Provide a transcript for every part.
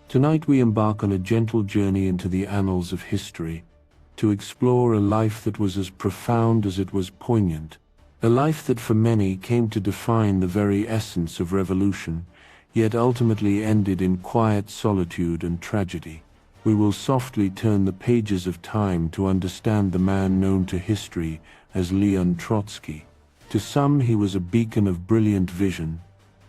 Tonight we embark on a gentle journey into the annals of history, to explore a life that was as profound as it was poignant, a life that for many came to define the very essence of revolution, yet ultimately ended in quiet solitude and tragedy. We will softly turn the pages of time to understand the man known to history as Leon Trotsky. To some he was a beacon of brilliant vision,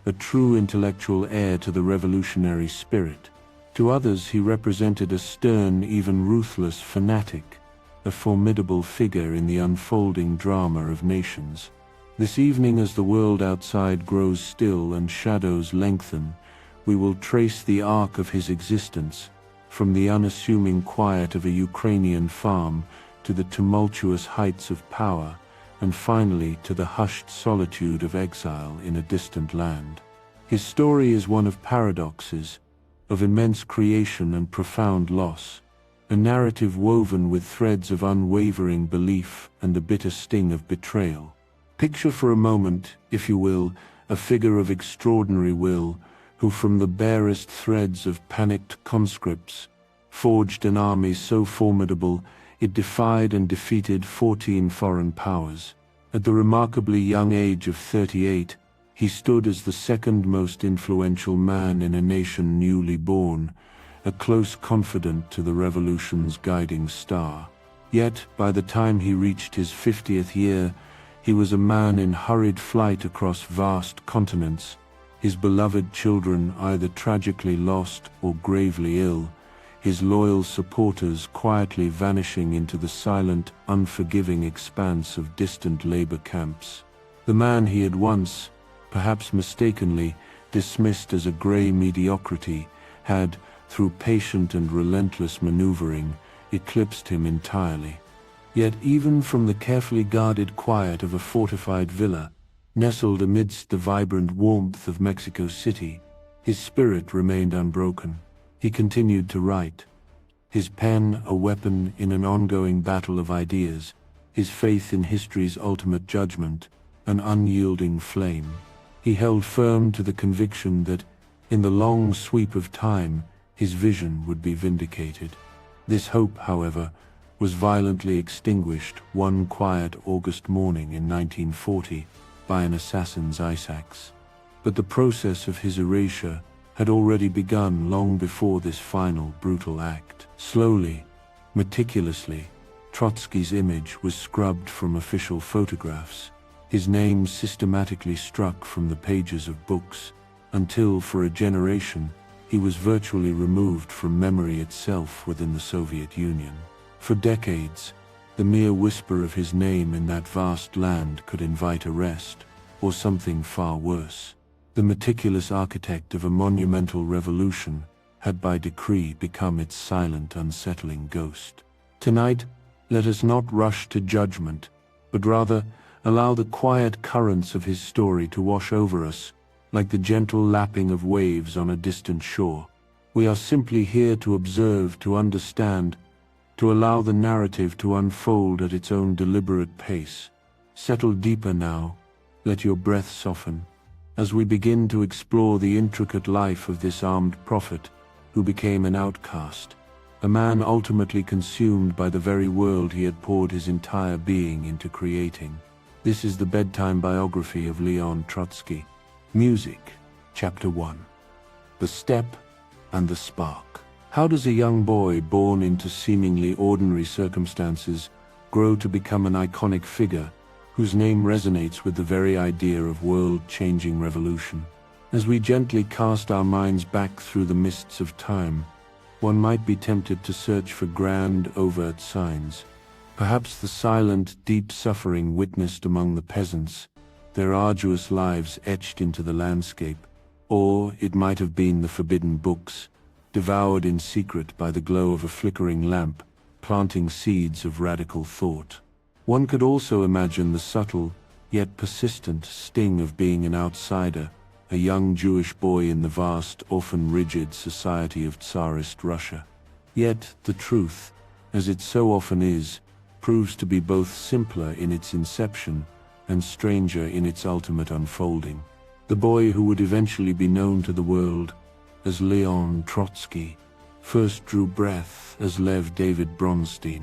a true intellectual heir to the revolutionary spirit. To others he represented a stern, even ruthless fanatic, a formidable figure in the unfolding drama of nations. This evening, as the world outside grows still and shadows lengthen, we will trace the arc of his existence, from the unassuming quiet of a Ukrainian farm to the tumultuous heights of power, and finally to the hushed solitude of exile in a distant land. His story is one of paradoxes, of immense creation and profound loss, a narrative woven with threads of unwavering belief and the bitter sting of betrayal. Picture for a moment, if you will, a figure of extraordinary will, who from the barest threads of panicked conscripts forged an army so formidable it defied and defeated 14 foreign powers. At the remarkably young age of 38, he stood as the second most influential man in a nation newly born, a close confidant to the revolution's guiding star. Yet, by the time he reached his 50th year, he was a man in hurried flight across vast continents, his beloved children either tragically lost or gravely ill, his loyal supporters quietly vanishing into the silent, unforgiving expanse of distant labor camps. The man he had once, perhaps mistakenly, dismissed as a gray mediocrity, had, through patient and relentless maneuvering, eclipsed him entirely. Yet even from the carefully guarded quiet of a fortified villa, nestled amidst the vibrant warmth of Mexico City, his spirit remained unbroken. He continued to write, his pen a weapon in an ongoing battle of ideas, his faith in history's ultimate judgment, an unyielding flame. He held firm to the conviction that, in the long sweep of time, his vision would be vindicated. This hope, however, was violently extinguished one quiet August morning in 1940 by an assassin's ice axe. But the process of his erasure had already begun long before this final brutal act. Slowly, meticulously, Trotsky's image was scrubbed from official photographs, his name systematically struck from the pages of books, until for a generation he was virtually removed from memory itself within the Soviet Union. For decades, the mere whisper of his name in that vast land could invite arrest, or something far worse. The meticulous architect of a monumental revolution had by decree become its silent, unsettling ghost. Tonight, let us not rush to judgment, but rather allow the quiet currents of his story to wash over us, like the gentle lapping of waves on a distant shore. We are simply here to observe, to understand, to allow the narrative to unfold at its own deliberate pace. Settle deeper now, let your breath soften, as we begin to explore the intricate life of this armed prophet who became an outcast, a man ultimately consumed by the very world he had poured his entire being into creating. This is the bedtime biography of Leon Trotsky. Music, Chapter 1. The Step and the Spark. How does a young boy born into seemingly ordinary circumstances grow to become an iconic figure whose name resonates with the very idea of world-changing revolution? As we gently cast our minds back through the mists of time, one might be tempted to search for grand, overt signs. Perhaps the silent, deep suffering witnessed among the peasants, their arduous lives etched into the landscape, or it might have been the forbidden books, devoured in secret by the glow of a flickering lamp, planting seeds of radical thought. One could also imagine the subtle, yet persistent sting of being an outsider, a young Jewish boy in the vast, often rigid society of Tsarist Russia. Yet the truth, as it so often is, proves to be both simpler in its inception and stranger in its ultimate unfolding. The boy who would eventually be known to the world as Leon Trotsky, first drew breath as Lev David Bronstein.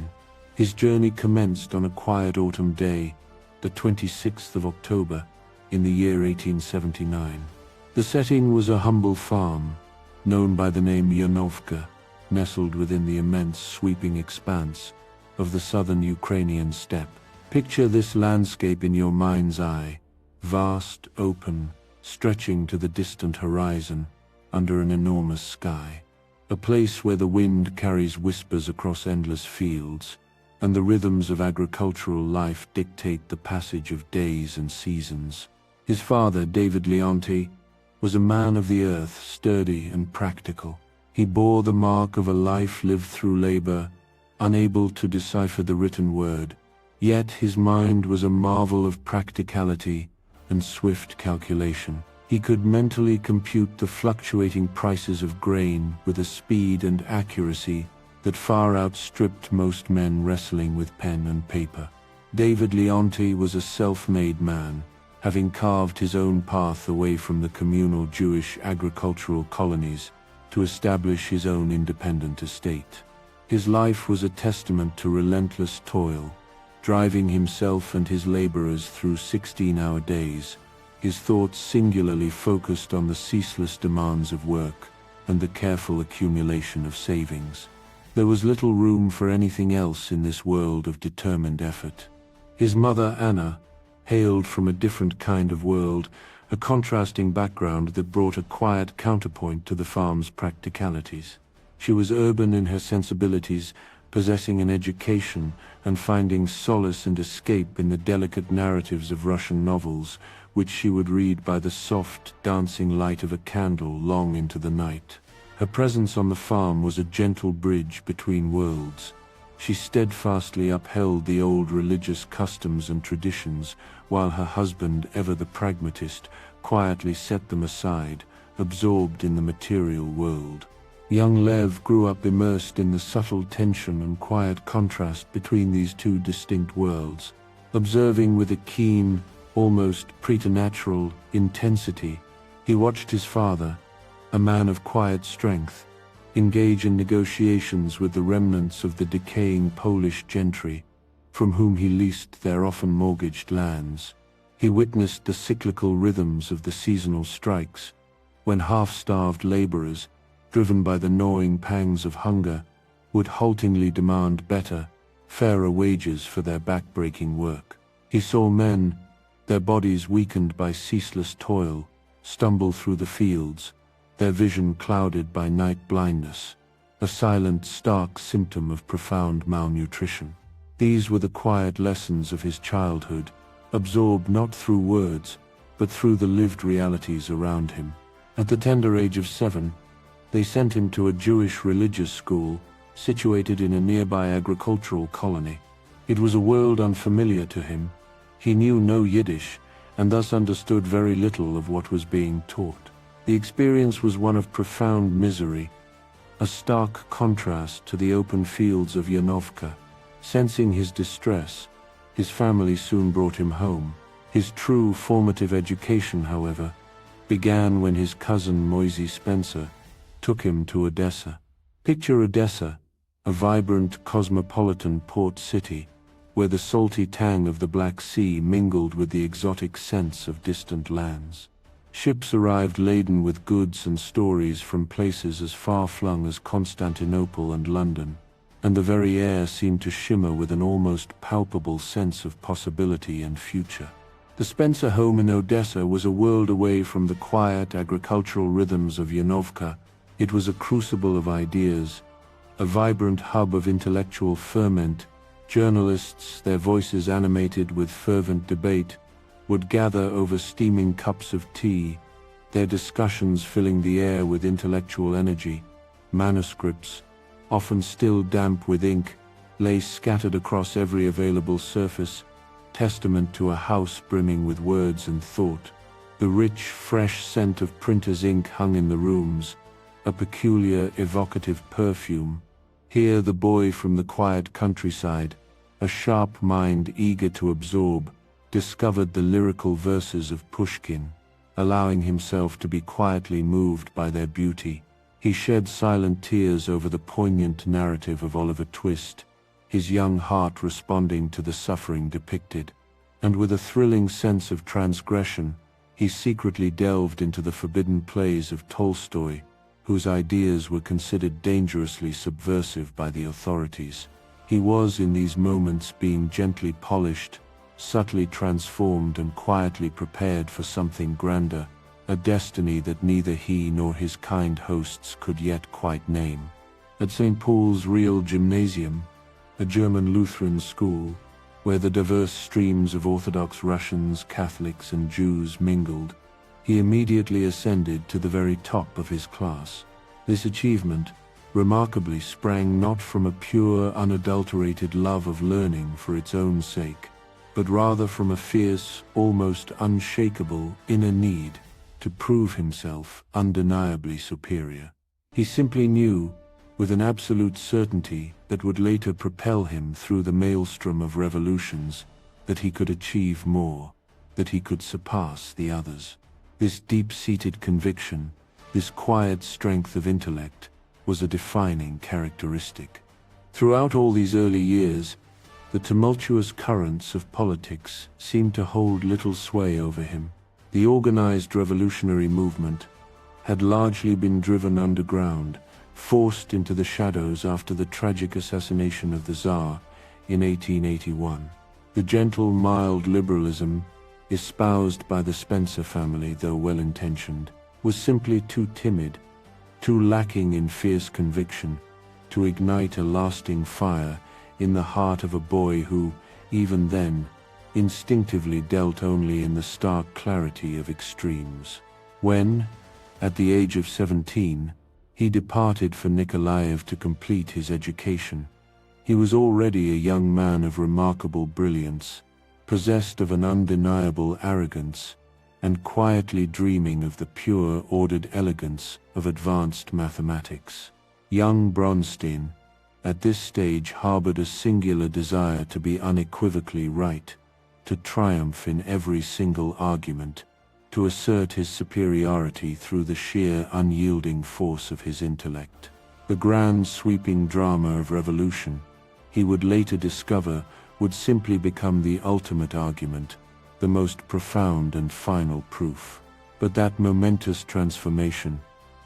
His journey commenced on a quiet autumn day, the 26th of October, in the year 1879. The setting was a humble farm, known by the name Yanovka, nestled within the immense sweeping expanse of the southern Ukrainian steppe. Picture this landscape in your mind's eye, vast, open, stretching to the distant horizon, under an enormous sky. A place where the wind carries whispers across endless fields, and the rhythms of agricultural life dictate the passage of days and seasons. His father, David Leonti, was a man of the earth, sturdy and practical. He bore the mark of a life lived through labor, unable to decipher the written word. Yet his mind was a marvel of practicality and swift calculation. He could mentally compute the fluctuating prices of grain with a speed and accuracy that far outstripped most men wrestling with pen and paper. David Leonti was a self-made man, having carved his own path away from the communal Jewish agricultural colonies to establish his own independent estate. His life was a testament to relentless toil, driving himself and his laborers through 16-hour days, his thoughts singularly focused on the ceaseless demands of work and the careful accumulation of savings. There was little room for anything else in this world of determined effort. His mother, Anna, hailed from a different kind of world, a contrasting background that brought a quiet counterpoint to the farm's practicalities. She was urban in her sensibilities, possessing an education and finding solace and escape in the delicate narratives of Russian novels, which she would read by the soft, dancing light of a candle long into the night. Her presence on the farm was a gentle bridge between worlds. She steadfastly upheld the old religious customs and traditions, while her husband, ever the pragmatist, quietly set them aside, absorbed in the material world. Young Lev grew up immersed in the subtle tension and quiet contrast between these two distinct worlds, observing with a keen, almost preternatural intensity. He watched his father, a man of quiet strength, engage in negotiations with the remnants of the decaying Polish gentry, from whom he leased their often mortgaged lands. He witnessed the cyclical rhythms of the seasonal strikes, when half-starved laborers, driven by the gnawing pangs of hunger, would haltingly demand better, fairer wages for their back-breaking work. He saw men, their bodies weakened by ceaseless toil, stumble through the fields, their vision clouded by night blindness, a silent, stark symptom of profound malnutrition. These were the quiet lessons of his childhood, absorbed not through words, but through the lived realities around him. At the tender age of 7, they sent him to a Jewish religious school situated in a nearby agricultural colony. It was a world unfamiliar to him. He knew no Yiddish, and thus understood very little of what was being taught. The experience was one of profound misery, a stark contrast to the open fields of Yanovka. Sensing his distress, his family soon brought him home. His true formative education, however, began when his cousin Moisey Spencer took him to Odessa. Picture Odessa, a vibrant cosmopolitan port city, where the salty tang of the Black Sea mingled with the exotic scents of distant lands. Ships arrived laden with goods and stories from places as far-flung as Constantinople and London, and the very air seemed to shimmer with an almost palpable sense of possibility and future. The Spencer home in Odessa was a world away from the quiet agricultural rhythms of Yanovka. It was a crucible of ideas, a vibrant hub of intellectual ferment. Journalists, their voices animated with fervent debate, would gather over steaming cups of tea, their discussions filling the air with intellectual energy. Manuscripts, often still damp with ink, lay scattered across every available surface, testament to a house brimming with words and thought. The rich, fresh scent of printer's ink hung in the rooms, a peculiar, evocative perfume. Here the boy from the quiet countryside, a sharp mind eager to absorb, discovered the lyrical verses of Pushkin, allowing himself to be quietly moved by their beauty. He shed silent tears over the poignant narrative of Oliver Twist, his young heart responding to the suffering depicted, and with a thrilling sense of transgression, he secretly delved into the forbidden plays of Tolstoy, whose ideas were considered dangerously subversive by the authorities. He was in these moments being gently polished, subtly transformed and quietly prepared for something grander, a destiny that neither he nor his kind hosts could yet quite name. At St. Paul's Real Gymnasium, a German Lutheran school, where the diverse streams of Orthodox Russians, Catholics and Jews mingled, he immediately ascended to the very top of his class. This achievement, remarkably, sprang not from a pure, unadulterated love of learning for its own sake, but rather from a fierce, almost unshakable inner need to prove himself undeniably superior. He simply knew, with an absolute certainty that would later propel him through the maelstrom of revolutions, that he could achieve more, that he could surpass the others. This deep-seated conviction, this quiet strength of intellect, was a defining characteristic. Throughout all these early years, the tumultuous currents of politics seemed to hold little sway over him. The organized revolutionary movement had largely been driven underground, forced into the shadows after the tragic assassination of the Tsar in 1881. The gentle, mild liberalism espoused by the Spencer family, though well-intentioned, was simply too timid, too lacking in fierce conviction, to ignite a lasting fire in the heart of a boy who, even then, instinctively dealt only in the stark clarity of extremes. When, at the age of 17, he departed for Nikolaev to complete his education, he was already a young man of remarkable brilliance, possessed of an undeniable arrogance, and quietly dreaming of the pure, ordered elegance of advanced mathematics. Young Bronstein, at this stage, harbored a singular desire to be unequivocally right, to triumph in every single argument, to assert his superiority through the sheer unyielding force of his intellect. The grand sweeping drama of revolution, he would later discover, would simply become the ultimate argument, the most profound and final proof. But that momentous transformation,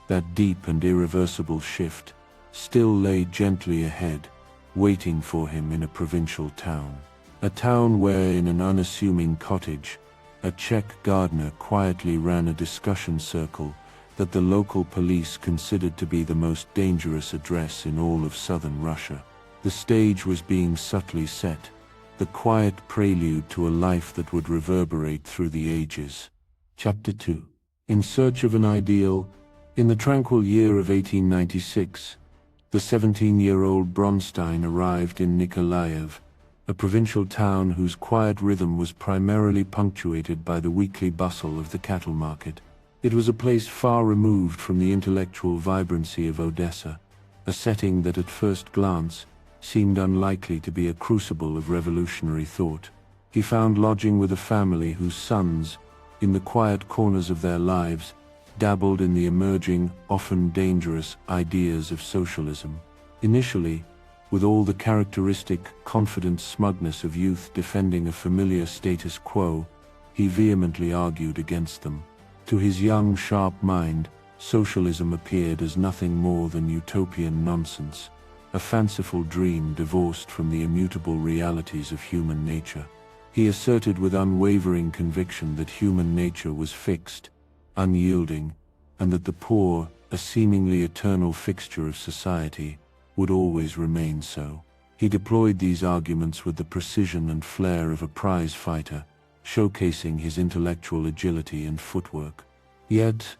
that deep and irreversible shift, still lay gently ahead, waiting for him in a provincial town. A town where, in an unassuming cottage, a Czech gardener quietly ran a discussion circle that the local police considered to be the most dangerous address in all of southern Russia. The stage was being subtly set, the quiet prelude to a life that would reverberate through the ages. Chapter 2. In search of an ideal, in the tranquil year of 1896, the 17-year-old Bronstein arrived in Nikolaev, a provincial town whose quiet rhythm was primarily punctuated by the weekly bustle of the cattle market. It was a place far removed from the intellectual vibrancy of Odessa, a setting that at first glance seemed unlikely to be a crucible of revolutionary thought. He found lodging with a family whose sons, in the quiet corners of their lives, dabbled in the emerging, often dangerous, ideas of socialism. Initially, with all the characteristic, confident smugness of youth defending a familiar status quo, he vehemently argued against them. To his young, sharp mind, socialism appeared as nothing more than utopian nonsense, a fanciful dream divorced from the immutable realities of human nature. He asserted with unwavering conviction that human nature was fixed, unyielding, and that the poor, a seemingly eternal fixture of society, would always remain so. He deployed these arguments with the precision and flair of a prize fighter, showcasing his intellectual agility and footwork. Yet,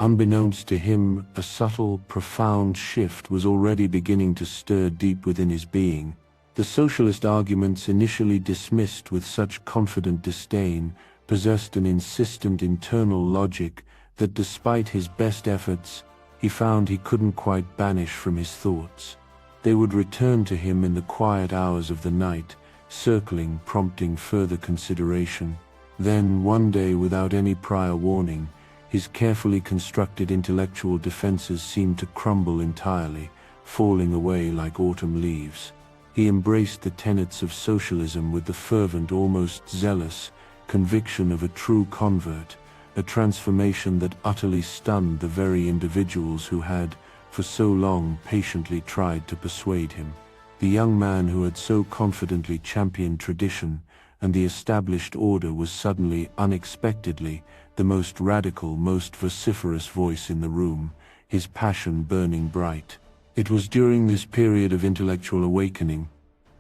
unbeknownst to him, a subtle, profound shift was already beginning to stir deep within his being. The socialist arguments, initially dismissed with such confident disdain, possessed an insistent internal logic that, despite his best efforts, he found he couldn't quite banish from his thoughts. They would return to him in the quiet hours of the night, circling, prompting further consideration. Then, one day, without any prior warning, His carefully constructed intellectual defenses seemed to crumble entirely, falling away like autumn leaves. He embraced the tenets of socialism with the fervent, almost zealous, conviction of a true convert, a transformation that utterly stunned the very individuals who had, for so long, patiently tried to persuade him. The young man who had so confidently championed tradition and the established order was suddenly, unexpectedly, the most radical, most vociferous voice in the room, his passion burning bright. It was during this period of intellectual awakening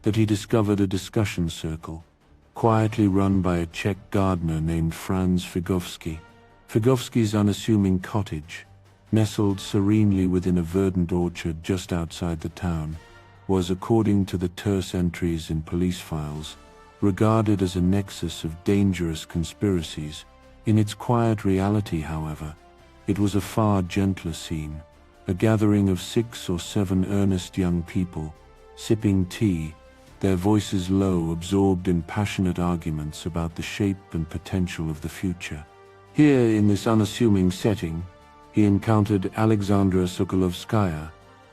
that he discovered a discussion circle, quietly run by a Czech gardener named Franz Figovsky. Figovsky's unassuming cottage, nestled serenely within a verdant orchard just outside the town, was, according to the terse entries in police files, regarded as a nexus of dangerous conspiracies. In its quiet reality, however, it was a far gentler scene, a gathering of 6 or 7 earnest young people, sipping tea, their voices low, absorbed in passionate arguments about the shape and potential of the future. Here, in this unassuming setting, he encountered Alexandra Sokolovskaya,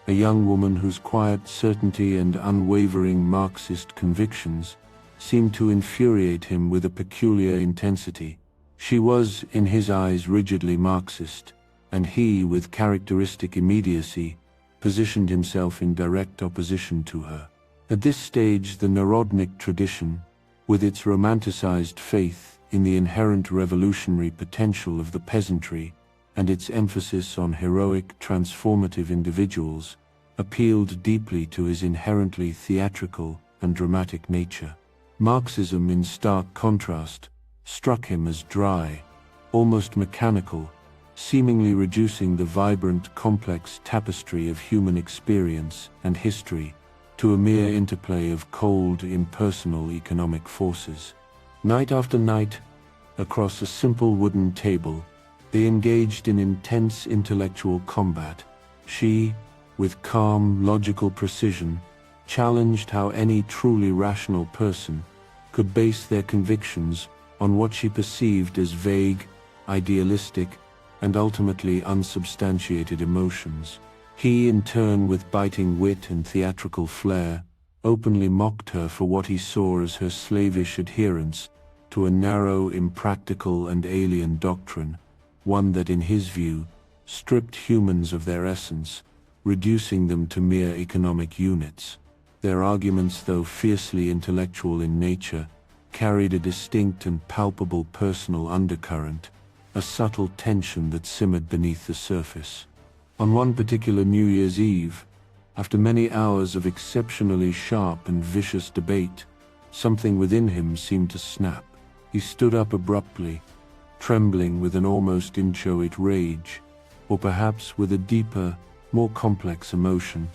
a young woman whose quiet certainty and unwavering Marxist convictions seemed to infuriate him with a peculiar intensity. She was, in his eyes, rigidly Marxist, and he, with characteristic immediacy, positioned himself in direct opposition to her. At this stage, the Narodnik tradition, with its romanticized faith in the inherent revolutionary potential of the peasantry and its emphasis on heroic, transformative individuals, appealed deeply to his inherently theatrical and dramatic nature. Marxism, in stark contrast, struck him as dry, almost mechanical, seemingly reducing the vibrant, complex tapestry of human experience and history to a mere interplay of cold, impersonal economic forces. Night after night, across a simple wooden table, they engaged in intense intellectual combat. She, with calm, logical precision, challenged how any truly rational person could base their convictions on what she perceived as vague, idealistic, and ultimately unsubstantiated emotions. He, in turn, with biting wit and theatrical flair, openly mocked her for what he saw as her slavish adherence to a narrow, impractical, and alien doctrine, one that, in his view, stripped humans of their essence, reducing them to mere economic units. Their arguments, though fiercely intellectual in nature, carried a distinct and palpable personal undercurrent, a subtle tension that simmered beneath the surface. On one particular New Year's Eve, after many hours of exceptionally sharp and vicious debate, something within him seemed to snap. He stood up abruptly, trembling with an almost inchoate rage, or perhaps with a deeper, more complex emotion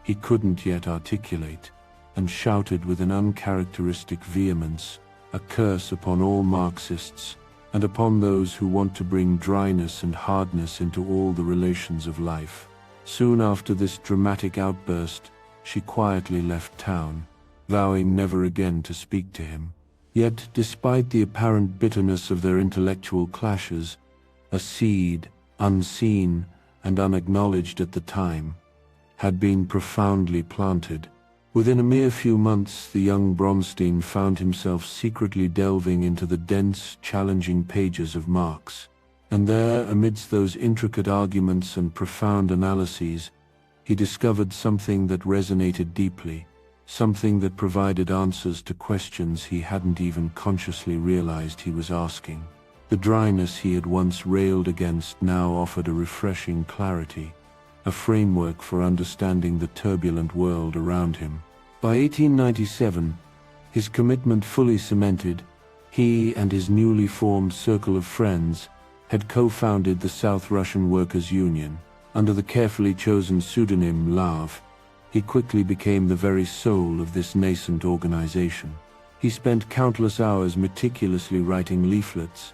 he couldn't yet articulate, and shouted with an uncharacteristic vehemence, a curse upon all Marxists, and upon those who want to bring dryness and hardness into all the relations of life. Soon after this dramatic outburst, she quietly left town, vowing never again to speak to him. Yet, despite the apparent bitterness of their intellectual clashes, a seed, unseen and unacknowledged at the time, had been profoundly planted. Within a mere few months, the young Bronstein found himself secretly delving into the dense, challenging pages of Marx. And there, amidst those intricate arguments and profound analyses, he discovered something that resonated deeply, something that provided answers to questions he hadn't even consciously realized he was asking. The dryness he had once railed against now offered a refreshing clarity, a framework for understanding the turbulent world around him. By 1897, his commitment fully cemented, he and his newly formed circle of friends had co-founded the South Russian Workers' Union. Under the carefully chosen pseudonym Lav, he quickly became the very soul of this nascent organization. He spent countless hours meticulously writing leaflets,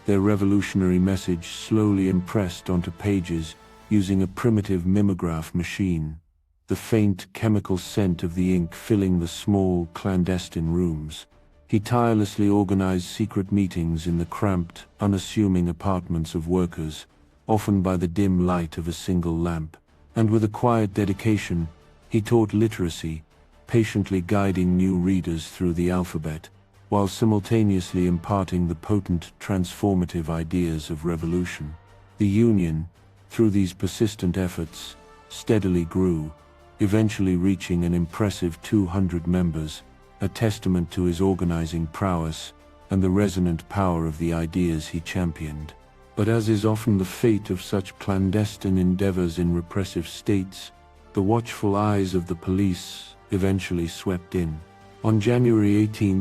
their revolutionary message slowly impressed onto pages using a primitive mimeograph machine, the faint chemical scent of the ink filling the small, clandestine rooms. He tirelessly organized secret meetings in the cramped, unassuming apartments of workers, often by the dim light of a single lamp. And with a quiet dedication, he taught literacy, patiently guiding new readers through the alphabet, while simultaneously imparting the potent, transformative ideas of revolution. The Union, through these persistent efforts, steadily grew, eventually reaching an impressive 200 members, a testament to his organizing prowess and the resonant power of the ideas he championed. But as is often the fate of such clandestine endeavors in repressive states, the watchful eyes of the police eventually swept in. On January 18,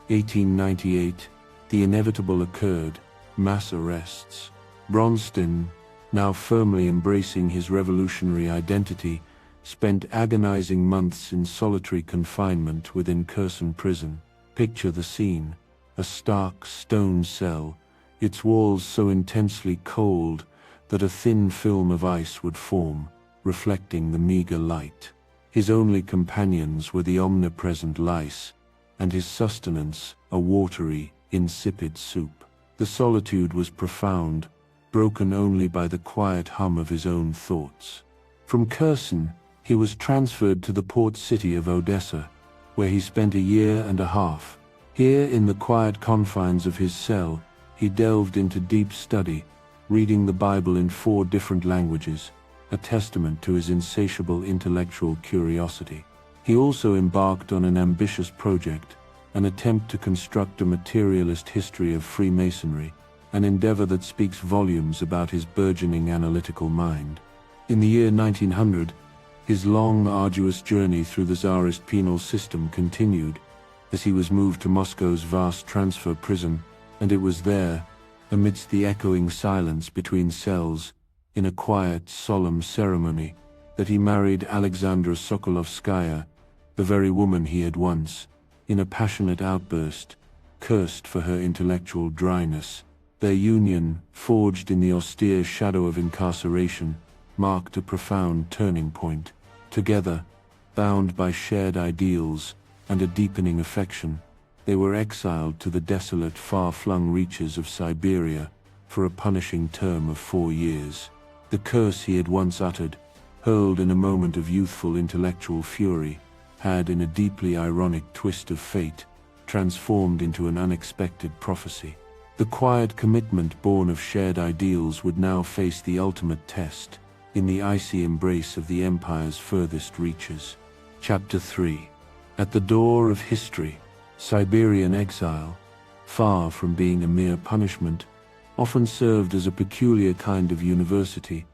1898, the inevitable occurred: mass arrests. Bronston, now firmly embracing his revolutionary identity, spent agonizing months in solitary confinement within Kherson prison. Picture the scene: a stark stone cell, its walls so intensely cold that a thin film of ice would form, reflecting the meager light. His only companions were the omnipresent lice, and his sustenance a watery, insipid soup. The solitude was profound, broken only by the quiet hum of his own thoughts. From Kherson, he was transferred to the port city of Odessa, where he spent a year and a half. Here, in the quiet confines of his cell, he delved into deep study, reading the Bible in 4 different languages, a testament to his insatiable intellectual curiosity. He also embarked on an ambitious project, an attempt to construct a materialist history of Freemasonry, an endeavor that speaks volumes about his burgeoning analytical mind. In the year 1900, his long, arduous journey through the Tsarist penal system continued, as he was moved to Moscow's vast transfer prison, and it was there, amidst the echoing silence between cells, in a quiet, solemn ceremony, that he married Alexandra Sokolovskaya, the very woman he had once, in a passionate outburst, cursed for her intellectual dryness. Their union, forged in the austere shadow of incarceration, marked a profound turning point. Together, bound by shared ideals and a deepening affection, they were exiled to the desolate, far-flung reaches of Siberia for a punishing term of 4 years. The curse he had once uttered, hurled in a moment of youthful intellectual fury, had, in a deeply ironic twist of fate, transformed into an unexpected prophecy. The quiet commitment born of shared ideals would now face the ultimate test, in the icy embrace of the empire's furthest reaches. Chapter 3. At the door of history, Siberian exile, far from being a mere punishment, often served as a peculiar kind of university,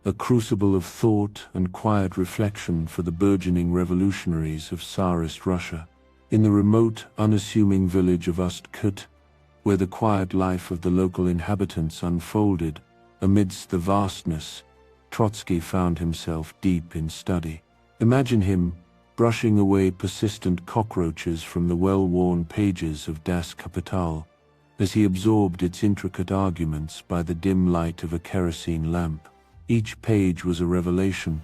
a crucible of thought and quiet reflection for the burgeoning revolutionaries of Tsarist Russia. In the remote, unassuming village of Ust-Kut, where the quiet life of the local inhabitants unfolded, amidst the vastness, Trotsky found himself deep in study. Imagine him brushing away persistent cockroaches from the well-worn pages of Das Kapital, as he absorbed its intricate arguments by the dim light of a kerosene lamp. Each page was a revelation,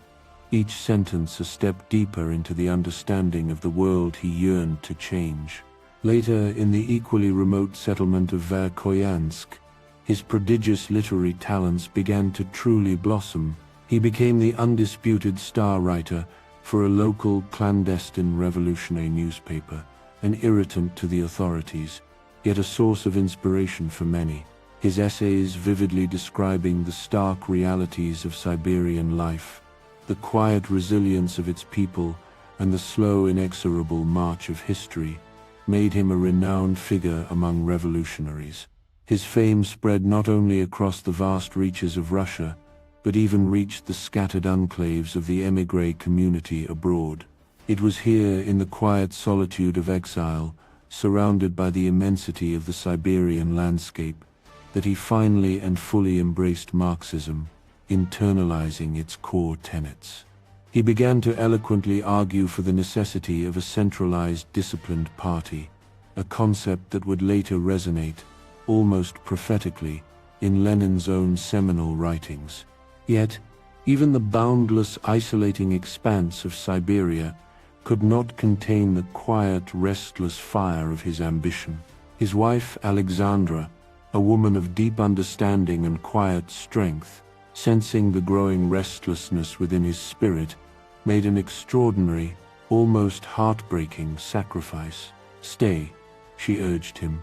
each sentence a step deeper into the understanding of the world he yearned to change. Later, in the equally remote settlement of Verkhoyansk, his prodigious literary talents began to truly blossom. He became the undisputed star writer for a local clandestine revolutionary newspaper, an irritant to the authorities, yet a source of inspiration for many. His essays vividly describing the stark realities of Siberian life, the quiet resilience of its people, and the slow, inexorable march of history, made him a renowned figure among revolutionaries. His fame spread not only across the vast reaches of Russia, but even reached the scattered enclaves of the émigré community abroad. It was here, in the quiet solitude of exile, surrounded by the immensity of the Siberian landscape, that he finally and fully embraced Marxism, internalizing its core tenets. He began to eloquently argue for the necessity of a centralized, disciplined party, a concept that would later resonate, almost prophetically, in Lenin's own seminal writings. Yet, even the boundless, isolating expanse of Siberia could not contain the quiet, restless fire of his ambition. His wife, Alexandra, a woman of deep understanding and quiet strength, sensing the growing restlessness within his spirit, made an extraordinary, almost heartbreaking sacrifice. "Stay," she urged him,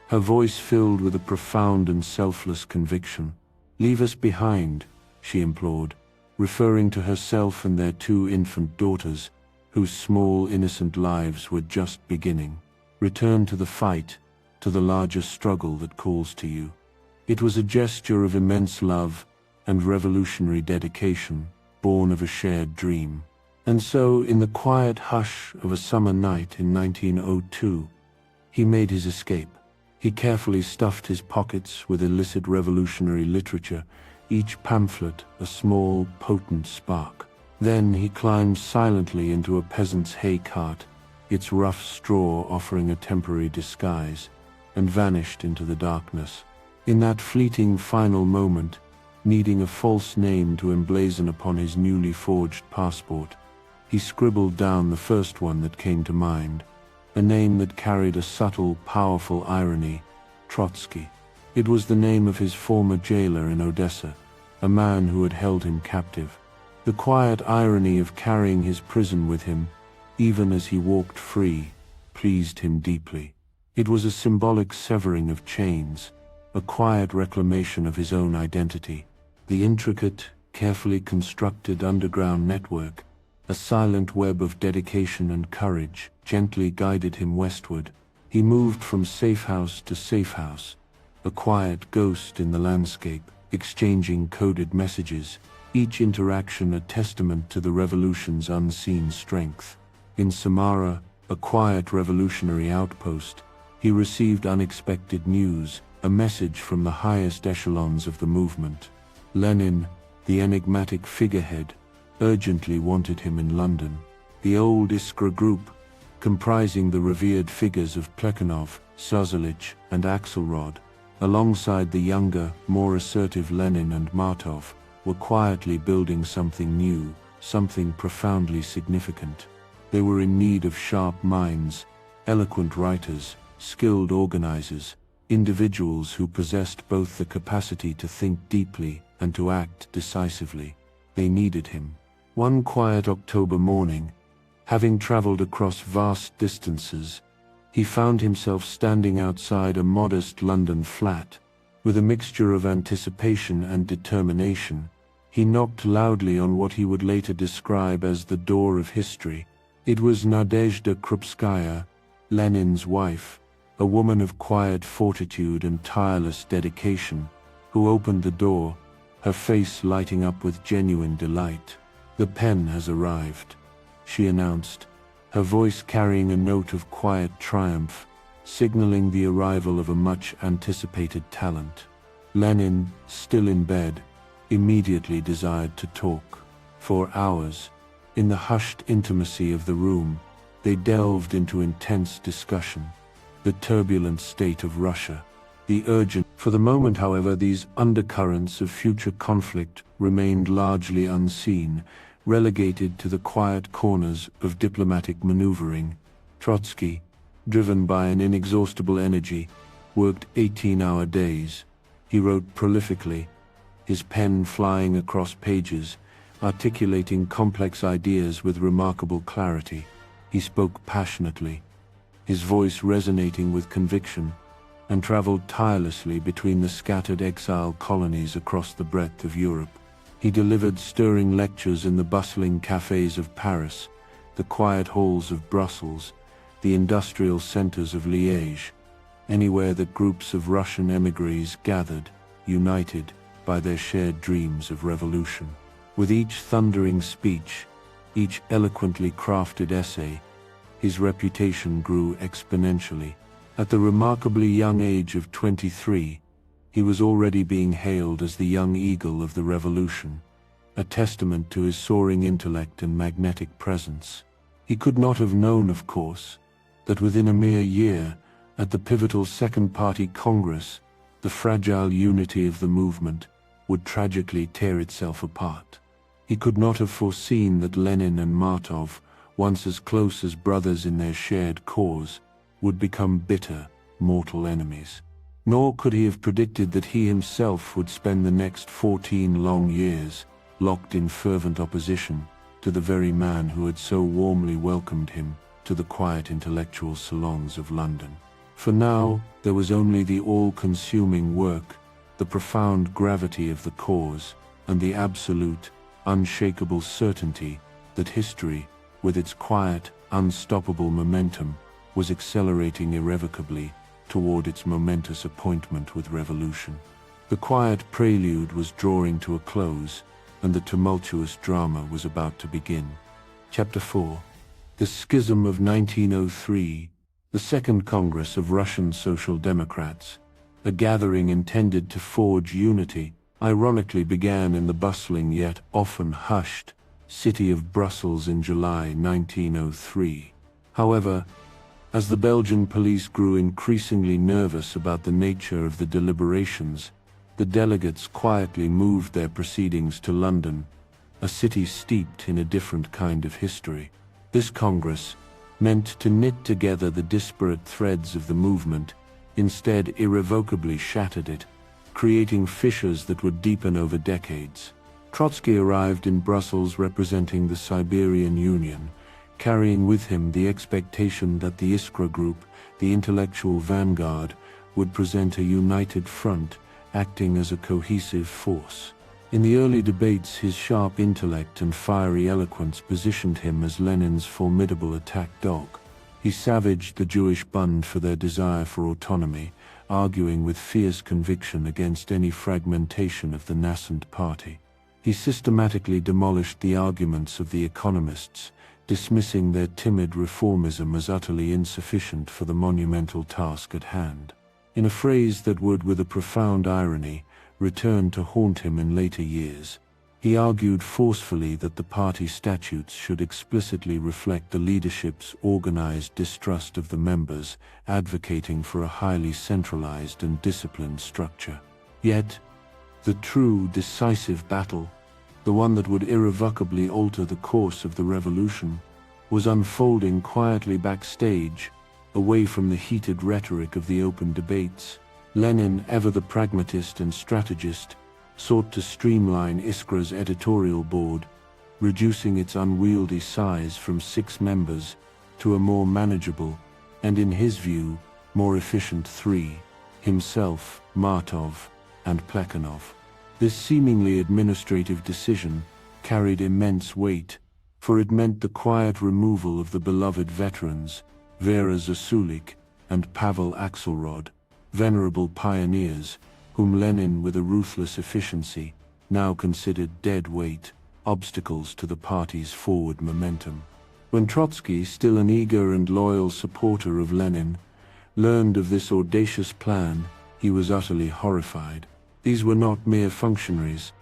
her voice filled with a profound and selfless conviction. "Leave us behind," she implored, referring to herself and their 2 infant daughters, whose small, innocent lives were just beginning. "Return to the fight, to the larger struggle that calls to you." It was a gesture of immense love and revolutionary dedication, born of a shared dream. And so, in the quiet hush of a summer night in 1902, he made his escape. He carefully stuffed his pockets with illicit revolutionary literature, each pamphlet a small, potent spark. Then he climbed silently into a peasant's hay cart, its rough straw offering a temporary disguise, and vanished into the darkness. In that fleeting final moment, needing a false name to emblazon upon his newly forged passport, he scribbled down the first one that came to mind, a name that carried a subtle, powerful irony: Trotsky. It was the name of his former jailer in Odessa, a man who had held him captive. The quiet irony of carrying his prison with him, even as he walked free, pleased him deeply. It was a symbolic severing of chains, a quiet reclamation of his own identity. The intricate, carefully constructed underground network, a silent web of dedication and courage, gently guided him westward. He moved from safe house to safe house, a quiet ghost in the landscape, exchanging coded messages, each interaction a testament to the revolution's unseen strength. In Samara, a quiet revolutionary outpost, he received unexpected news, a message from the highest echelons of the movement. Lenin, the enigmatic figurehead, urgently wanted him in London. The old Iskra group, comprising the revered figures of Plekhanov, Suzelich, and Axelrod, alongside the younger, more assertive Lenin and Martov, were quietly building something new, something profoundly significant. They were in need of sharp minds, eloquent writers, skilled organizers, individuals who possessed both the capacity to think deeply and to act decisively. They needed him. One quiet October morning, having traveled across vast distances, he found himself standing outside a modest London flat. With a mixture of anticipation and determination, he knocked loudly on what he would later describe as the door of history. It was Nadezhda Krupskaya, Lenin's wife, a woman of quiet fortitude and tireless dedication, who opened the door, her face lighting up with genuine delight. "The pen has arrived," she announced, her voice carrying a note of quiet triumph, signaling the arrival of a much-anticipated talent. Lenin, still in bed, immediately desired to talk. For hours, in the hushed intimacy of the room, they delved into intense discussion. The turbulent state of Russia, the urgent. For the moment, however, these undercurrents of future conflict remained largely unseen, relegated to the quiet corners of diplomatic maneuvering. Trotsky, driven by an inexhaustible energy, worked 18-hour days. He wrote prolifically, his pen flying across pages, articulating complex ideas with remarkable clarity. He spoke passionately, his voice resonating with conviction, and traveled tirelessly between the scattered exile colonies across the breadth of Europe. He delivered stirring lectures in the bustling cafes of Paris, the quiet halls of Brussels, the industrial centers of Liège, anywhere that groups of Russian émigrés gathered, united by their shared dreams of revolution. With each thundering speech, each eloquently crafted essay, his reputation grew exponentially. At the remarkably young age of 23, he was already being hailed as the young eagle of the revolution, a testament to his soaring intellect and magnetic presence. He could not have known, of course, that within a mere year, at the pivotal Second Party Congress, the fragile unity of the movement would tragically tear itself apart. He could not have foreseen that Lenin and Martov once as close as brothers in their shared cause, would become bitter, mortal enemies. Nor could he have predicted that he himself would spend the next 14 long years locked in fervent opposition to the very man who had so warmly welcomed him to the quiet intellectual salons of London. For now, there was only the all-consuming work, the profound gravity of the cause, and the absolute, unshakable certainty that history, with its quiet, unstoppable momentum, was accelerating irrevocably toward its momentous appointment with revolution. The quiet prelude was drawing to a close, and the tumultuous drama was about to begin. Chapter 4. The Schism of 1903, the Second Congress of Russian Social Democrats, a gathering intended to forge unity, ironically began in the bustling yet often hushed city of Brussels in July 1903. However, as the Belgian police grew increasingly nervous about the nature of the deliberations, the delegates quietly moved their proceedings to London, a city steeped in a different kind of history. This Congress, meant to knit together the disparate threads of the movement, instead irrevocably shattered it, creating fissures that would deepen over decades. Trotsky arrived in Brussels representing the Siberian Union, carrying with him the expectation that the Iskra Group, the intellectual vanguard, would present a united front, acting as a cohesive force. In the early debates, his sharp intellect and fiery eloquence positioned him as Lenin's formidable attack dog. He savaged the Jewish Bund for their desire for autonomy, arguing with fierce conviction against any fragmentation of the nascent party. He systematically demolished the arguments of the economists, dismissing their timid reformism as utterly insufficient for the monumental task at hand. In a phrase that would, with a profound irony, return to haunt him in later years, he argued forcefully that the party statutes should explicitly reflect the leadership's organized distrust of the members, advocating for a highly centralized and disciplined structure. Yet, the true, decisive battle, the one that would irrevocably alter the course of the revolution, was unfolding quietly backstage, away from the heated rhetoric of the open debates. Lenin, ever the pragmatist and strategist, sought to streamline Iskra's editorial board, reducing its unwieldy size from 6 members to a more manageable, and in his view, more efficient 3, himself, Martov, and Plekhanov. This seemingly administrative decision carried immense weight, for it meant the quiet removal of the beloved veterans, Vera Zasulik and Pavel Axelrod, venerable pioneers, whom Lenin, with a ruthless efficiency, now considered dead weight, obstacles to the party's forward momentum. When Trotsky, still an eager and loyal supporter of Lenin, learned of this audacious plan, he was utterly horrified. These were not mere functionaries.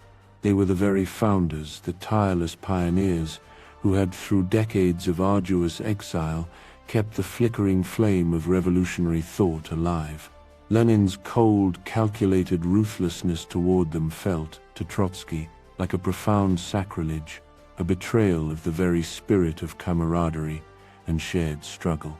They were the very founders, the tireless pioneers, who had through decades of arduous exile kept the flickering flame of revolutionary thought alive. Lenin's cold, calculated ruthlessness toward them felt, to Trotsky, like a profound sacrilege, a betrayal of the very spirit of camaraderie and shared struggle.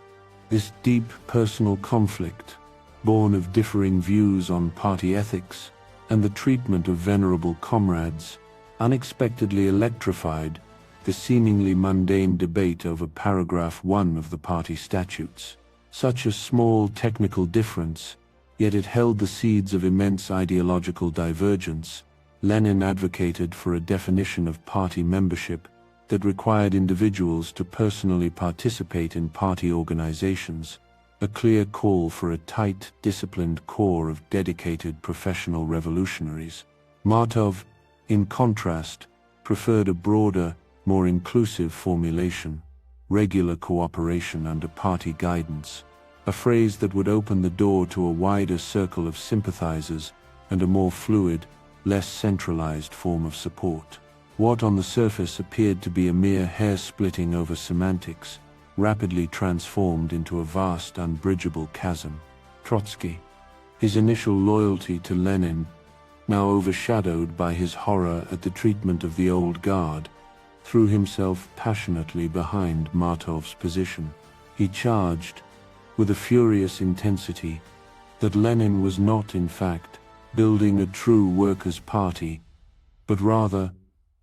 This deep personal conflict, born of differing views on party ethics and the treatment of venerable comrades, unexpectedly electrified the seemingly mundane debate over paragraph 1 of the party statutes. Such a small technical difference, yet it held the seeds of immense ideological divergence. Lenin advocated for a definition of party membership that required individuals to personally participate in party organizations, a clear call for a tight, disciplined core of dedicated professional revolutionaries. Martov, in contrast, preferred a broader, more inclusive formulation, regular cooperation under party guidance, a phrase that would open the door to a wider circle of sympathizers and a more fluid, less centralized form of support. What on the surface appeared to be a mere hair-splitting over semantics, rapidly transformed into a vast, unbridgeable chasm. Trotsky, his initial loyalty to Lenin, now overshadowed by his horror at the treatment of the old guard, threw himself passionately behind Martov's position. He charged, with a furious intensity, that Lenin was not, in fact, building a true workers' party, but rather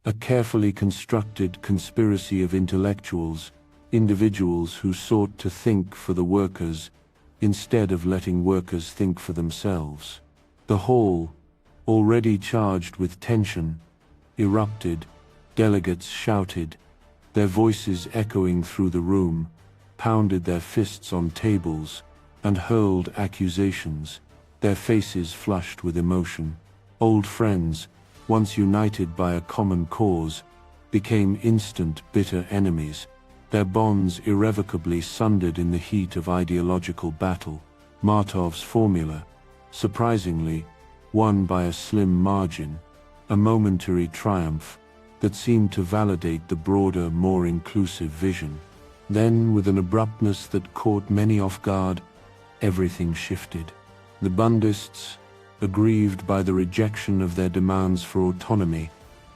a carefully constructed conspiracy of intellectuals, individuals who sought to think for the workers instead of letting workers think for themselves. The hall, already charged with tension, erupted. Delegates shouted, their voices echoing through the room, pounded their fists on tables, and hurled accusations, their faces flushed with emotion. Old friends, once united by a common cause, became instant bitter enemies, their bonds irrevocably sundered in the heat of ideological battle. Martov's formula, surprisingly, won by a slim margin, a momentary triumph that seemed to validate the broader, more inclusive vision. Then, with an abruptness that caught many off guard, everything shifted. The Bundists, aggrieved by the rejection of their demands for autonomy,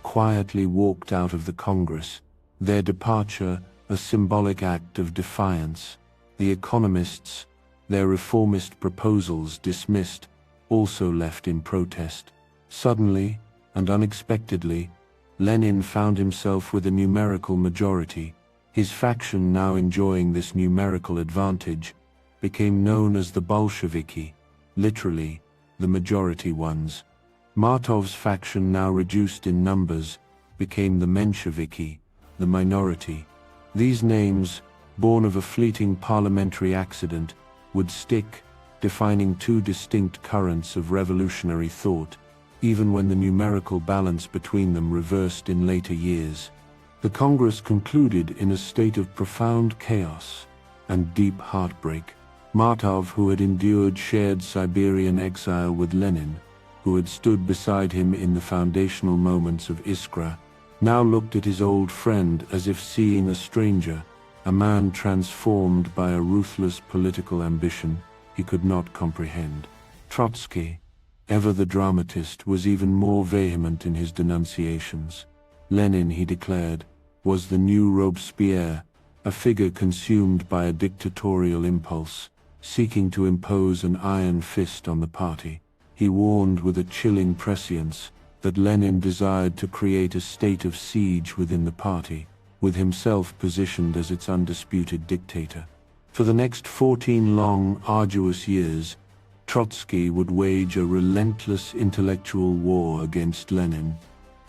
quietly walked out of the Congress, their departure a symbolic act of defiance. The economists, their reformist proposals dismissed, also left in protest. Suddenly, and unexpectedly, Lenin found himself with a numerical majority. His faction, now enjoying this numerical advantage, became known as the Bolsheviki, literally, the majority ones. Martov's faction, now reduced in numbers, became the Mensheviki, the minority. These names, born of a fleeting parliamentary accident, would stick, defining two distinct currents of revolutionary thought, even when the numerical balance between them reversed in later years. The Congress concluded in a state of profound chaos and deep heartbreak. Martov, who had endured shared Siberian exile with Lenin, who had stood beside him in the foundational moments of Iskra, now looked at his old friend as if seeing a stranger, a man transformed by a ruthless political ambition he could not comprehend. Trotsky, ever the dramatist, was even more vehement in his denunciations. Lenin, he declared, was the new Robespierre, a figure consumed by a dictatorial impulse, seeking to impose an iron fist on the party. He warned with a chilling prescience that Lenin desired to create a state of siege within the party, with himself positioned as its undisputed dictator. For the next 14 long, arduous years, Trotsky would wage a relentless intellectual war against Lenin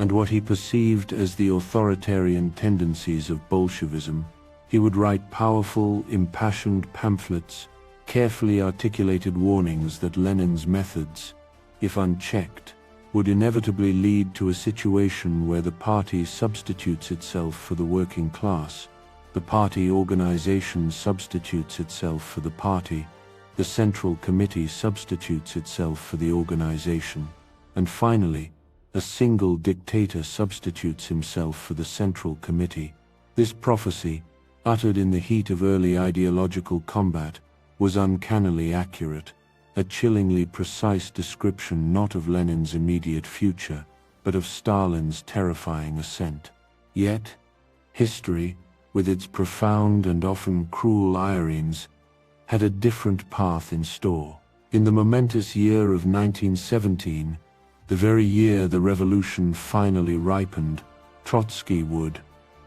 and what he perceived as the authoritarian tendencies of Bolshevism. He would write powerful, impassioned pamphlets, carefully articulated warnings that Lenin's methods, if unchecked, would inevitably lead to a situation where the party substitutes itself for the working class, the party organization substitutes itself for the party, the Central Committee substitutes itself for the organization, and finally, a single dictator substitutes himself for the Central Committee. This prophecy, uttered in the heat of early ideological combat, was uncannily accurate, a chillingly precise description not of Lenin's immediate future, but of Stalin's terrifying ascent. Yet, history, with its profound and often cruel ironies, had a different path in store. In the momentous year of 1917, the very year the revolution finally ripened, Trotsky would,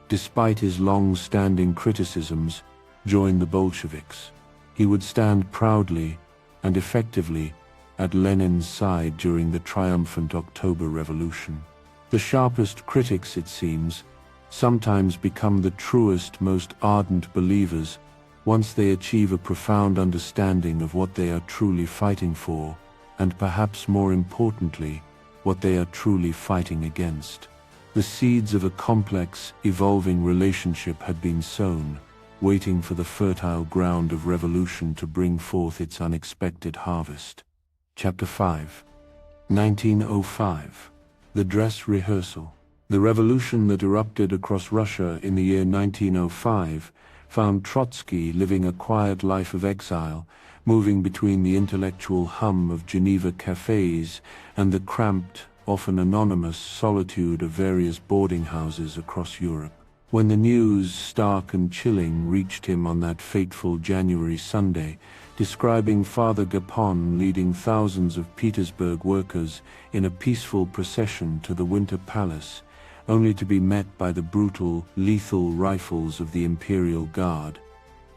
despite his long-standing criticisms, join the Bolsheviks. He would stand proudly and effectively at Lenin's side during the triumphant October Revolution. The sharpest critics, it seems, sometimes become the truest, most ardent believers once they achieve a profound understanding of what they are truly fighting for, and perhaps more importantly, what they are truly fighting against. The seeds of a complex, evolving relationship had been sown, waiting for the fertile ground of revolution to bring forth its unexpected harvest. Chapter 5. 1905. The Dress Rehearsal. The revolution that erupted across Russia in the year 1905 found Trotsky living a quiet life of exile, moving between the intellectual hum of Geneva cafes and the cramped, often anonymous solitude of various boarding houses across Europe. When the news, stark and chilling, reached him on that fateful January Sunday, describing Father Gapon leading thousands of Petersburg workers in a peaceful procession to the Winter Palace, only to be met by the brutal, lethal rifles of the Imperial Guard,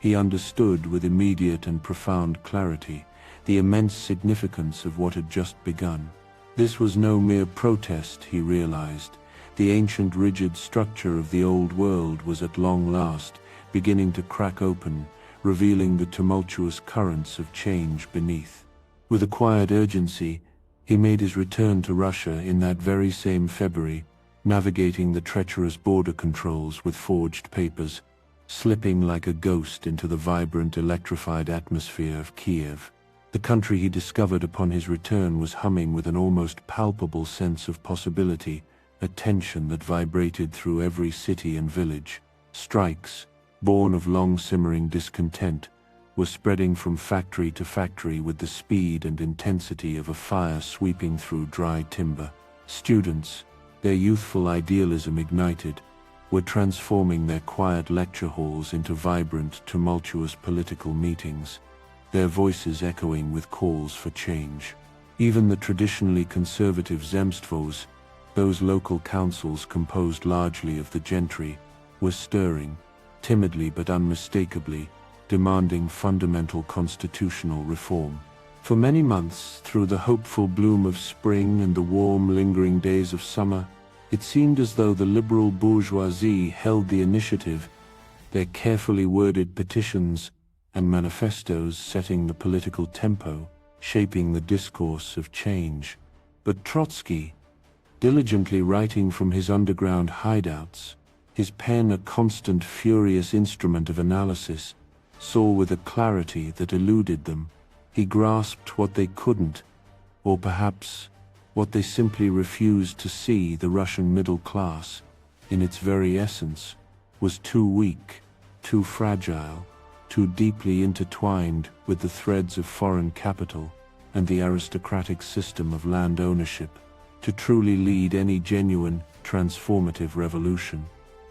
he understood with immediate and profound clarity the immense significance of what had just begun. This was no mere protest, he realized. The ancient rigid structure of the old world was at long last beginning to crack open, revealing the tumultuous currents of change beneath. With a quiet urgency, he made his return to Russia in that very same February, navigating the treacherous border controls with forged papers, slipping like a ghost into the vibrant, electrified atmosphere of Kiev. The country he discovered upon his return was humming with an almost palpable sense of possibility, a tension that vibrated through every city and village. Strikes, born of long-simmering discontent, were spreading from factory to factory with the speed and intensity of a fire sweeping through dry timber. Students, their youthful idealism ignited, were transforming their quiet lecture halls into vibrant, tumultuous political meetings, their voices echoing with calls for change. Even the traditionally conservative zemstvos, those local councils composed largely of the gentry, were stirring, timidly but unmistakably, demanding fundamental constitutional reform. For many months, through the hopeful bloom of spring and the warm, lingering days of summer, it seemed as though the liberal bourgeoisie held the initiative, their carefully worded petitions and manifestos setting the political tempo, shaping the discourse of change. But Trotsky, diligently writing from his underground hideouts, his pen a constant furious instrument of analysis, saw with a clarity that eluded them. He grasped what they couldn't, or perhaps what they simply refused to see. The Russian middle class, in its very essence, was too weak, too fragile, too deeply intertwined with the threads of foreign capital and the aristocratic system of land ownership, to truly lead any genuine, transformative revolution.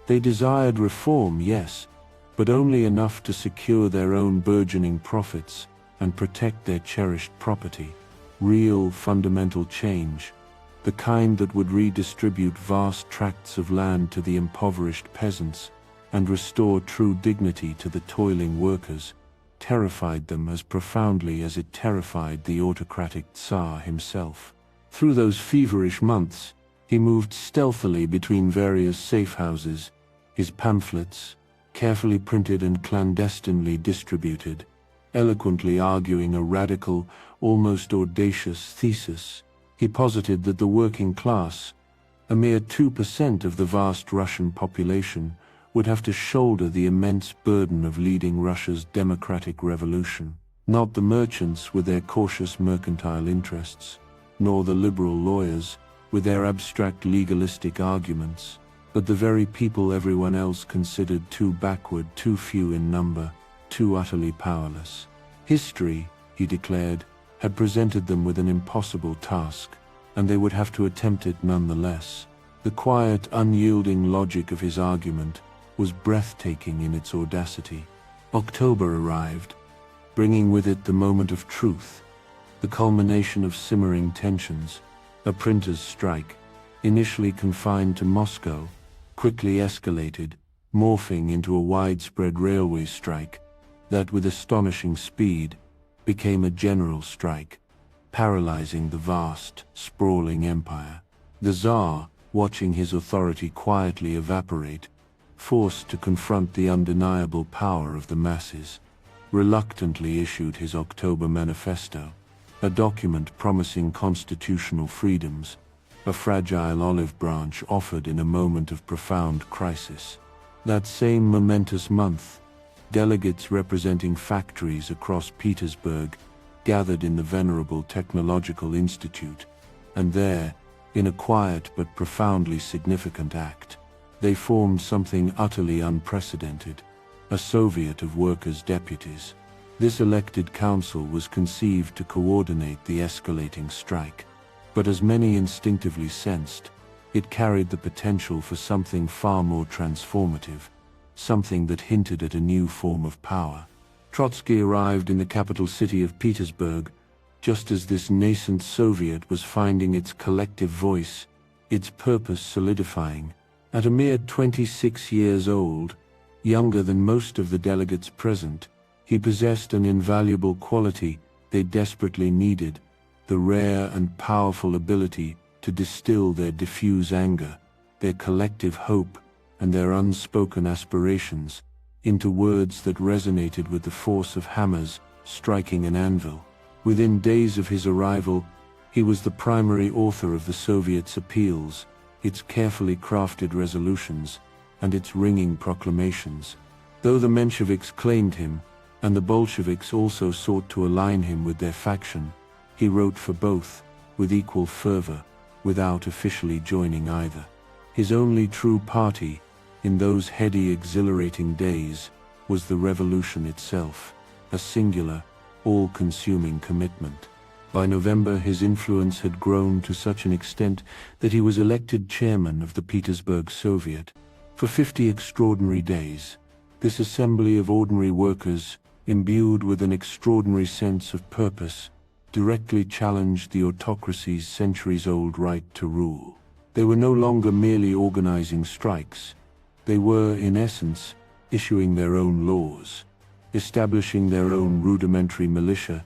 They desired reform, yes, but only enough to secure their own burgeoning profits and protect their cherished property. Real, fundamental change, the kind that would redistribute vast tracts of land to the impoverished peasants and restore true dignity to the toiling workers, terrified them as profoundly as it terrified the autocratic Tsar himself. Through those feverish months, he moved stealthily between various safe houses, his pamphlets, carefully printed and clandestinely distributed, eloquently arguing a radical, almost audacious thesis. He posited that the working class, a mere 2% of the vast Russian population, would have to shoulder the immense burden of leading Russia's democratic revolution. Not the merchants with their cautious mercantile interests, nor the liberal lawyers with their abstract legalistic arguments, but the very people everyone else considered too backward, too few in number, too utterly powerless. History, he declared, had presented them with an impossible task, and they would have to attempt it nonetheless. The quiet, unyielding logic of his argument was breathtaking in its audacity. October arrived, bringing with it the moment of truth, the culmination of simmering tensions. A printers' strike, initially confined to Moscow, quickly escalated, morphing into a widespread railway strike that, with astonishing speed, became a general strike, paralyzing the vast, sprawling empire. The Tsar, watching his authority quietly evaporate, forced to confront the undeniable power of the masses, reluctantly issued his October Manifesto, a document promising constitutional freedoms, a fragile olive branch offered in a moment of profound crisis. That same momentous month, delegates representing factories across Petersburg gathered in the venerable Technological Institute, and there, in a quiet but profoundly significant act, they formed something utterly unprecedented, a Soviet of Workers' Deputies. This elected council was conceived to coordinate the escalating strike, but as many instinctively sensed, It carried the potential for something far more transformative, something that hinted at a new form of power. Trotsky arrived in the capital city of Petersburg, just as this nascent Soviet was finding its collective voice, its purpose solidifying. At a mere 26 years old, younger than most of the delegates present, he possessed an invaluable quality they desperately needed, the rare and powerful ability to distill their diffuse anger, their collective hope, and their unspoken aspirations into words that resonated with the force of hammers striking an anvil. Within days of his arrival, he was the primary author of the Soviets' appeals, its carefully crafted resolutions, and its ringing proclamations. Though the Mensheviks claimed him, and the Bolsheviks also sought to align him with their faction, he wrote for both, with equal fervor, without officially joining either. His only true party, in those heady, exhilarating days, was the revolution itself, a singular, all-consuming commitment. By November, his influence had grown to such an extent that he was elected chairman of the Petersburg Soviet. For 50 extraordinary days, this assembly of ordinary workers, imbued with an extraordinary sense of purpose, directly challenged the autocracy's centuries-old right to rule. They were no longer merely organizing strikes. They were, in essence, issuing their own laws, establishing their own rudimentary militia,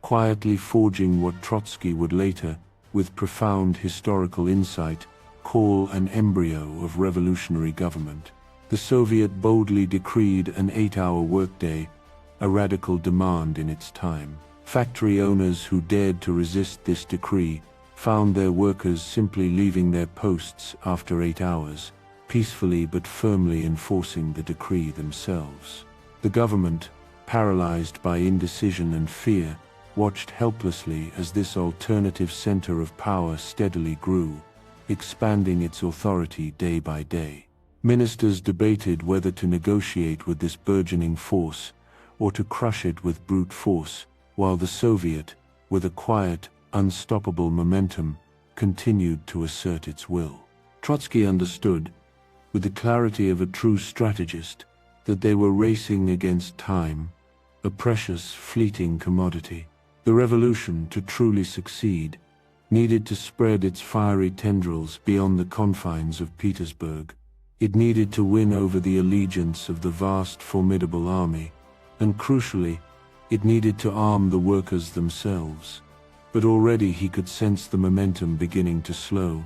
quietly forging what Trotsky would later, with profound historical insight, call an embryo of revolutionary government. The Soviet boldly decreed an 8-hour workday, a radical demand in its time. Factory owners who dared to resist this decree found their workers simply leaving their posts after 8 hours, peacefully but firmly enforcing the decree themselves. The government, paralyzed by indecision and fear, watched helplessly as this alternative center of power steadily grew, expanding its authority day by day. Ministers debated whether to negotiate with this burgeoning force or to crush it with brute force, while the Soviet, with a quiet, unstoppable momentum, continued to assert its will. Trotsky understood, with the clarity of a true strategist, that they were racing against time, a precious, fleeting commodity. The revolution, to truly succeed, needed to spread its fiery tendrils beyond the confines of Petersburg. It needed to win over the allegiance of the vast, formidable army, and crucially, it needed to arm the workers themselves. But already he could sense the momentum beginning to slow,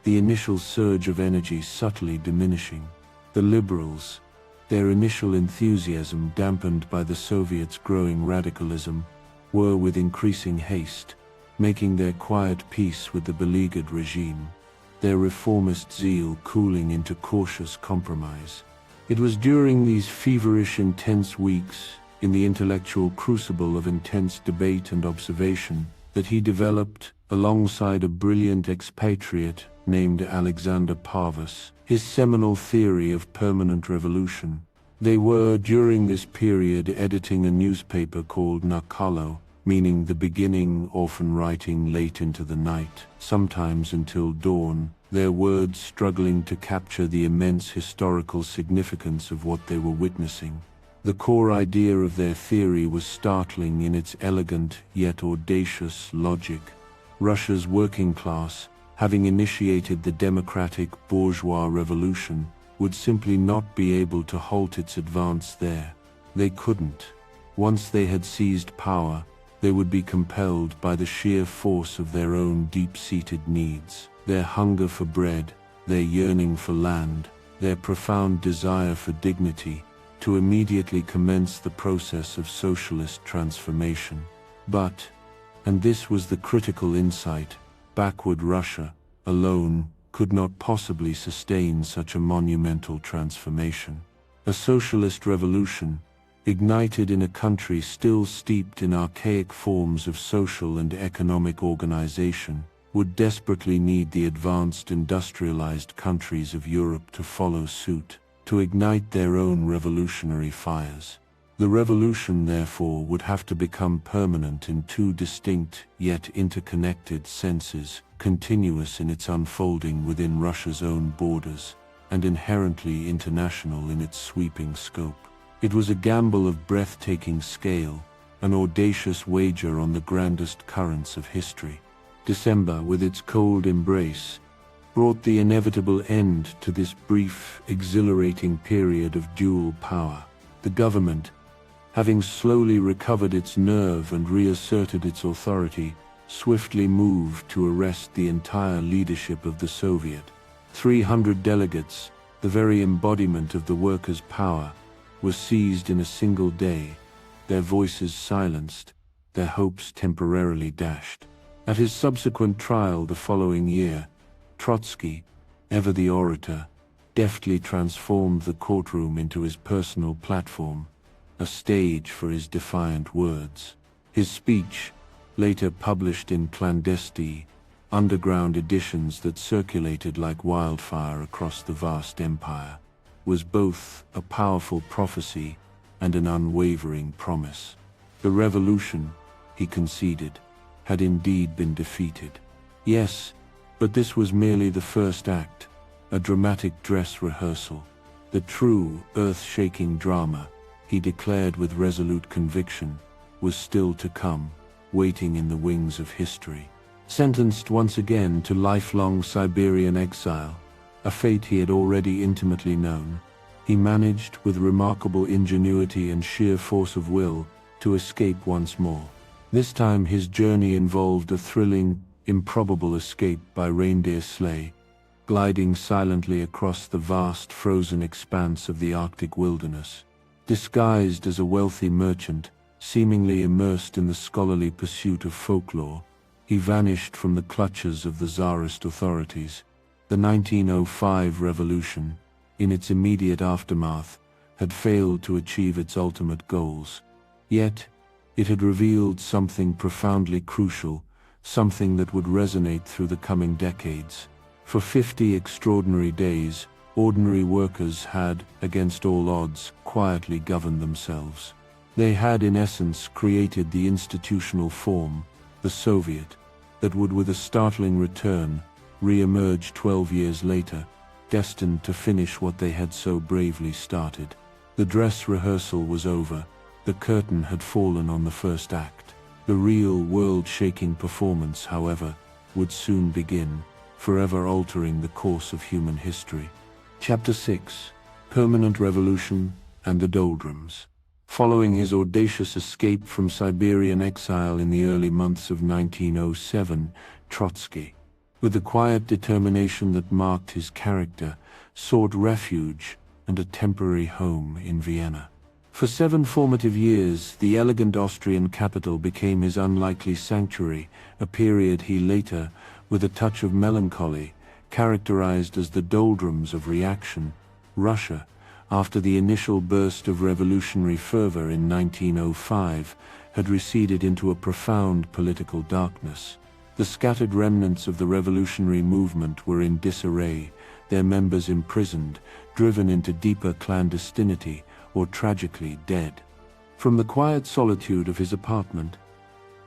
the initial surge of energy subtly diminishing. The liberals, their initial enthusiasm dampened by the Soviets' growing radicalism, were with increasing haste, making their quiet peace with the beleaguered regime, their reformist zeal cooling into cautious compromise. It was during these feverish, intense weeks, in the intellectual crucible of intense debate and observation, that he developed, alongside a brilliant expatriate named Alexander Pavus, his seminal theory of permanent revolution. They were, during this period, editing a newspaper called Nakalo, meaning the beginning, often writing late into the night, sometimes until dawn, their words struggling to capture the immense historical significance of what they were witnessing. The core idea of their theory was startling in its elegant yet audacious logic. Russia's working class, having initiated the democratic bourgeois revolution, would simply not be able to halt its advance there. They couldn't. Once they had seized power, they would be compelled by the sheer force of their own deep-seated needs, their hunger for bread, their yearning for land, their profound desire for dignity, to immediately commence the process of socialist transformation. But, and this was the critical insight, backward Russia, alone, could not possibly sustain such a monumental transformation. A socialist revolution, ignited in a country still steeped in archaic forms of social and economic organization, would desperately need the advanced industrialized countries of Europe to follow suit, to ignite their own revolutionary fires. The revolution, therefore, would have to become permanent in two distinct, yet interconnected senses, continuous in its unfolding within Russia's own borders, and inherently international in its sweeping scope. It was a gamble of breathtaking scale, an audacious wager on the grandest currents of history. December, with its cold embrace, brought the inevitable end to this brief, exhilarating period of dual power. The government, having slowly recovered its nerve and reasserted its authority, swiftly moved to arrest the entire leadership of the Soviet. 300 delegates, the very embodiment of the workers' power, were seized in a single day, their voices silenced, their hopes temporarily dashed. At his subsequent trial the following year, Trotsky, ever the orator, deftly transformed the courtroom into his personal platform, a stage for his defiant words. His speech, later published in clandestine, underground editions that circulated like wildfire across the vast empire, was both a powerful prophecy and an unwavering promise. The revolution, he conceded, had indeed been defeated. Yes, but this was merely the first act, a dramatic dress rehearsal. The true, earth-shaking drama, he declared with resolute conviction, was still to come, waiting in the wings of history. Sentenced once again to lifelong Siberian exile, a fate he had already intimately known, he managed, with remarkable ingenuity and sheer force of will, to escape once more. This time his journey involved a thrilling, improbable escape by reindeer sleigh, gliding silently across the vast frozen expanse of the Arctic wilderness. Disguised as a wealthy merchant, seemingly immersed in the scholarly pursuit of folklore, he vanished from the clutches of the Tsarist authorities. The 1905 revolution, in its immediate aftermath, had failed to achieve its ultimate goals. Yet, it had revealed something profoundly crucial, something that would resonate through the coming decades. For 50 extraordinary days, ordinary workers had, against all odds, quietly governed themselves. They had in essence created the institutional form, the Soviet, that would with a startling return, re-emerge 12 years later, destined to finish what they had so bravely started. The dress rehearsal was over, the curtain had fallen on the first act. The real world-shaking performance, however, would soon begin, forever altering the course of human history. Chapter 6: Permanent Revolution and the Doldrums. Following his audacious escape from Siberian exile in the early months of 1907, Trotsky, with the quiet determination that marked his character, sought refuge and a temporary home in Vienna. For 7 formative years, the elegant Austrian capital became his unlikely sanctuary, a period he later, with a touch of melancholy, characterized as the doldrums of reaction. Russia, after the initial burst of revolutionary fervor in 1905, had receded into a profound political darkness. The scattered remnants of the revolutionary movement were in disarray, their members imprisoned, driven into deeper clandestinity, or tragically dead. From the quiet solitude of his apartment,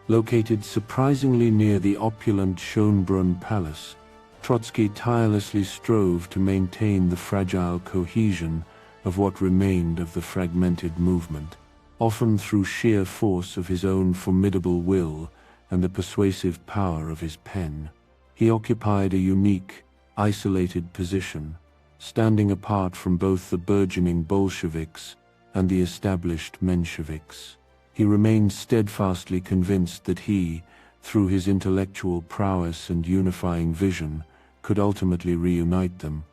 located surprisingly near the opulent Schönbrunn Palace, Trotsky tirelessly strove to maintain the fragile cohesion of what remained of the fragmented movement, often through sheer force of his own formidable will and the persuasive power of his pen. He occupied a unique, isolated position, standing apart from both the burgeoning Bolsheviks and the established Mensheviks. He remained steadfastly convinced that he, through his intellectual prowess and unifying vision, could ultimately reunite them,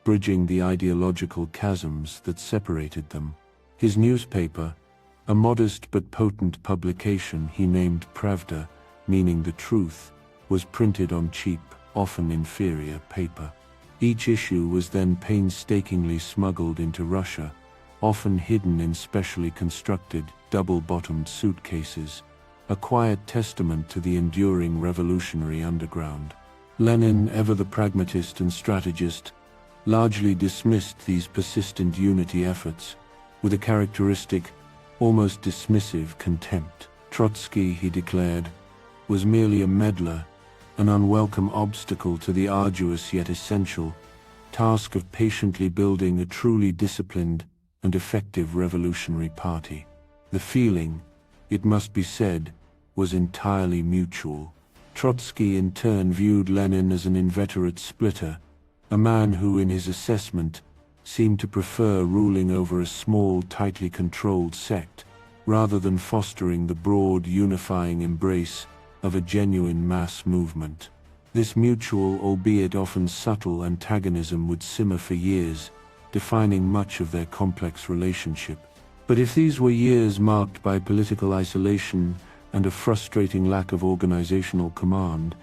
bridging the ideological chasms that separated them. His newspaper, a modest but potent publication he named Pravda, meaning the truth, was printed on cheap, often inferior paper. Each issue was then painstakingly smuggled into Russia, often hidden in specially constructed, double-bottomed suitcases, a quiet testament to the enduring revolutionary underground. Lenin, ever the pragmatist and strategist, largely dismissed these persistent unity efforts, with a characteristic, almost dismissive contempt. Trotsky, he declared, was merely a meddler, an unwelcome obstacle to the arduous yet essential task of patiently building a truly disciplined and effective revolutionary party. The feeling, it must be said, was entirely mutual. Trotsky in turn viewed Lenin as an inveterate splitter, a man who in his assessment seemed to prefer ruling over a small, tightly controlled sect, rather than fostering the broad, unifying embrace of a genuine mass movement. This mutual, albeit often subtle, antagonism would simmer for years, defining much of their complex relationship. But if these were years marked by political isolation and a frustrating lack of organizational command,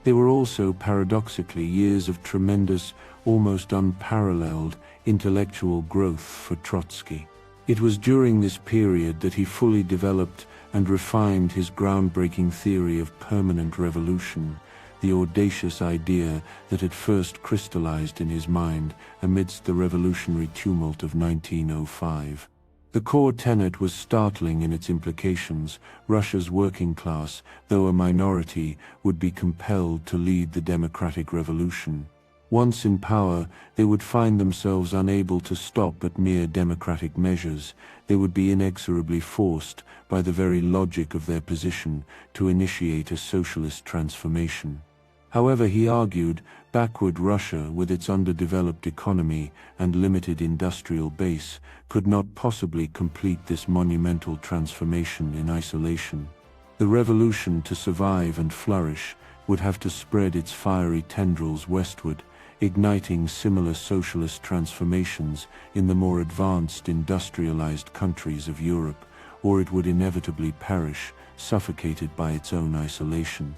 they were also paradoxically years of tremendous, almost unparalleled, intellectual growth for Trotsky. It was during this period that he fully developed and refined his groundbreaking theory of permanent revolution, the audacious idea that had first crystallized in his mind amidst the revolutionary tumult of 1905. The core tenet was startling in its implications. Russia's working class, though a minority, would be compelled to lead the democratic revolution. Once in power, they would find themselves unable to stop at mere democratic measures. They would be inexorably forced, by the very logic of their position, to initiate a socialist transformation. However, he argued, backward Russia, with its underdeveloped economy and limited industrial base, could not possibly complete this monumental transformation in isolation. The revolution, to survive and flourish, would have to spread its fiery tendrils westward, igniting similar socialist transformations in the more advanced industrialized countries of Europe, or it would inevitably perish, suffocated by its own isolation.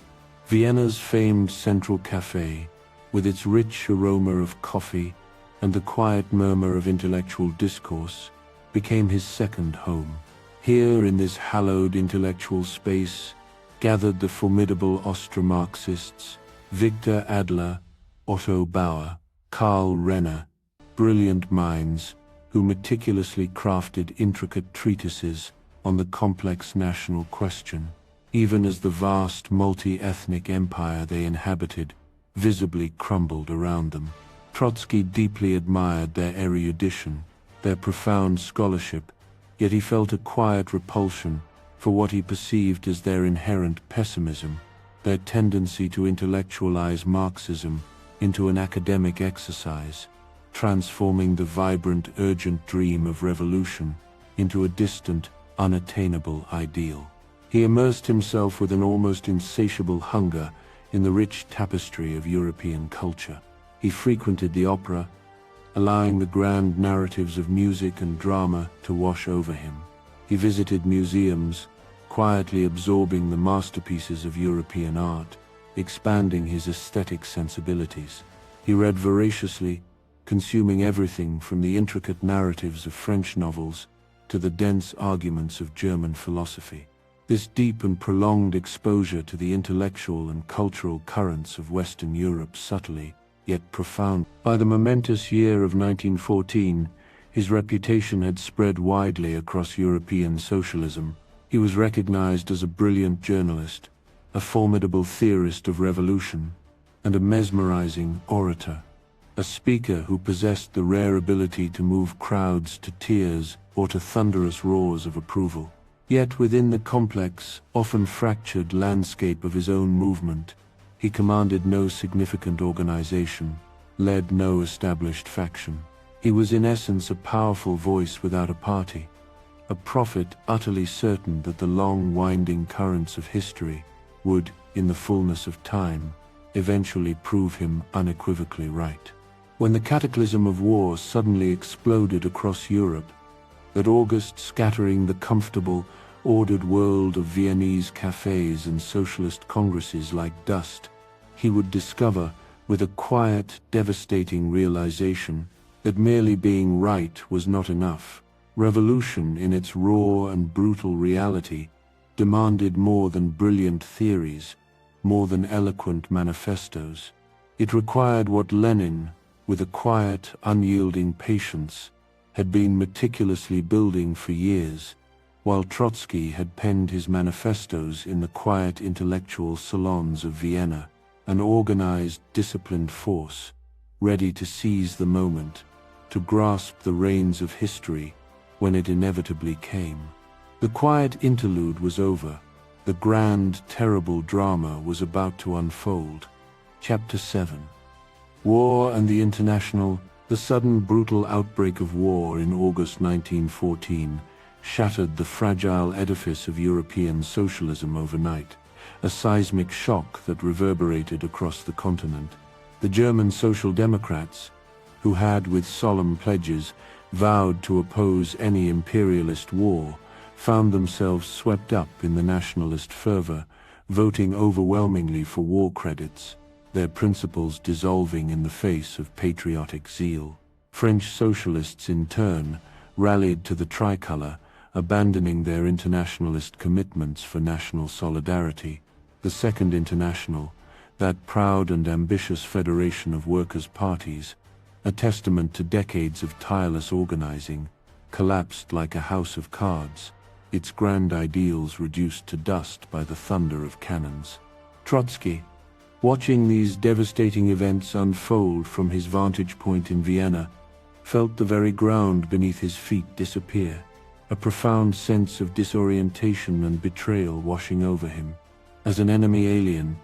Vienna's famed Central Café, with its rich aroma of coffee and the quiet murmur of intellectual discourse, became his second home. Here, in this hallowed intellectual space, gathered the formidable Austro-Marxists, Victor Adler, Otto Bauer, Karl Renner, brilliant minds who meticulously crafted intricate treatises on the complex national question, even as the vast multi-ethnic empire they inhabited visibly crumbled around them. Trotsky deeply admired their erudition, their profound scholarship, yet he felt a quiet repulsion for what he perceived as their inherent pessimism, their tendency to intellectualize Marxism into an academic exercise, transforming the vibrant, urgent dream of revolution into a distant, unattainable ideal. He immersed himself with an almost insatiable hunger in the rich tapestry of European culture. He frequented the opera, allowing the grand narratives of music and drama to wash over him. He visited museums, quietly absorbing the masterpieces of European art, expanding his aesthetic sensibilities. He read voraciously, consuming everything from the intricate narratives of French novels to the dense arguments of German philosophy. This deep and prolonged exposure to the intellectual and cultural currents of Western Europe subtly, yet profound. By the momentous year of 1914, his reputation had spread widely across European socialism. He was recognized as a brilliant journalist, a formidable theorist of revolution, and a mesmerizing orator, a speaker who possessed the rare ability to move crowds to tears or to thunderous roars of approval. Yet within the complex, often fractured landscape of his own movement, he commanded no significant organization, led no established faction. He was in essence a powerful voice without a party, a prophet utterly certain that the long winding currents of history would, in the fullness of time, eventually prove him unequivocally right. When the cataclysm of war suddenly exploded across Europe, that August scattering the comfortable, ordered world of Viennese cafes and socialist congresses like dust, he would discover, with a quiet, devastating realization, that merely being right was not enough. Revolution, in its raw and brutal reality, demanded more than brilliant theories, more than eloquent manifestos. It required what Lenin, with a quiet, unyielding patience, had been meticulously building for years, while Trotsky had penned his manifestos in the quiet intellectual salons of Vienna, an organized, disciplined force, ready to seize the moment, to grasp the reins of history when it inevitably came. The quiet interlude was over. The grand, terrible drama was about to unfold. Chapter 7. War and the International. The sudden brutal outbreak of war in August 1914 shattered the fragile edifice of European socialism overnight, a seismic shock that reverberated across the continent. The German Social Democrats, who had with solemn pledges vowed to oppose any imperialist war, found themselves swept up in the nationalist fervor, voting overwhelmingly for war credits, their principles dissolving in the face of patriotic zeal. French socialists, in turn, rallied to the tricolor, abandoning their internationalist commitments for national solidarity. The Second International, that proud and ambitious federation of workers' parties, a testament to decades of tireless organizing, collapsed like a house of cards, its grand ideals reduced to dust by the thunder of cannons. Trotsky, watching these devastating events unfold from his vantage point in Vienna, felt the very ground beneath his feet disappear, a profound sense of disorientation and betrayal washing over him. As an enemy alien,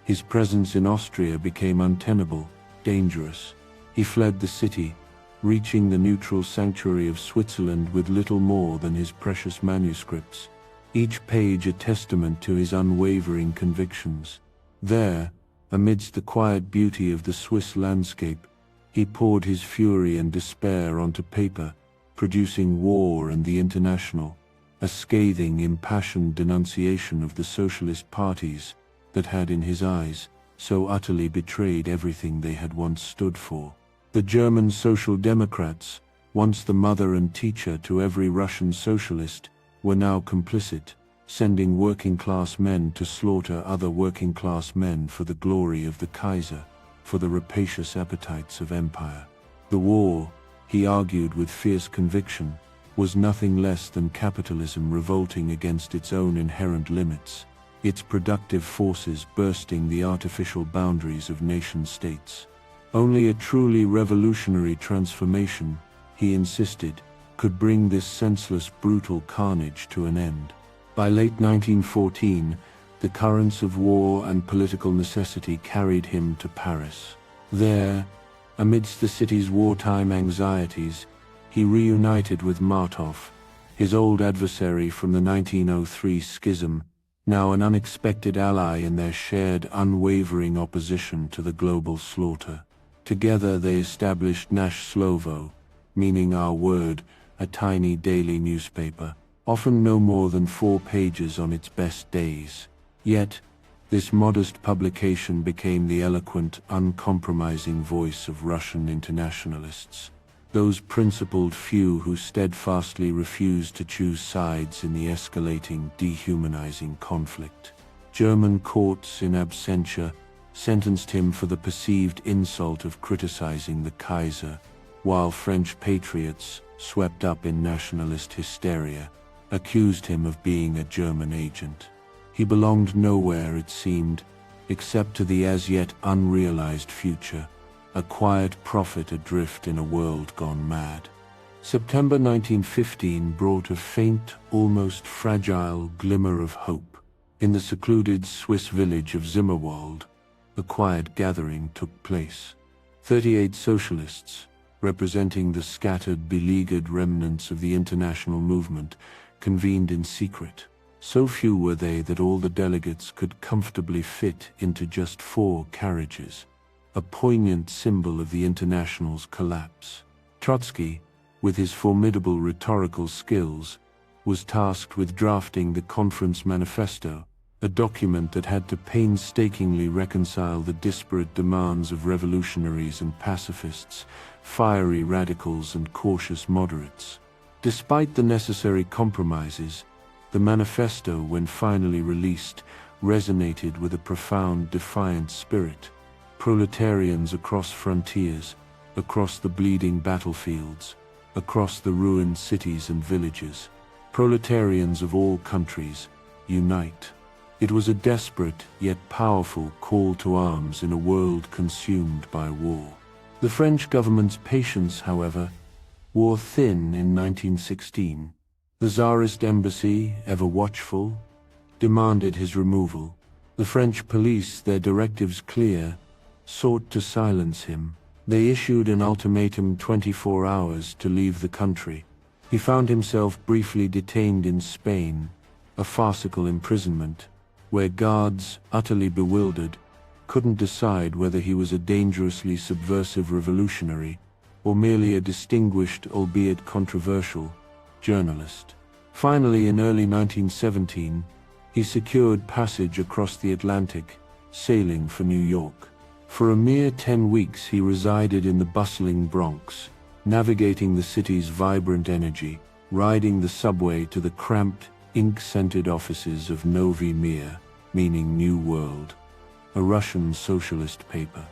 his presence in Austria became untenable, dangerous. He fled the city, reaching the neutral sanctuary of Switzerland with little more than his precious manuscripts, each page a testament to his unwavering convictions. There, amidst the quiet beauty of the Swiss landscape, he poured his fury and despair onto paper, producing War and the International, a scathing, impassioned denunciation of the socialist parties that had, in his eyes, so utterly betrayed everything they had once stood for. The German Social Democrats, once the mother and teacher to every Russian socialist, were now complicit, sending working-class men to slaughter other working-class men for the glory of the Kaiser, for the rapacious appetites of empire. The war, he argued with fierce conviction, was nothing less than capitalism revolting against its own inherent limits, its productive forces bursting the artificial boundaries of nation-states. Only a truly revolutionary transformation, he insisted, could bring this senseless, brutal carnage to an end. By late 1914, the currents of war and political necessity carried him to Paris. There, amidst the city's wartime anxieties, he reunited with Martov, his old adversary from the 1903 schism, now an unexpected ally in their shared, unwavering opposition to the global slaughter. Together they established Nash Slovo, meaning our word, a tiny daily newspaper, often no more than 4 pages on its best days. Yet, this modest publication became the eloquent, uncompromising voice of Russian internationalists, those principled few who steadfastly refused to choose sides in the escalating, dehumanizing conflict. German courts in absentia sentenced him for the perceived insult of criticizing the Kaiser, while French patriots, swept up in nationalist hysteria, accused him of being a German agent. He belonged nowhere, it seemed, except to the as yet unrealized future, a quiet prophet adrift in a world gone mad. September 1915 brought a faint, almost fragile glimmer of hope. In the secluded Swiss village of Zimmerwald, a quiet gathering took place. 38 socialists, representing the scattered, beleaguered remnants of the international movement, convened in secret. So few were they that all the delegates could comfortably fit into just 4 carriages, a poignant symbol of the International's collapse. Trotsky, with his formidable rhetorical skills, was tasked with drafting the conference manifesto, a document that had to painstakingly reconcile the disparate demands of revolutionaries and pacifists, fiery radicals and cautious moderates. Despite the necessary compromises, the manifesto, when finally released, resonated with a profound, defiant spirit. Proletarians across frontiers, across the bleeding battlefields, across the ruined cities and villages, Proletarians of all countries, unite. It was a desperate yet powerful call to arms in a world consumed by war. The French government's patience, however, wore thin in 1916. The Tsarist embassy, ever watchful, demanded his removal. The French police, their directives clear, sought to silence him. They issued an ultimatum 24 hours to leave the country. He found himself briefly detained in Spain, a farcical imprisonment, where guards, utterly bewildered, couldn't decide whether he was a dangerously subversive revolutionary or merely a distinguished, albeit controversial, journalist. Finally, in early 1917, he secured passage across the Atlantic, sailing for New York. For a mere 10 weeks he resided in the bustling Bronx, navigating the city's vibrant energy, riding the subway to the cramped, ink-scented offices of Novi Mir, meaning New World, a Russian socialist paper.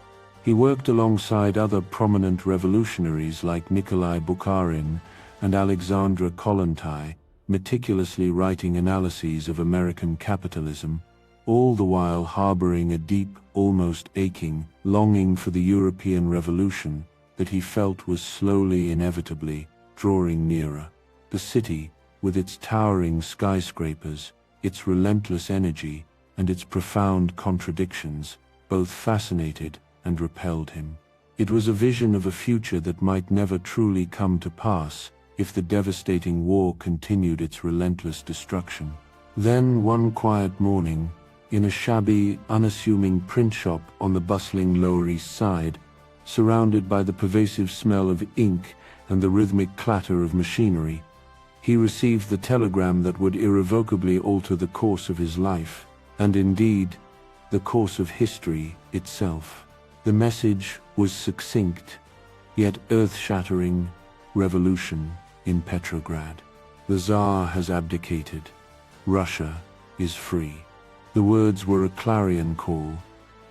He worked alongside other prominent revolutionaries like Nikolai Bukharin and Alexandra Kollontai, meticulously writing analyses of American capitalism, all the while harboring a deep, almost aching, longing for the European Revolution that he felt was slowly, inevitably, drawing nearer. The city, with its towering skyscrapers, its relentless energy, and its profound contradictions, both fascinated and repelled him. It was a vision of a future that might never truly come to pass if the devastating war continued its relentless destruction. Then, one quiet morning, in a shabby, unassuming print shop on the bustling Lower East Side, surrounded by the pervasive smell of ink and the rhythmic clatter of machinery, he received the telegram that would irrevocably alter the course of his life, and indeed, the course of history itself. The message was succinct, yet earth-shattering: revolution in Petrograd. The Tsar has abdicated. Russia is free. The words were a clarion call,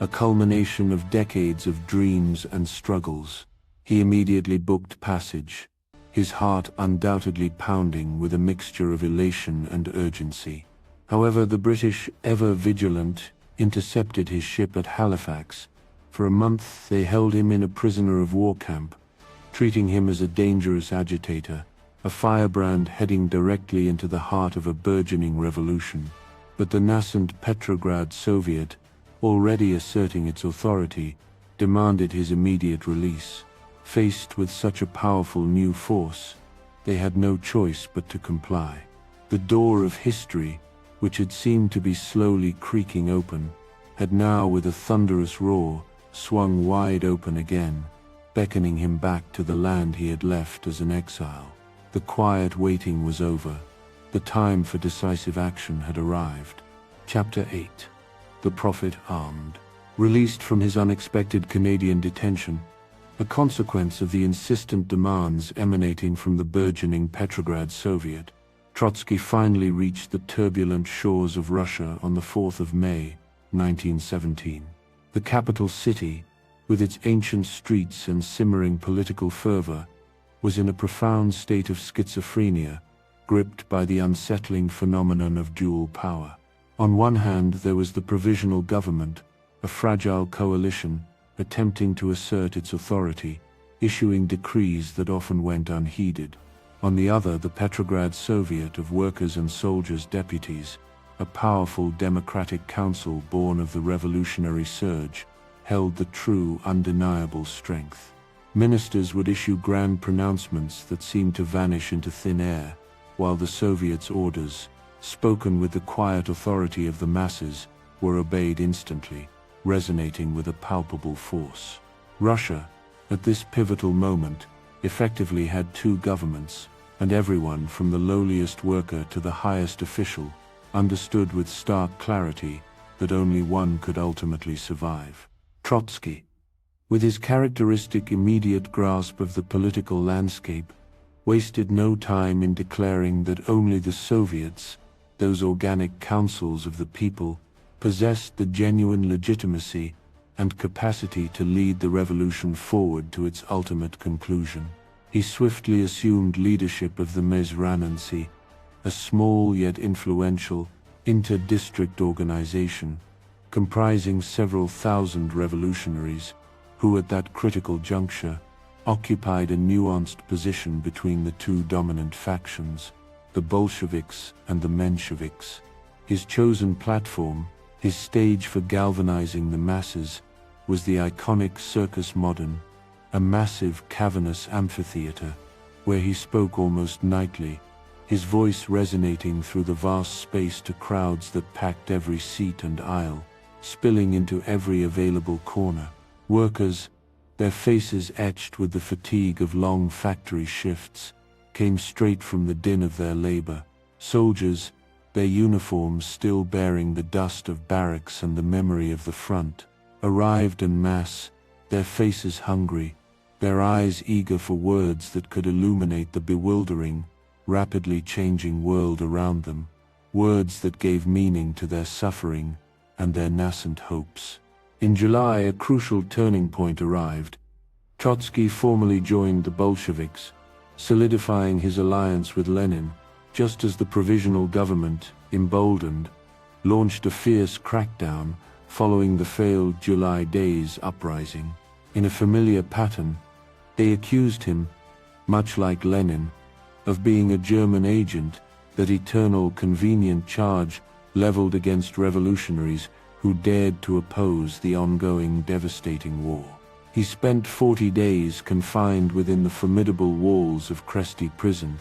a culmination of decades of dreams and struggles. He immediately booked passage, his heart undoubtedly pounding with a mixture of elation and urgency. However, the British, ever vigilant, intercepted his ship at Halifax. For a month they held him in a prisoner of war camp, treating him as a dangerous agitator, a firebrand heading directly into the heart of a burgeoning revolution. But the nascent Petrograd Soviet, already asserting its authority, demanded his immediate release. Faced with such a powerful new force, they had no choice but to comply. The door of history, which had seemed to be slowly creaking open, had now, with a thunderous roar, swung wide open again, beckoning him back to the land he had left as an exile. The quiet waiting was over. The time for decisive action had arrived. Chapter 8. The Prophet Armed. Released from his unexpected Canadian detention, a consequence of the insistent demands emanating from the burgeoning Petrograd Soviet, Trotsky finally reached the turbulent shores of Russia on the 4th of May, 1917. The capital city, with its ancient streets and simmering political fervor, was in a profound state of schizophrenia, gripped by the unsettling phenomenon of dual power. On one hand, there was the provisional government, a fragile coalition attempting to assert its authority, issuing decrees that often went unheeded. On the other, the Petrograd Soviet of Workers' and Soldiers' Deputies, a powerful democratic council born of the revolutionary surge, held the true, undeniable strength. Ministers would issue grand pronouncements that seemed to vanish into thin air, while the Soviets' orders, spoken with the quiet authority of the masses, were obeyed instantly, resonating with a palpable force. Russia, at this pivotal moment, effectively had two governments, and everyone from the lowliest worker to the highest official understood with stark clarity that only one could ultimately survive. Trotsky, with his characteristic immediate grasp of the political landscape, wasted no time in declaring that only the Soviets, those organic councils of the people, possessed the genuine legitimacy and capacity to lead the revolution forward to its ultimate conclusion. He swiftly assumed leadership of the Mezranancy, a small yet influential inter-district organization comprising several thousand revolutionaries who at that critical juncture occupied a nuanced position between the two dominant factions, the Bolsheviks and the Mensheviks. His chosen platform, his stage for galvanizing the masses, was the iconic Circus Modern, a massive cavernous amphitheater, where he spoke almost nightly, his voice resonating through the vast space to crowds that packed every seat and aisle, spilling into every available corner. Workers, their faces etched with the fatigue of long factory shifts, came straight from the din of their labor. Soldiers, their uniforms still bearing the dust of barracks and the memory of the front, arrived en masse, their faces hungry, their eyes eager for words that could illuminate the bewildering, rapidly changing world around them, words that gave meaning to their suffering and their nascent hopes. In July, a crucial turning point arrived. Trotsky formally joined the Bolsheviks, solidifying his alliance with Lenin, just as the provisional government, emboldened, launched a fierce crackdown following the failed July Days uprising. In a familiar pattern, they accused him, much like Lenin, of being a German agent, that eternal convenient charge leveled against revolutionaries who dared to oppose the ongoing devastating war. He spent 40 days confined within the formidable walls of Kresty prison,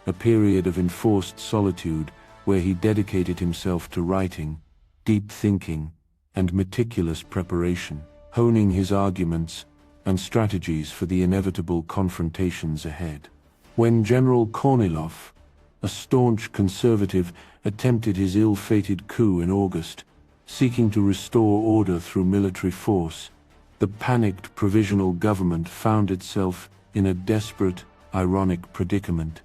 a period of enforced solitude where he dedicated himself to writing, deep thinking, and meticulous preparation, honing his arguments and strategies for the inevitable confrontations ahead. When General Kornilov, a staunch conservative, attempted his ill-fated coup in August, seeking to restore order through military force, the panicked provisional government found itself in a desperate, ironic predicament.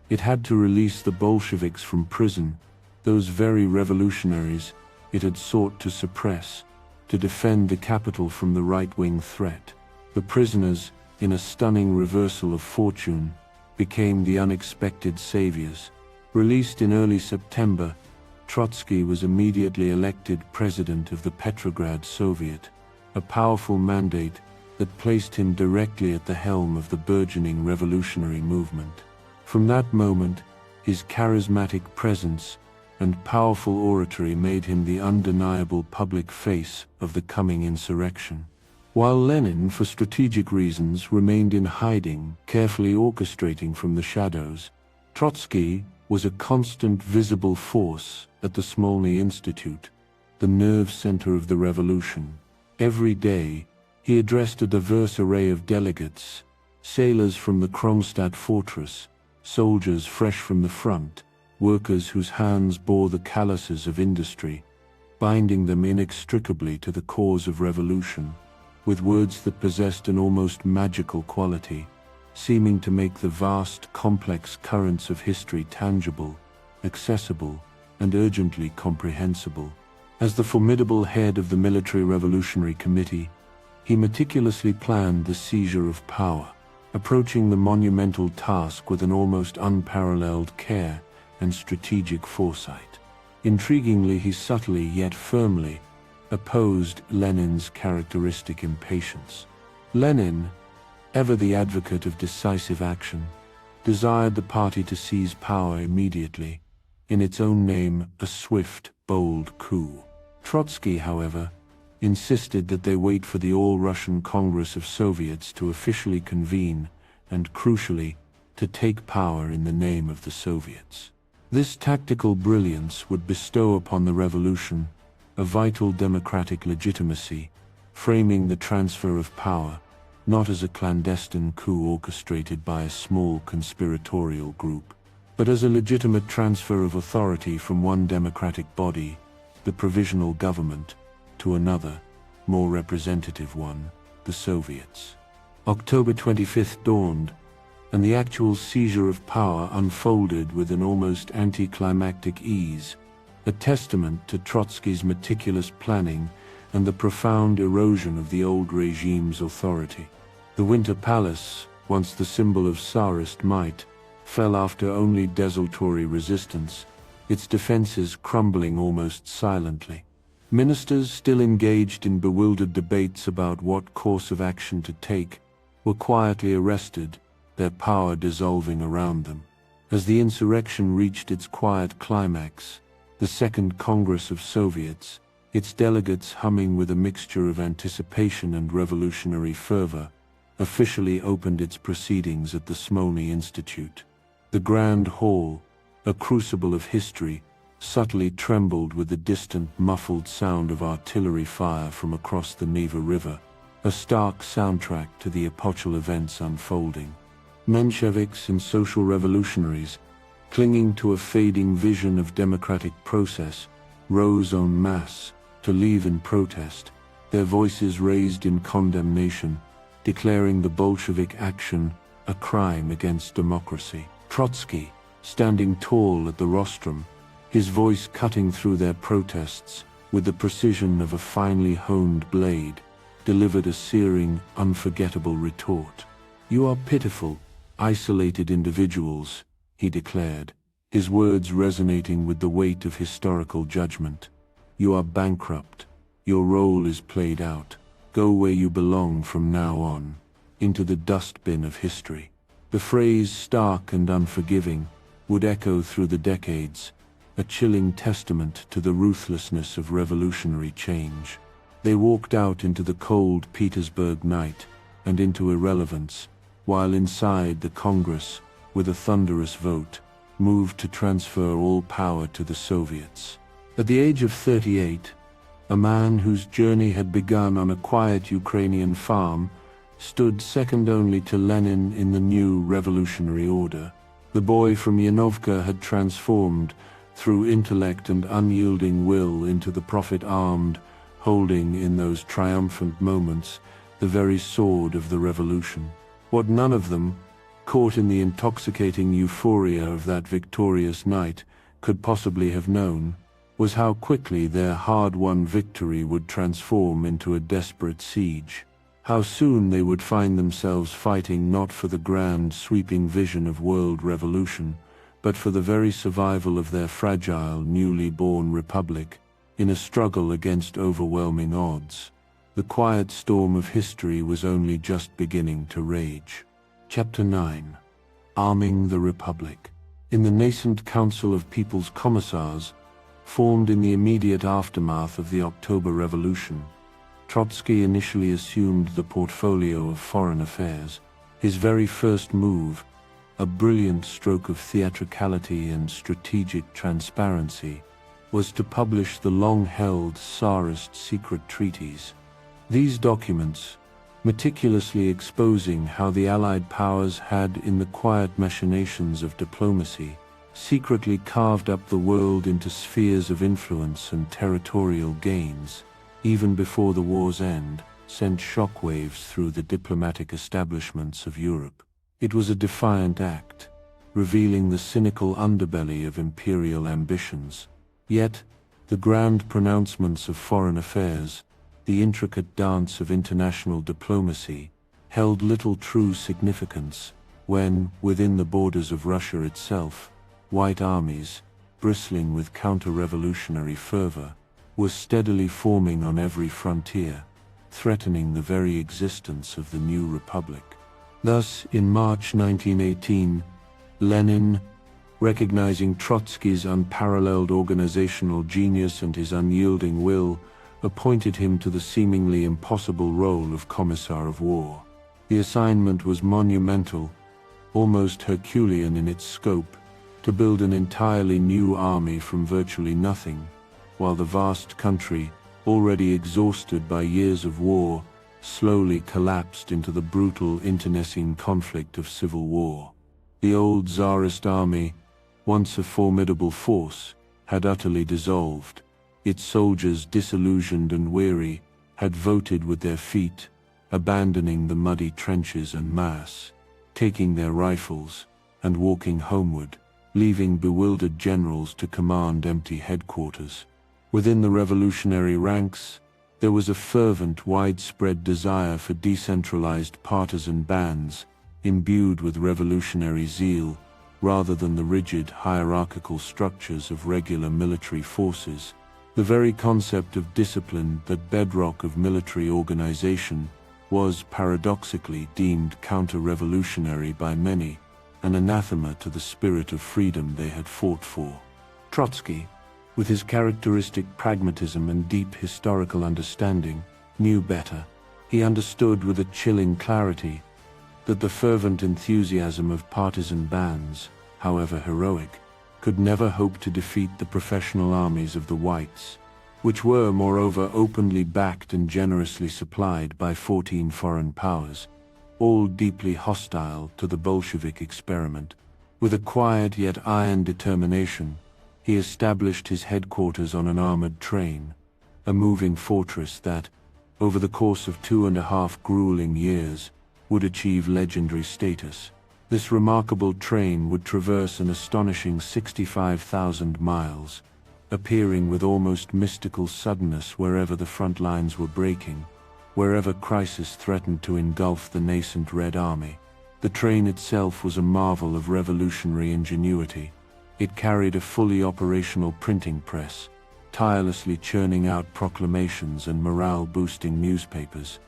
It had to release the Bolsheviks from prison, those very revolutionaries it had sought to suppress, to defend the capital from the right-wing threat. The prisoners, in a stunning reversal of fortune, became the unexpected saviors. Released in early September, Trotsky was immediately elected president of the Petrograd Soviet, a powerful mandate that placed him directly at the helm of the burgeoning revolutionary movement. From that moment, his charismatic presence and powerful oratory made him the undeniable public face of the coming insurrection. While Lenin, for strategic reasons, remained in hiding, carefully orchestrating from the shadows, Trotsky was a constant visible force at the Smolny Institute, the nerve center of the revolution. Every day, he addressed a diverse array of delegates, sailors from the Kronstadt fortress, soldiers fresh from the front, workers whose hands bore the calluses of industry, binding them inextricably to the cause of revolution, with words that possessed an almost magical quality, seeming to make the vast, complex currents of history tangible, accessible, and urgently comprehensible. As the formidable head of the Military Revolutionary Committee, he meticulously planned the seizure of power, approaching the monumental task with an almost unparalleled care and strategic foresight. Intriguingly, he subtly yet firmly opposed Lenin's characteristic impatience. Lenin, ever the advocate of decisive action, desired the party to seize power immediately, in its own name, a swift, bold coup. Trotsky, however, insisted that they wait for the All-Russian Congress of Soviets to officially convene and, crucially, to take power in the name of the Soviets. This tactical brilliance would bestow upon the revolution a vital democratic legitimacy, framing the transfer of power not as a clandestine coup orchestrated by a small conspiratorial group, but as a legitimate transfer of authority from one democratic body, the provisional government, to another, more representative one, the Soviets. October 25th dawned, and the actual seizure of power unfolded with an almost anticlimactic ease, a testament to Trotsky's meticulous planning and the profound erosion of the old regime's authority. The Winter Palace, once the symbol of Tsarist might, fell after only desultory resistance, its defenses crumbling almost silently. Ministers, still engaged in bewildered debates about what course of action to take, were quietly arrested, their power dissolving around them. As the insurrection reached its quiet climax, the Second Congress of Soviets, its delegates humming with a mixture of anticipation and revolutionary fervor, officially opened its proceedings at the Smolny Institute. The Grand Hall, a crucible of history, subtly trembled with the distant muffled sound of artillery fire from across the Neva River, a stark soundtrack to the epochal events unfolding. Mensheviks and social revolutionaries, clinging to a fading vision of democratic process, rose en masse to leave in protest, their voices raised in condemnation, declaring the Bolshevik action a crime against democracy. Trotsky, standing tall at the rostrum, his voice cutting through their protests with the precision of a finely honed blade, delivered a searing, unforgettable retort. "You are pitiful, isolated individuals," he declared, his words resonating with the weight of historical judgment. "You are bankrupt. Your role is played out. Go where you belong from now on, into the dustbin of history." The phrase "stark and unforgiving" would echo through the decades, a chilling testament to the ruthlessness of revolutionary change. They walked out into the cold Petersburg night and into irrelevance, while inside the Congress, with a thunderous vote, moved to transfer all power to the Soviets. At the age of 38, a man whose journey had begun on a quiet Ukrainian farm stood second only to Lenin in the new revolutionary order. The boy from Yanovka had transformed, through intellect and unyielding will, into the prophet armed, holding in those triumphant moments the very sword of the revolution. What none of them, caught in the intoxicating euphoria of that victorious night, could possibly have known, was how quickly their hard-won victory would transform into a desperate siege. How soon they would find themselves fighting not for the grand, sweeping vision of world revolution, but for the very survival of their fragile, newly born republic, in a struggle against overwhelming odds. The quiet storm of history was only just beginning to rage. Chapter 9. Arming the Republic. In the nascent Council of People's Commissars, formed in the immediate aftermath of the October Revolution, Trotsky initially assumed the portfolio of foreign affairs. His very first move, a brilliant stroke of theatricality and strategic transparency, was to publish the long-held Tsarist secret treaties. These documents, meticulously exposing how the Allied powers had, in the quiet machinations of diplomacy, secretly carved up the world into spheres of influence and territorial gains, even before the war's end, sent shockwaves through the diplomatic establishments of Europe. It was a defiant act, revealing the cynical underbelly of imperial ambitions. Yet, the grand pronouncements of foreign affairs, the intricate dance of international diplomacy, held little true significance when, within the borders of Russia itself, white armies, bristling with counter-revolutionary fervor, were steadily forming on every frontier, threatening the very existence of the new republic. Thus, in March 1918, Lenin, recognizing Trotsky's unparalleled organizational genius and his unyielding will, appointed him to the seemingly impossible role of Commissar of War. The assignment was monumental, almost Herculean in its scope, to build an entirely new army from virtually nothing, while the vast country, already exhausted by years of war, slowly collapsed into the brutal internecine conflict of civil war. The old Tsarist army, once a formidable force, had utterly dissolved. Its soldiers, disillusioned and weary, had voted with their feet, abandoning the muddy trenches en masse, taking their rifles, and walking homeward, leaving bewildered generals to command empty headquarters. Within the revolutionary ranks, there was a fervent, widespread desire for decentralized partisan bands, imbued with revolutionary zeal, rather than the rigid hierarchical structures of regular military forces. The very concept of discipline, that bedrock of military organization, was paradoxically deemed counter-revolutionary by many, an anathema to the spirit of freedom they had fought for. Trotsky, with his characteristic pragmatism and deep historical understanding, knew better. He understood with a chilling clarity that the fervent enthusiasm of partisan bands, however heroic, could never hope to defeat the professional armies of the whites, which were moreover openly backed and generously supplied by 14 foreign powers, all deeply hostile to the Bolshevik experiment. With a quiet yet iron determination, he established his headquarters on an armored train, a moving fortress that, over the course of 2.5 grueling years, would achieve legendary status. This remarkable train would traverse an astonishing 65,000 miles, appearing with almost mystical suddenness wherever the front lines were breaking, wherever crisis threatened to engulf the nascent Red Army. The train itself was a marvel of revolutionary ingenuity. It carried a fully operational printing press, tirelessly churning out proclamations and morale-boosting newspapers,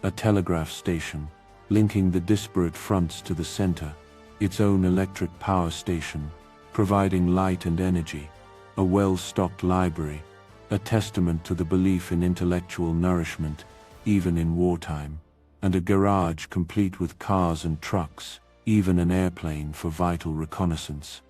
a telegraph station, linking the disparate fronts to the center, its own electric power station, providing light and energy, a well-stocked library, a testament to the belief in intellectual nourishment, even in wartime, and a garage complete with cars and trucks, even an airplane for vital reconnaissance.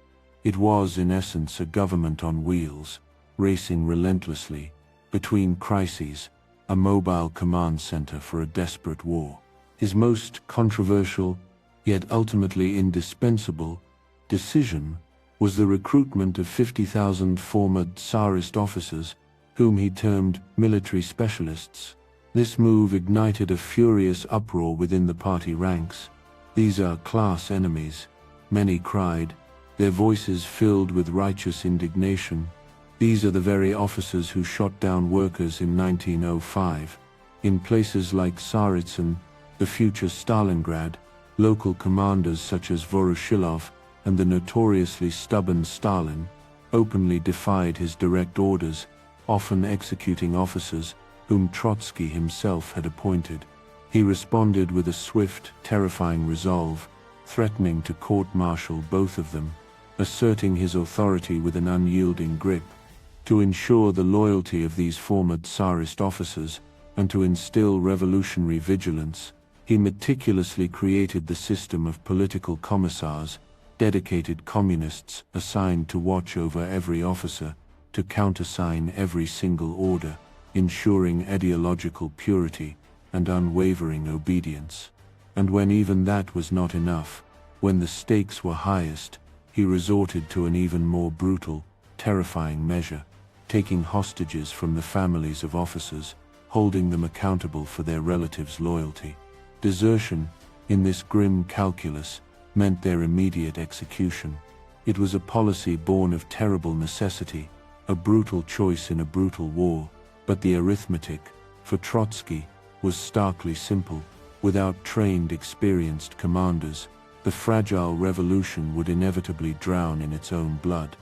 It was, in essence, a government on wheels, racing relentlessly, between crises, a mobile command center for a desperate war. His most controversial, yet ultimately indispensable, decision was the recruitment of 50,000 former Tsarist officers, whom he termed military specialists. This move ignited a furious uproar within the party ranks. "These are class enemies," many cried, their voices filled with righteous indignation. "These are the very officers who shot down workers in 1905. In places like Tsaritsyn, the future Stalingrad, local commanders such as Voroshilov and the notoriously stubborn Stalin openly defied his direct orders, often executing officers whom Trotsky himself had appointed. He responded with a swift, terrifying resolve, threatening to court-martial both of them, asserting his authority with an unyielding grip. To ensure the loyalty of these former Tsarist officers, and to instill revolutionary vigilance, he meticulously created the system of political commissars, dedicated communists assigned to watch over every officer, to countersign every single order, ensuring ideological purity and unwavering obedience. And when even that was not enough, when the stakes were highest, he resorted to an even more brutal, terrifying measure, taking hostages from the families of officers, holding them accountable for their relatives' loyalty. Desertion, in this grim calculus, meant their immediate execution. It was a policy born of terrible necessity, a brutal choice in a brutal war, but the arithmetic, for Trotsky, was starkly simple. Without trained, experienced commanders, the fragile revolution would inevitably drown in its own blood.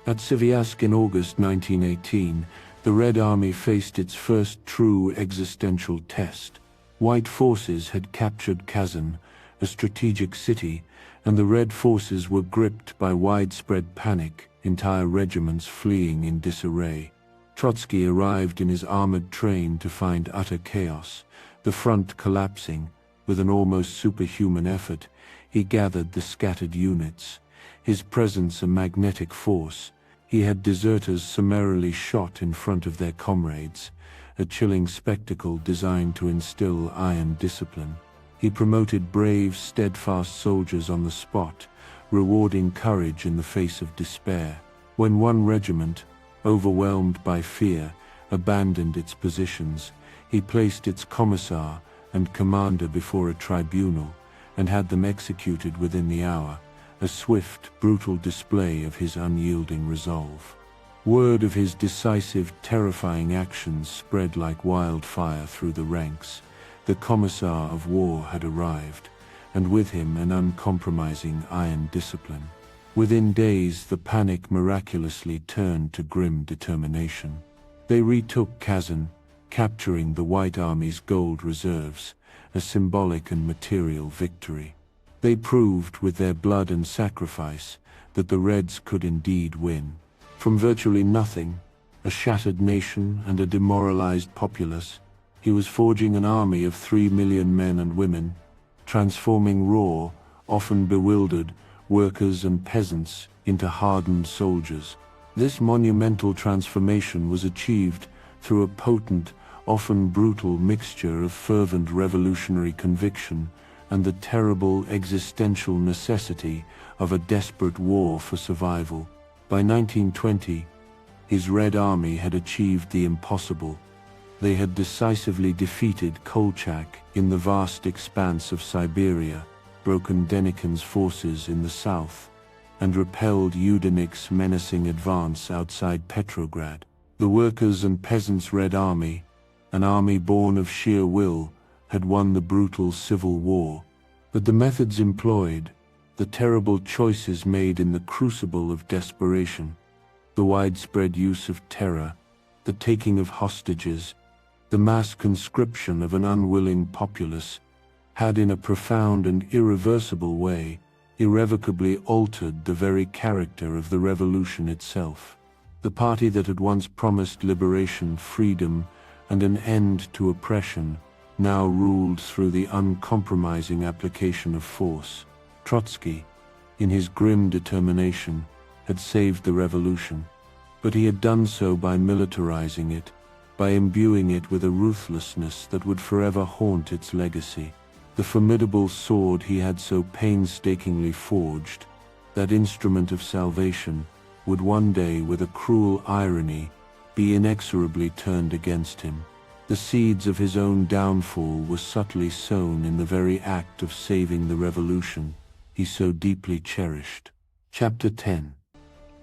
At Sviazk in August 1918, the Red Army faced its first true existential test. White forces had captured Kazan, a strategic city, and the Red forces were gripped by widespread panic, entire regiments fleeing in disarray. Trotsky arrived in his armored train to find utter chaos, the front collapsing. With an almost superhuman effort, he gathered the scattered units, his presence a magnetic force. He had deserters summarily shot in front of their comrades, a chilling spectacle designed to instill iron discipline. He promoted brave, steadfast soldiers on the spot, rewarding courage in the face of despair. When one regiment, overwhelmed by fear, abandoned its positions, he placed its commissar and commander before a tribunal, and had them executed within the hour, a swift, brutal display of his unyielding resolve. Word of his decisive, terrifying actions spread like wildfire through the ranks. The commissar of war had arrived, and with him an uncompromising iron discipline. Within days, the panic miraculously turned to grim determination. They retook Kazan, capturing the White Army's gold reserves, a symbolic and material victory. They proved with their blood and sacrifice that the Reds could indeed win. From virtually nothing, a shattered nation and a demoralized populace, he was forging an army of 3 million men and women, transforming raw, often bewildered, workers and peasants into hardened soldiers. This monumental transformation was achieved through a potent, often brutal mixture of fervent revolutionary conviction and the terrible existential necessity of a desperate war for survival. By 1920, his Red Army had achieved the impossible. They had decisively defeated Kolchak in the vast expanse of Siberia, broken Denikin's forces in the south, and repelled Yudenik's menacing advance outside Petrograd. The workers' and peasants' Red Army, an army born of sheer will, had won the brutal civil war. But the methods employed, the terrible choices made in the crucible of desperation, the widespread use of terror, the taking of hostages, the mass conscription of an unwilling populace, had in a profound and irreversible way irrevocably altered the very character of the revolution itself. The party that had once promised liberation, freedom, and an end to oppression now ruled through the uncompromising application of force. Trotsky, in his grim determination, had saved the revolution, but he had done so by militarizing it, by imbuing it with a ruthlessness that would forever haunt its legacy. The formidable sword he had so painstakingly forged, that instrument of salvation, would one day, with a cruel irony, be inexorably turned against him. The seeds of his own downfall were subtly sown in the very act of saving the revolution he so deeply cherished. Chapter 10.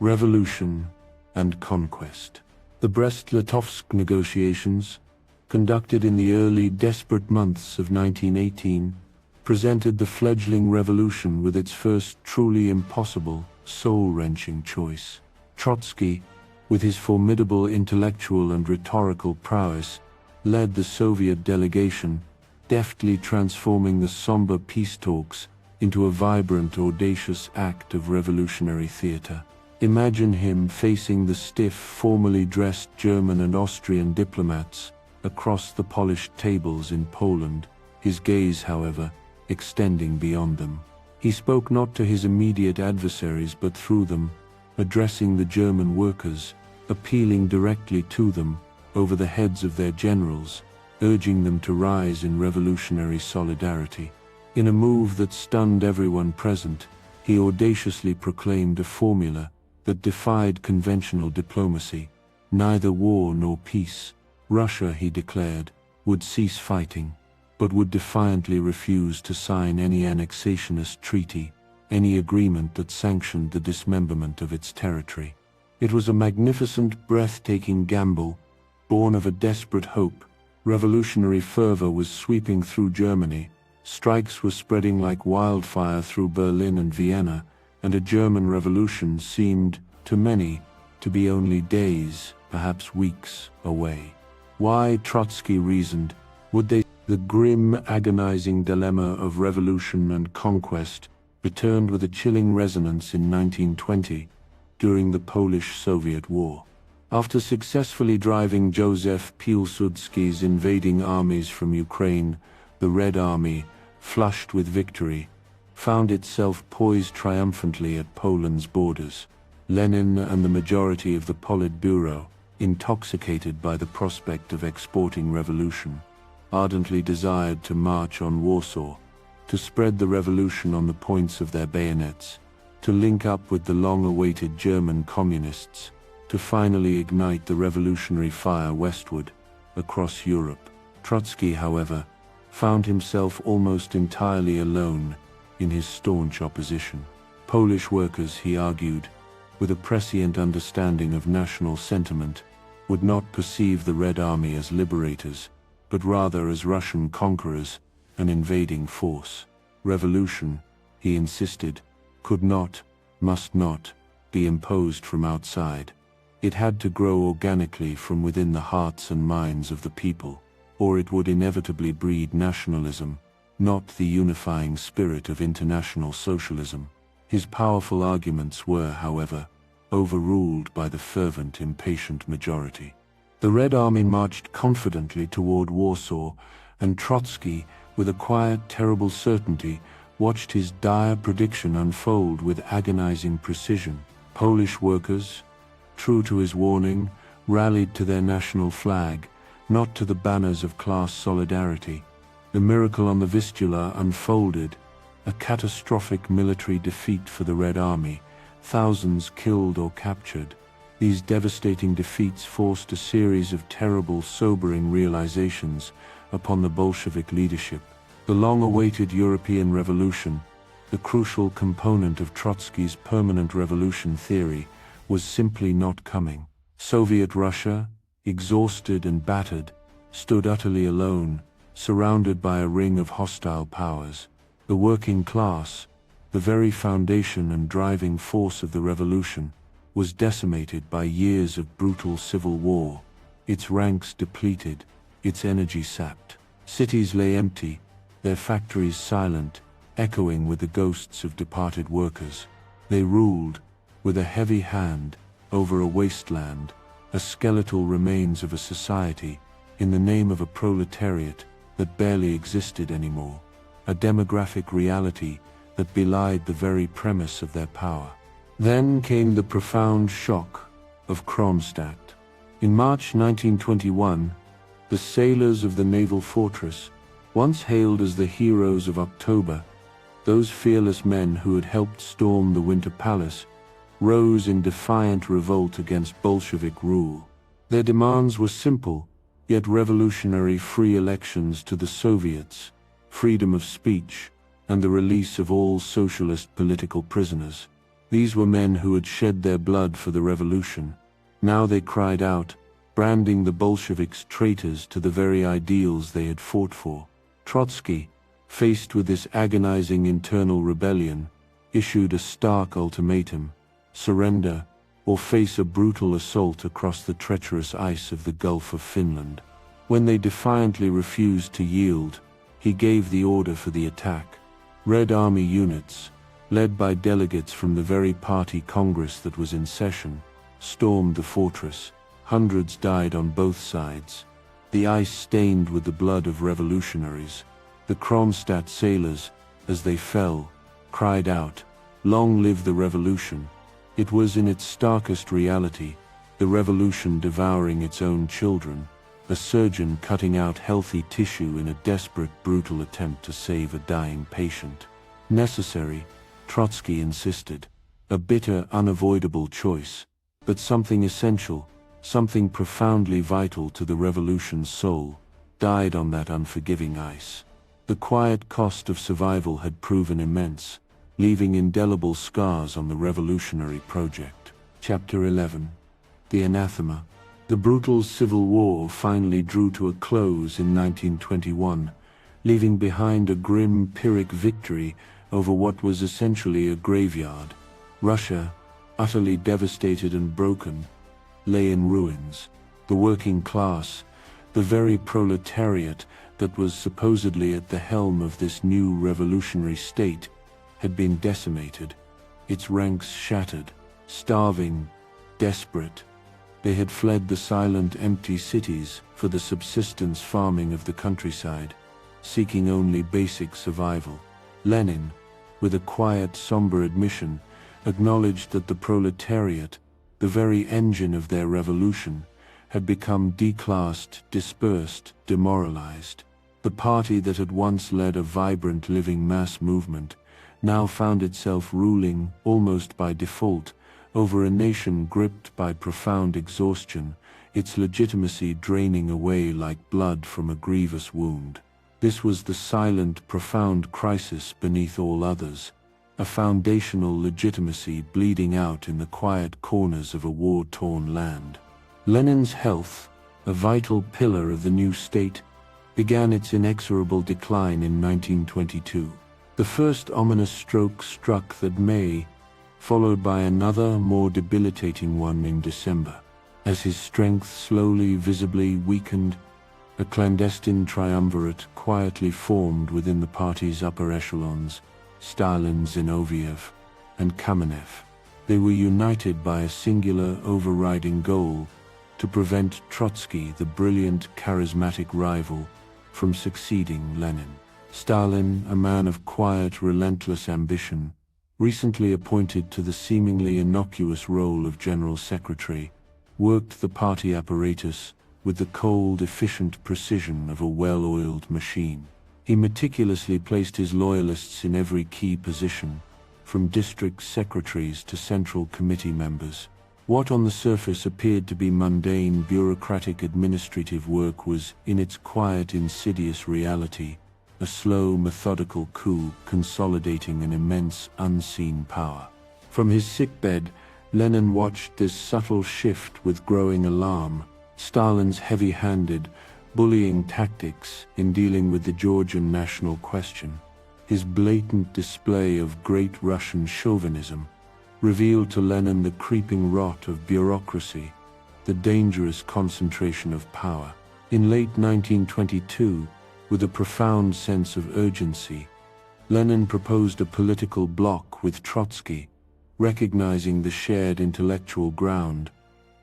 Revolution and Conquest. The Brest-Litovsk negotiations, conducted in the early, desperate months of 1918, presented the fledgling revolution with its first truly impossible, soul-wrenching choice. Trotsky, with his formidable intellectual and rhetorical prowess, led the Soviet delegation, deftly transforming the somber peace talks into a vibrant, audacious act of revolutionary theater. Imagine him facing the stiff, formally dressed German and Austrian diplomats across the polished tables in Poland, his gaze, however, extending beyond them. He spoke not to his immediate adversaries but through them, addressing the German workers, appealing directly to them over the heads of their generals, urging them to rise in revolutionary solidarity. In a move that stunned everyone present, he audaciously proclaimed a formula that defied conventional diplomacy: neither war nor peace. Russia, he declared, would cease fighting, but would defiantly refuse to sign any annexationist treaty, any agreement that sanctioned the dismemberment of its territory. It was a magnificent, breathtaking gamble, born of a desperate hope. Revolutionary fervor was sweeping through Germany, strikes were spreading like wildfire through Berlin and Vienna, and a German revolution seemed, to many, to be only days, perhaps weeks, away. Why, Trotsky reasoned, would they? The grim, agonizing dilemma of revolution and conquest returned with a chilling resonance in 1920, during the Polish-Soviet War. After successfully driving Joseph Piłsudski's invading armies from Ukraine, the Red Army, flushed with victory, found itself poised triumphantly at Poland's borders. Lenin and the majority of the Politburo, intoxicated by the prospect of exporting revolution, ardently desired to march on Warsaw, to spread the revolution on the points of their bayonets, to link up with the long-awaited German communists, to finally ignite the revolutionary fire westward, across Europe. Trotsky, however, found himself almost entirely alone in his staunch opposition. Polish workers, he argued, with a prescient understanding of national sentiment, would not perceive the Red Army as liberators, but rather as Russian conquerors, an invading force. Revolution, he insisted, could not, must not, be imposed from outside. It had to grow organically from within the hearts and minds of the people, or it would inevitably breed nationalism, not the unifying spirit of international socialism. His powerful arguments were, however, overruled by the fervent, impatient majority. The Red Army marched confidently toward Warsaw, and Trotsky, with a quiet, terrible certainty, watched his dire prediction unfold with agonizing precision. Polish workers, true to his warning, rallied to their national flag, not to the banners of class solidarity. The miracle on the Vistula unfolded, a catastrophic military defeat for the Red Army, thousands killed or captured. These devastating defeats forced a series of terrible, sobering realizations upon the Bolshevik leadership. The long-awaited European Revolution, the crucial component of Trotsky's permanent revolution theory, was simply not coming. Soviet Russia, exhausted and battered, stood utterly alone, surrounded by a ring of hostile powers. The working class, the very foundation and driving force of the revolution, was decimated by years of brutal civil war, its ranks depleted, its energy sapped. Cities lay empty, their factories silent, echoing with the ghosts of departed workers. They ruled, with a heavy hand, over a wasteland, a skeletal remains of a society, in the name of a proletariat that barely existed anymore, a demographic reality that belied the very premise of their power. Then came the profound shock of Kronstadt. In March 1921, the sailors of the naval fortress, once hailed as the heroes of October, those fearless men who had helped storm the Winter Palace, rose in defiant revolt against Bolshevik rule. Their demands were simple, yet revolutionary: free elections to the Soviets, freedom of speech, and the release of all socialist political prisoners. These were men who had shed their blood for the revolution. Now they cried out, branding the Bolsheviks traitors to the very ideals they had fought for. Trotsky, faced with this agonizing internal rebellion, issued a stark ultimatum: surrender, or face a brutal assault across the treacherous ice of the Gulf of Finland. When they defiantly refused to yield, he gave the order for the attack. Red Army units, led by delegates from the very party Congress that was in session, stormed the fortress. Hundreds died on both sides, the ice stained with the blood of revolutionaries. The Kronstadt sailors, as they fell, cried out, "Long live the revolution!" It was in its starkest reality, the revolution devouring its own children, a surgeon cutting out healthy tissue in a desperate, brutal attempt to save a dying patient. Necessary, Trotsky insisted, a bitter, unavoidable choice, but something essential, something profoundly vital to the revolution's soul, died on that unforgiving ice. The quiet cost of survival had proven immense, leaving indelible scars on the revolutionary project. Chapter 11. The Anathema. The brutal civil war finally drew to a close in 1921, leaving behind a grim Pyrrhic victory over what was essentially a graveyard. Russia, utterly devastated and broken, lay in ruins. The working class, the very proletariat that was supposedly at the helm of this new revolutionary state, had been decimated, its ranks shattered, starving, desperate. They had fled the silent, empty cities for the subsistence farming of the countryside, seeking only basic survival. Lenin, with a quiet, somber admission, acknowledged that the proletariat, the very engine of their revolution, had become declassed, dispersed, demoralized. The party that had once led a vibrant, living mass movement now found itself ruling, almost by default, over a nation gripped by profound exhaustion, its legitimacy draining away like blood from a grievous wound. This was the silent, profound crisis beneath all others, a foundational legitimacy bleeding out in the quiet corners of a war-torn land. Lenin's health, a vital pillar of the new state, began its inexorable decline in 1922. The first ominous stroke struck that May, followed by another, more debilitating one in December. As his strength slowly, visibly weakened, a clandestine triumvirate quietly formed within the party's upper echelons: Stalin, Zinoviev, and Kamenev. They were united by a singular, overriding goal: to prevent Trotsky, the brilliant, charismatic rival, from succeeding Lenin. Stalin, a man of quiet, relentless ambition, recently appointed to the seemingly innocuous role of General Secretary, worked the party apparatus with the cold, efficient precision of a well-oiled machine. He meticulously placed his loyalists in every key position, from district secretaries to central committee members. What on the surface appeared to be mundane, bureaucratic administrative work was, in its quiet, insidious reality, a slow, methodical coup consolidating an immense, unseen power. From his sickbed, Lenin watched this subtle shift with growing alarm. Stalin's heavy-handed, bullying tactics in dealing with the Georgian national question, his blatant display of great Russian chauvinism, revealed to Lenin the creeping rot of bureaucracy, the dangerous concentration of power. In late 1922, with a profound sense of urgency, Lenin proposed a political bloc with Trotsky, recognizing the shared intellectual ground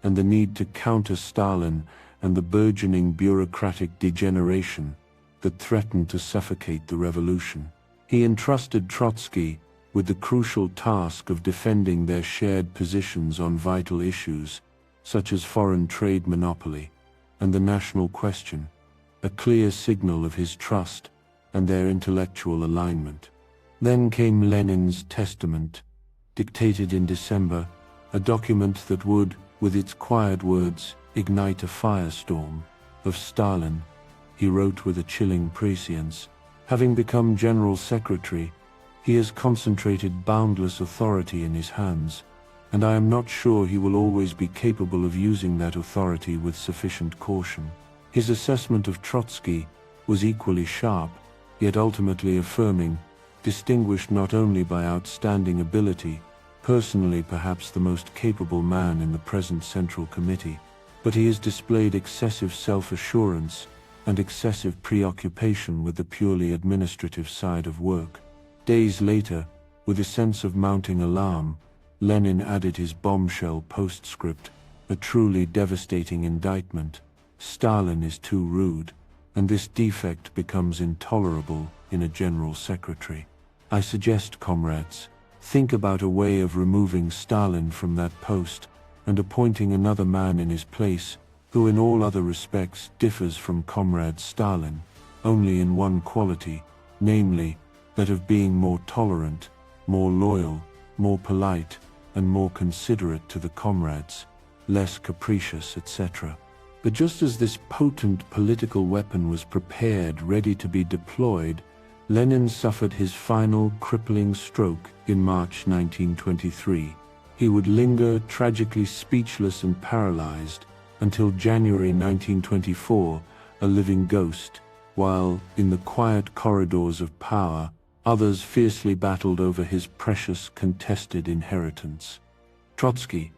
and the need to counter Stalin and the burgeoning bureaucratic degeneration that threatened to suffocate the revolution. He entrusted Trotsky with the crucial task of defending their shared positions on vital issues, such as foreign trade monopoly and the national question, a clear signal of his trust and their intellectual alignment. Then came Lenin's testament, dictated in December, a document that would, with its quiet words, ignite a firestorm. Of Stalin, he wrote with a chilling prescience, having become General Secretary, he has concentrated boundless authority in his hands, and I am not sure he will always be capable of using that authority with sufficient caution. His assessment of Trotsky was equally sharp, yet ultimately affirming, distinguished not only by outstanding ability, personally perhaps the most capable man in the present Central Committee, but he has displayed excessive self-assurance and excessive preoccupation with the purely administrative side of work. Days later, with a sense of mounting alarm, Lenin added his bombshell postscript, a truly devastating indictment: Stalin is too rude, and this defect becomes intolerable in a General Secretary. I suggest, comrades, think about a way of removing Stalin from that post and appointing another man in his place, who in all other respects differs from Comrade Stalin, only in one quality, namely, that of being more tolerant, more loyal, more polite, and more considerate to the comrades, less capricious, etc. But just as this potent political weapon was prepared, ready to be deployed, Lenin suffered his final crippling stroke in March 1923. He would linger, tragically speechless and paralyzed, until January 1924, a living ghost, while, in the quiet corridors of power, others fiercely battled over his precious contested inheritance. Trotsky,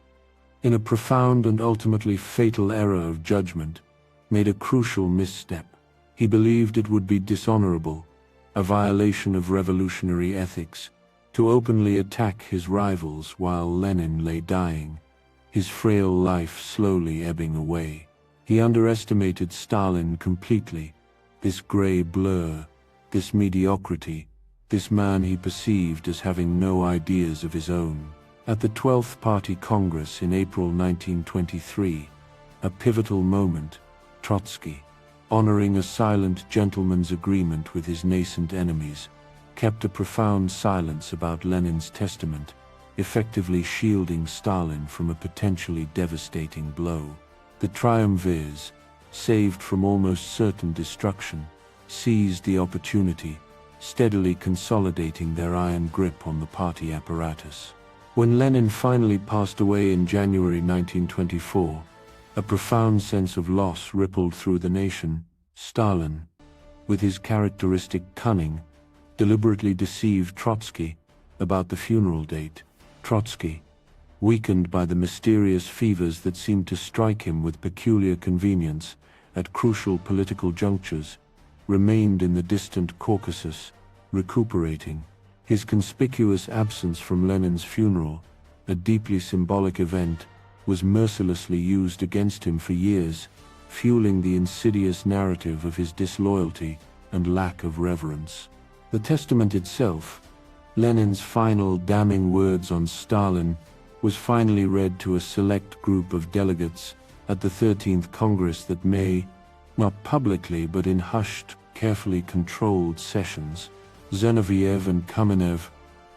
in a profound and ultimately fatal error of judgment, made a crucial misstep. He believed it would be dishonorable, a violation of revolutionary ethics, to openly attack his rivals while Lenin lay dying, his frail life slowly ebbing away. He underestimated Stalin completely, this gray blur, this mediocrity, this man he perceived as having no ideas of his own. At the 12th Party Congress in April 1923, a pivotal moment, Trotsky, honoring a silent gentleman's agreement with his nascent enemies, kept a profound silence about Lenin's testament, effectively shielding Stalin from a potentially devastating blow. The triumvirs, saved from almost certain destruction, seized the opportunity, steadily consolidating their iron grip on the party apparatus. When Lenin finally passed away in January 1924, a profound sense of loss rippled through the nation. Stalin, with his characteristic cunning, deliberately deceived Trotsky about the funeral date. Trotsky, weakened by the mysterious fevers that seemed to strike him with peculiar convenience at crucial political junctures, remained in the distant Caucasus, recuperating. His conspicuous absence from Lenin's funeral, a deeply symbolic event, was mercilessly used against him for years, fueling the insidious narrative of his disloyalty and lack of reverence. The testament itself, Lenin's final damning words on Stalin, was finally read to a select group of delegates at the 13th Congress that May, not publicly but in hushed, carefully controlled sessions. Zinoviev and Kamenev,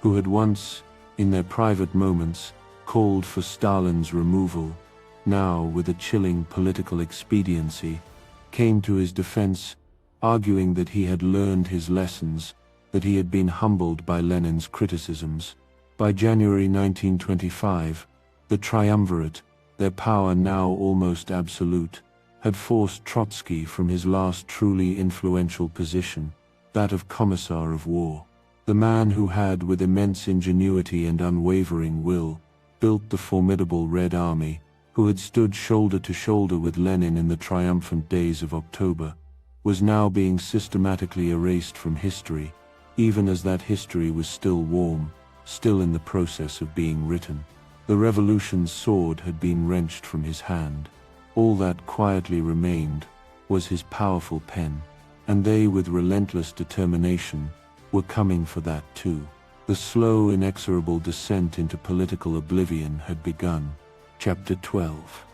who had once, in their private moments, called for Stalin's removal, now, with a chilling political expediency, came to his defense, arguing that he had learned his lessons, that he had been humbled by Lenin's criticisms. By January 1925, the triumvirate, their power now almost absolute, had forced Trotsky from his last truly influential position, that of Commissar of War. The man who had, with immense ingenuity and unwavering will, built the formidable Red Army, who had stood shoulder to shoulder with Lenin in the triumphant days of October, was now being systematically erased from history, even as that history was still warm, still in the process of being written. The revolution's sword had been wrenched from his hand. All that quietly remained was his powerful pen, and they, with relentless determination, were coming for that too. The slow, inexorable descent into political oblivion had begun. Chapter 12.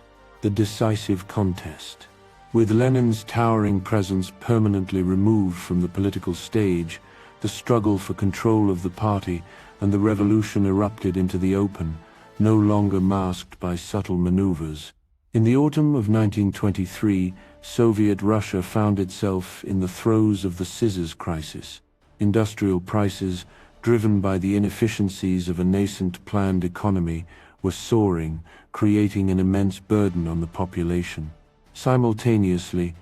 The decisive contest. With Lenin's towering presence permanently removed from the political stage, the struggle for control of the party and the revolution erupted into the open, no longer masked by subtle maneuvers. In the autumn of 1923, Soviet Russia found itself in the throes of the scissors crisis. Industrial prices, driven by the inefficiencies of a nascent planned economy, were soaring, creating an immense burden on the population. Simultaneously,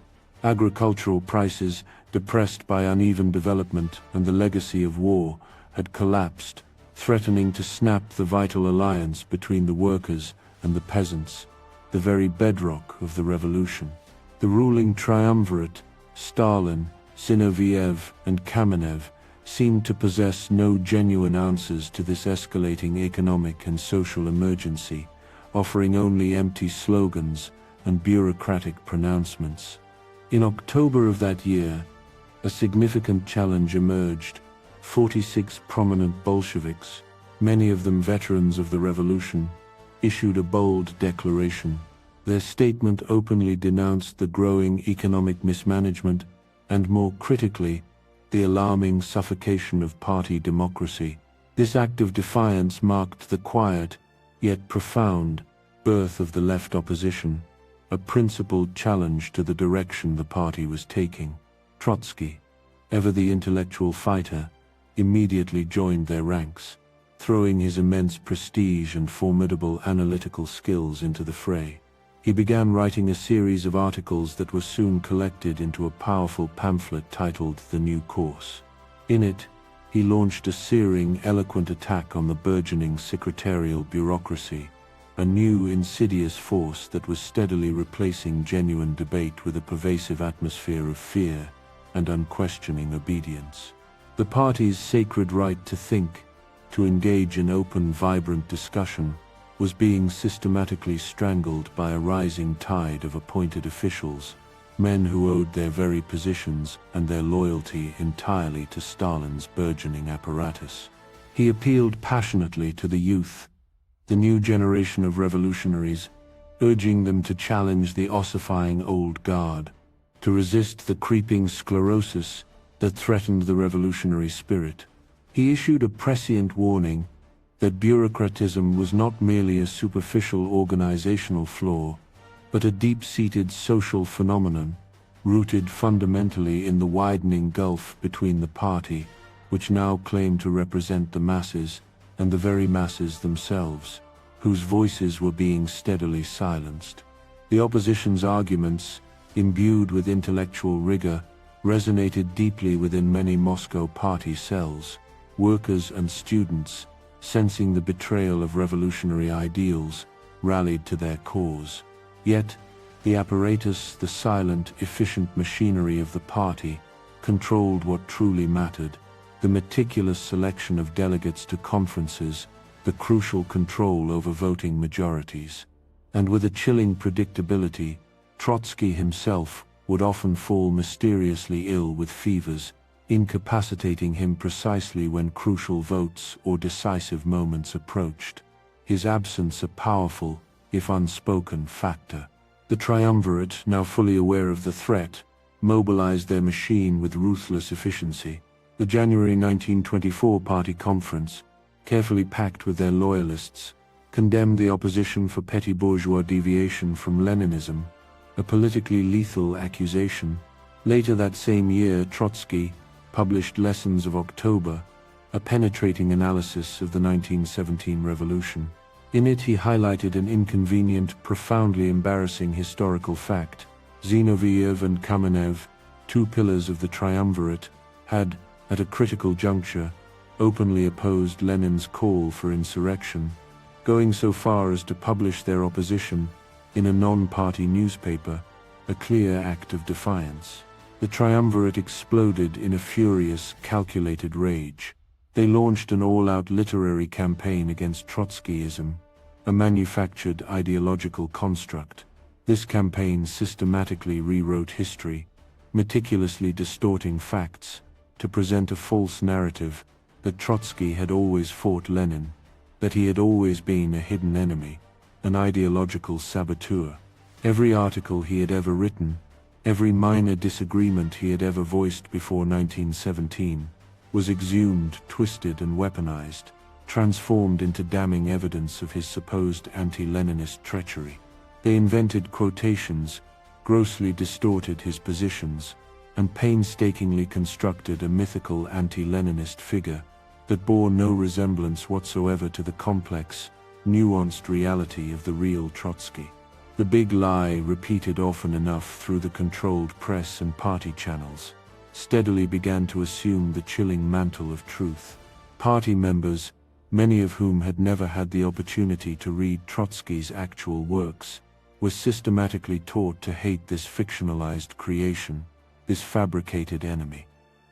agricultural prices, depressed by uneven development and the legacy of war, had collapsed, threatening to snap the vital alliance between the workers and the peasants, the very bedrock of the revolution. The ruling triumvirate, Stalin, Zinoviev, and Kamenev, seemed to possess no genuine answers to this escalating economic and social emergency, offering only empty slogans and bureaucratic pronouncements. In October of that year, a significant challenge emerged. 46 prominent Bolsheviks, many of them veterans of the revolution, issued a bold declaration. Their statement openly denounced the growing economic mismanagement and, more critically, the alarming suffocation of party democracy. This act of defiance marked the quiet, yet profound, birth of the left opposition, a principled challenge to the direction the party was taking. Trotsky, ever the intellectual fighter, immediately joined their ranks, throwing his immense prestige and formidable analytical skills into the fray. He began writing a series of articles that were soon collected into a powerful pamphlet titled The New Course. In it, he launched a searing, eloquent attack on the burgeoning secretarial bureaucracy, a new insidious force that was steadily replacing genuine debate with a pervasive atmosphere of fear and unquestioning obedience. The party's sacred right to think, to engage in open, vibrant discussion, was being systematically strangled by a rising tide of appointed officials, men who owed their very positions and their loyalty entirely to Stalin's burgeoning apparatus. He appealed passionately to the youth, the new generation of revolutionaries, urging them to challenge the ossifying old guard, to resist the creeping sclerosis that threatened the revolutionary spirit. He issued a prescient warning that bureaucratism was not merely a superficial organizational flaw, but a deep-seated social phenomenon, rooted fundamentally in the widening gulf between the party, which now claimed to represent the masses, and the very masses themselves, whose voices were being steadily silenced. The opposition's arguments, imbued with intellectual rigor, resonated deeply within many Moscow party cells. Workers and students, sensing the betrayal of revolutionary ideals, rallied to their cause. Yet, the apparatus, the silent, efficient machinery of the party, controlled what truly mattered: the meticulous selection of delegates to conferences, the crucial control over voting majorities. And with a chilling predictability, Trotsky himself would often fall mysteriously ill with fevers, incapacitating him precisely when crucial votes or decisive moments approached. His absence a powerful, if unspoken, factor. The triumvirate, now fully aware of the threat, mobilized their machine with ruthless efficiency. The January 1924 party conference, carefully packed with their loyalists, condemned the opposition for petty bourgeois deviation from Leninism, a politically lethal accusation. Later that same year, Trotsky published Lessons of October, a penetrating analysis of the 1917 revolution. In it he highlighted an inconvenient, profoundly embarrassing historical fact. Zinoviev and Kamenev, two pillars of the triumvirate, had, at a critical juncture, openly opposed Lenin's call for insurrection, going so far as to publish their opposition in a non-party newspaper, a clear act of defiance. The triumvirate exploded in a furious, calculated rage. They launched an all-out literary campaign against Trotskyism, a manufactured ideological construct. This campaign systematically rewrote history, meticulously distorting facts, to present a false narrative that Trotsky had always fought Lenin, that he had always been a hidden enemy, an ideological saboteur. Every article he had ever written, every minor disagreement he had ever voiced before 1917, was exhumed, twisted and weaponized, transformed into damning evidence of his supposed anti-Leninist treachery. They invented quotations, grossly distorted his positions, and painstakingly constructed a mythical anti-Leninist figure that bore no resemblance whatsoever to the complex, nuanced reality of the real Trotsky. The big lie, repeated often enough through the controlled press and party channels, steadily began to assume the chilling mantle of truth. Party members, many of whom had never had the opportunity to read Trotsky's actual works, were systematically taught to hate this fictionalized creation, this fabricated enemy.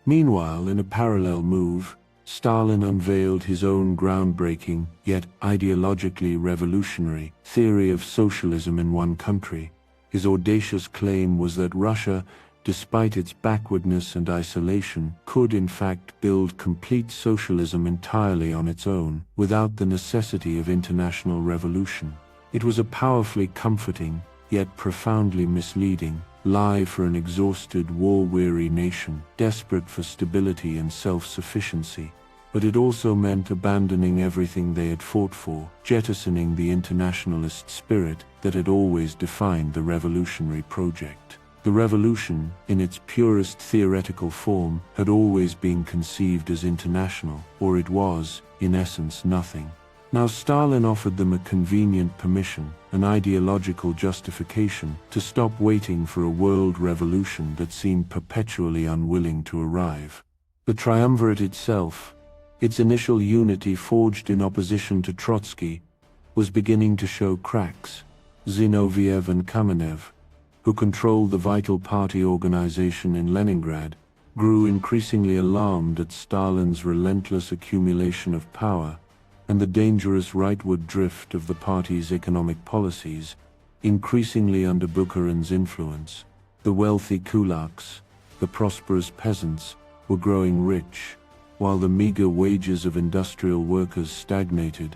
Meanwhile, in a parallel move, Stalin unveiled his own groundbreaking, yet ideologically revolutionary, theory of socialism in one country. His audacious claim was that Russia, despite its backwardness and isolation, could in fact build complete socialism entirely on its own, without the necessity of international revolution. It was a powerfully comforting, yet profoundly misleading, lie for an exhausted, war-weary nation, desperate for stability and self-sufficiency. But it also meant abandoning everything they had fought for, jettisoning the internationalist spirit that had always defined the revolutionary project. The revolution, in its purest theoretical form, had always been conceived as international, or it was, in essence, nothing. Now Stalin offered them a convenient permission, an ideological justification, to stop waiting for a world revolution that seemed perpetually unwilling to arrive. The triumvirate itself, its initial unity forged in opposition to Trotsky, was beginning to show cracks. Zinoviev and Kamenev, who controlled the vital party organization in Leningrad, grew increasingly alarmed at Stalin's relentless accumulation of power and the dangerous rightward drift of the party's economic policies, increasingly under Bukharin's influence. The wealthy kulaks, the prosperous peasants, were growing rich, while the meager wages of industrial workers stagnated,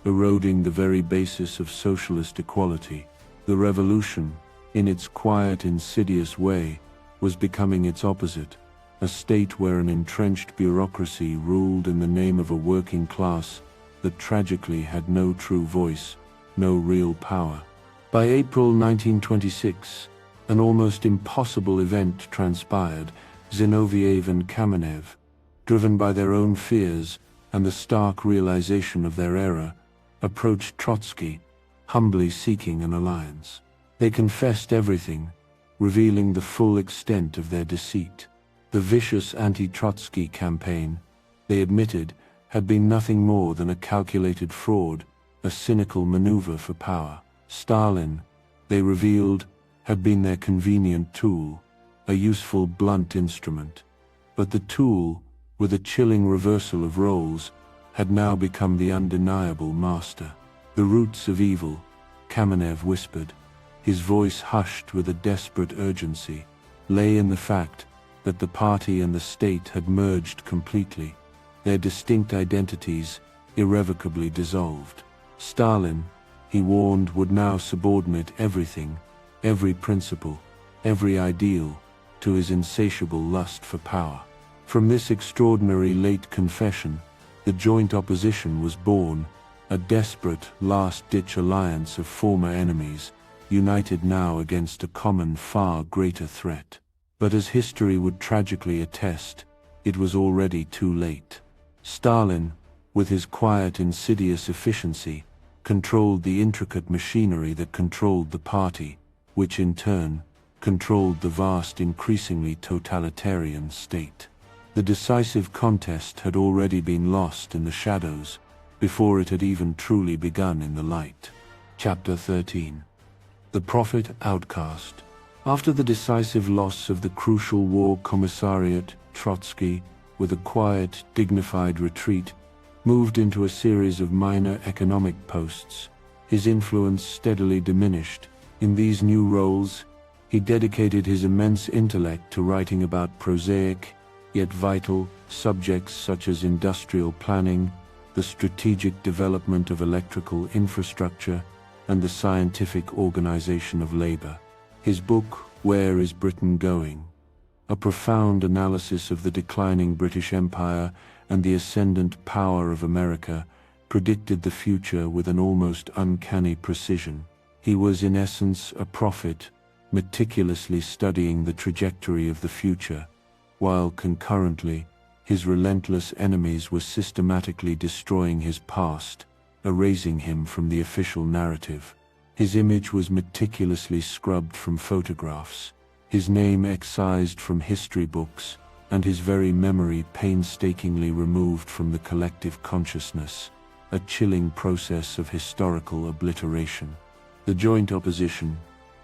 eroding the very basis of socialist equality. The revolution, in its quiet, insidious way, was becoming its opposite, a state where an entrenched bureaucracy ruled in the name of a working class that tragically had no true voice, no real power. By April 1926, an almost impossible event transpired. Zinoviev and Kamenev, driven by their own fears and the stark realization of their error, approached Trotsky, humbly seeking an alliance. They confessed everything, revealing the full extent of their deceit. The vicious anti-Trotsky campaign, they admitted, had been nothing more than a calculated fraud, a cynical maneuver for power. Stalin, they revealed, had been their convenient tool, a useful blunt instrument. But the tool, with a chilling reversal of roles, had now become the undeniable master. The roots of evil, Kamenev whispered, his voice hushed with a desperate urgency, lay in the fact that the party and the state had merged completely, their distinct identities irrevocably dissolved. Stalin, he warned, would now subordinate everything, every principle, every ideal, to his insatiable lust for power. From this extraordinary late confession, the joint opposition was born, a desperate, last-ditch alliance of former enemies, united now against a common, far greater threat. But as history would tragically attest, it was already too late. Stalin, with his quiet, insidious efficiency, controlled the intricate machinery that controlled the party, which in turn controlled the vast, increasingly totalitarian state. The decisive contest had already been lost in the shadows, before it had even truly begun in the light. Chapter 13. The Prophet Outcast. After the decisive loss of the crucial war commissariat, Trotsky, with a quiet, dignified retreat, moved into a series of minor economic posts. His influence steadily diminished. In these new roles, he dedicated his immense intellect to writing about prosaic, yet vital, subjects such as industrial planning, the strategic development of electrical infrastructure, and the scientific organization of labor. His book, Where is Britain Going? A profound analysis of the declining British Empire and the ascendant power of America, predicted the future with an almost uncanny precision. He was in essence a prophet, meticulously studying the trajectory of the future, while concurrently, his relentless enemies were systematically destroying his past, erasing him from the official narrative. His image was meticulously scrubbed from photographs, his name excised from history books, and his very memory painstakingly removed from the collective consciousness, a chilling process of historical obliteration. The joint opposition,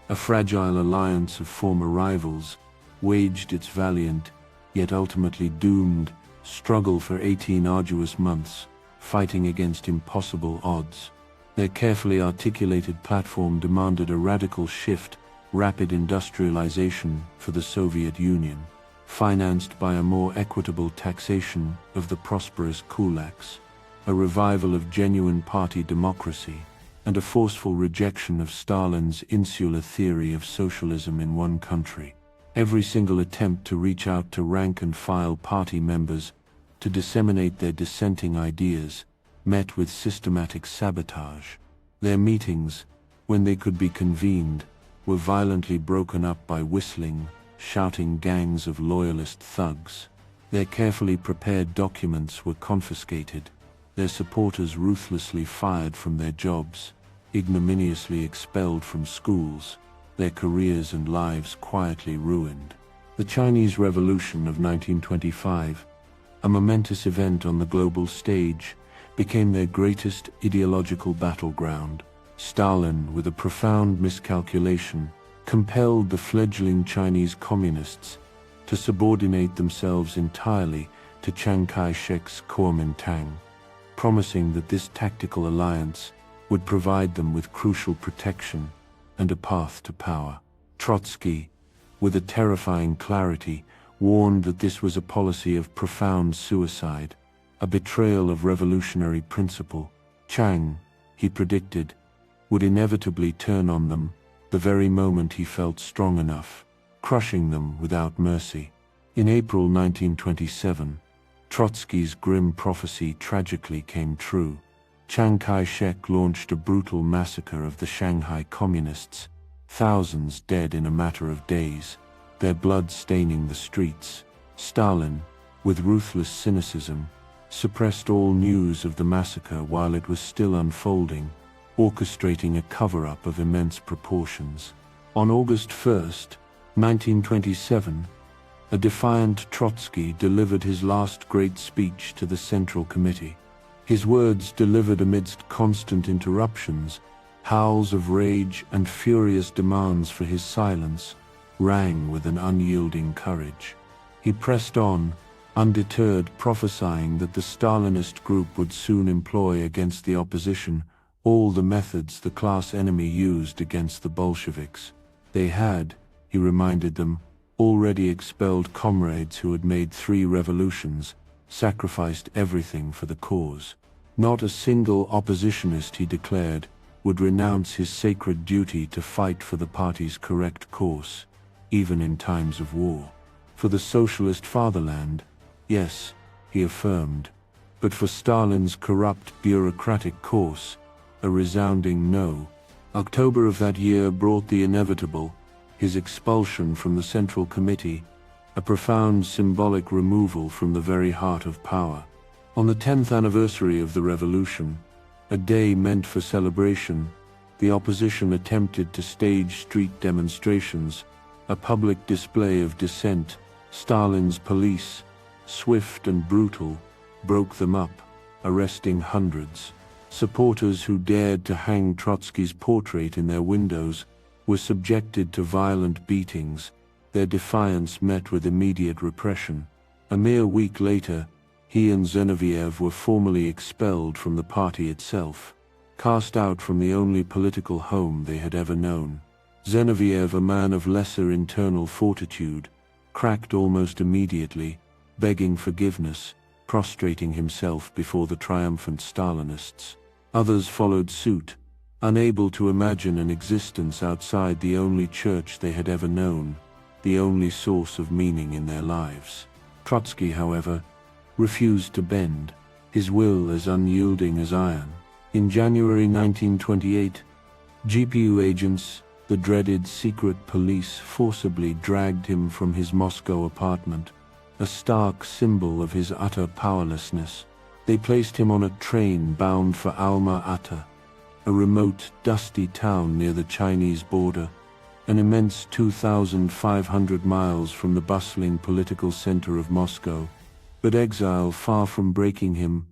a fragile alliance of former rivals, waged its valiant, yet ultimately doomed, struggle for 18 arduous months, fighting against impossible odds. Their carefully articulated platform demanded a radical shift, rapid industrialization for the Soviet Union, financed by a more equitable taxation of the prosperous kulaks, a revival of genuine party democracy, and a forceful rejection of Stalin's insular theory of socialism in one country. Every single attempt to reach out to rank-and-file party members to disseminate their dissenting ideas met with systematic sabotage. Their meetings, when they could be convened, were violently broken up by whistling, shouting gangs of loyalist thugs. Their carefully prepared documents were confiscated, their supporters ruthlessly fired from their jobs, ignominiously expelled from schools, their careers and lives quietly ruined. The Chinese Revolution of 1925, a momentous event on the global stage, became their greatest ideological battleground. Stalin, with a profound miscalculation, compelled the fledgling Chinese communists to subordinate themselves entirely to Chiang Kai-shek's Kuomintang, promising that this tactical alliance would provide them with crucial protection and a path to power. Trotsky, with a terrifying clarity, warned that this was a policy of profound suicide, a betrayal of revolutionary principle. Chiang, he predicted, would inevitably turn on them the very moment he felt strong enough, crushing them without mercy. In April 1927, Trotsky's grim prophecy tragically came true. Chiang Kai-shek launched a brutal massacre of the Shanghai communists, thousands dead in a matter of days, their blood staining the streets. Stalin, with ruthless cynicism, suppressed all news of the massacre while it was still unfolding, orchestrating a cover-up of immense proportions. On August 1, 1927, a defiant Trotsky delivered his last great speech to the Central Committee. His words, delivered amidst constant interruptions, howls of rage and furious demands for his silence, rang with an unyielding courage. He pressed on, undeterred, prophesying that the Stalinist group would soon employ against the opposition all the methods the class enemy used against the Bolsheviks. They had, he reminded them, already expelled comrades who had made 3 revolutions, sacrificed everything for the cause. Not a single oppositionist, he declared, would renounce his sacred duty to fight for the party's correct course, even in times of war. For the socialist fatherland, yes, he affirmed, but for Stalin's corrupt bureaucratic course, a resounding no. October of that year brought the inevitable, his expulsion from the Central Committee, a profound symbolic removal from the very heart of power. On the 10th anniversary of the revolution, a day meant for celebration, the opposition attempted to stage street demonstrations, a public display of dissent. Stalin's police, swift and brutal, broke them up, arresting hundreds. Supporters who dared to hang Trotsky's portrait in their windows were subjected to violent beatings, their defiance met with immediate repression. A mere week later, he and Zinoviev were formally expelled from the party itself, cast out from the only political home they had ever known. Zinoviev, a man of lesser internal fortitude, cracked almost immediately, begging forgiveness, prostrating himself before the triumphant Stalinists. Others followed suit, unable to imagine an existence outside the only church they had ever known, the only source of meaning in their lives. Trotsky, however, refused to bend, his will as unyielding as iron. In January 1928, GPU agents, the dreaded secret police, forcibly dragged him from his Moscow apartment, a stark symbol of his utter powerlessness. They placed him on a train bound for Alma-Ata, a remote, dusty town near the Chinese border, an immense 2,500 miles from the bustling political center of Moscow. But exile, far from breaking him,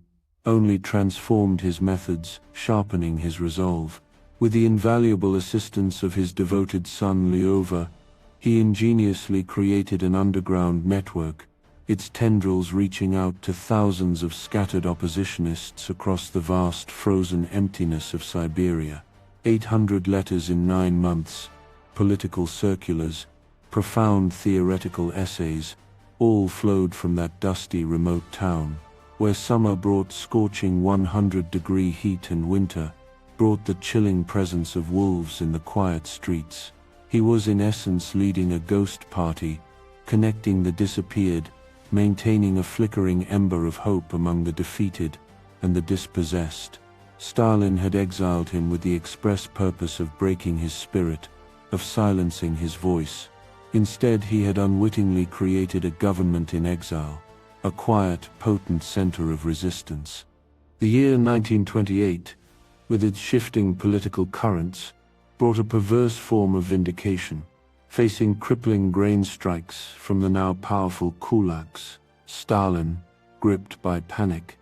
only transformed his methods, sharpening his resolve. With the invaluable assistance of his devoted son Lyova, he ingeniously created an underground network, its tendrils reaching out to thousands of scattered oppositionists across the vast frozen emptiness of Siberia. 800 letters in 9 months, political circulars, profound theoretical essays, all flowed from that dusty remote town, where summer brought scorching 100-degree heat and winter brought the chilling presence of wolves in the quiet streets. He was in essence leading a ghost party, connecting the disappeared, maintaining a flickering ember of hope among the defeated and the dispossessed. Stalin had exiled him with the express purpose of breaking his spirit, of silencing his voice. Instead, he had unwittingly created a government in exile, a quiet, potent center of resistance. The year 1928, with its shifting political currents, brought a perverse form of vindication. Facing crippling grain strikes from the now powerful kulaks, Stalin, gripped by panic,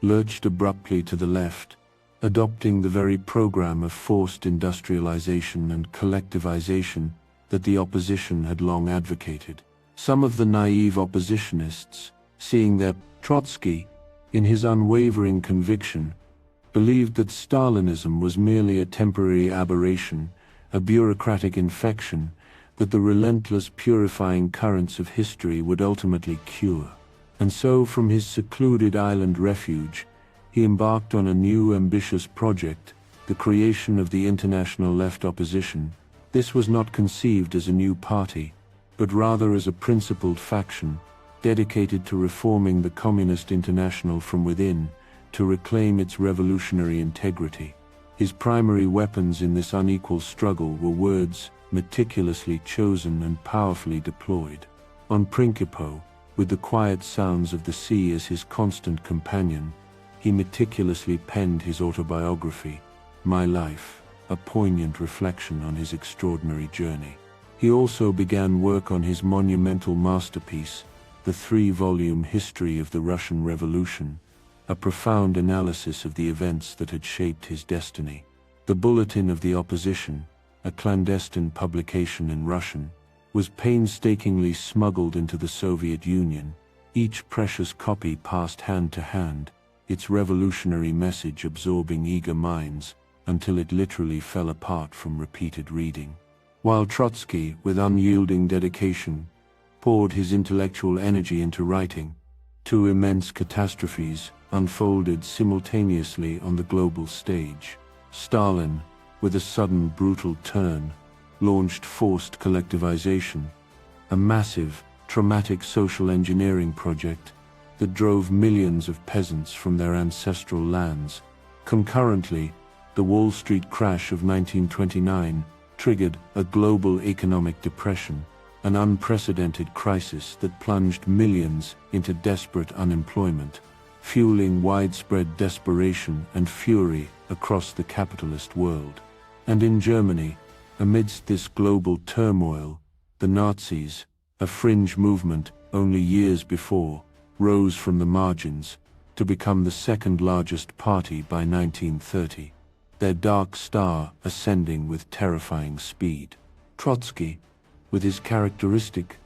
lurched abruptly to the left, adopting the very program of forced industrialization and collectivization that the opposition had long advocated. Some of the naive oppositionists, seeing their Trotsky, in his unwavering conviction, believed that Stalinism was merely a temporary aberration, a bureaucratic infection, that the relentless purifying currents of history would ultimately cure. And so, from his secluded island refuge, he embarked on a new ambitious project, the creation of the International Left Opposition. This was not conceived as a new party, but rather as a principled faction, dedicated to reforming the Communist International from within, to reclaim its revolutionary integrity. His primary weapons in this unequal struggle were words, meticulously chosen and powerfully deployed. On Principo, with the quiet sounds of the sea as his constant companion, he meticulously penned his autobiography, My Life, a poignant reflection on his extraordinary journey. He also began work on his monumental masterpiece, the 3-volume History of the Russian Revolution, a profound analysis of the events that had shaped his destiny. The Bulletin of the Opposition, a clandestine publication in Russian, was painstakingly smuggled into the Soviet Union, each precious copy passed hand to hand, its revolutionary message absorbing eager minds, until it literally fell apart from repeated reading. While Trotsky, with unyielding dedication, poured his intellectual energy into writing, 2 immense catastrophes unfolded simultaneously on the global stage. Stalin, with a sudden brutal turn, launched forced collectivization, a massive, traumatic social engineering project that drove millions of peasants from their ancestral lands. Concurrently, the Wall Street crash of 1929 triggered a global economic depression, an unprecedented crisis that plunged millions into desperate unemployment, fueling widespread desperation and fury across the capitalist world. And in Germany, amidst this global turmoil, the Nazis, a fringe movement only years before, rose from the margins to become the second largest party by 1930, their dark star ascending with terrifying speed. Trotsky, with his characteristic,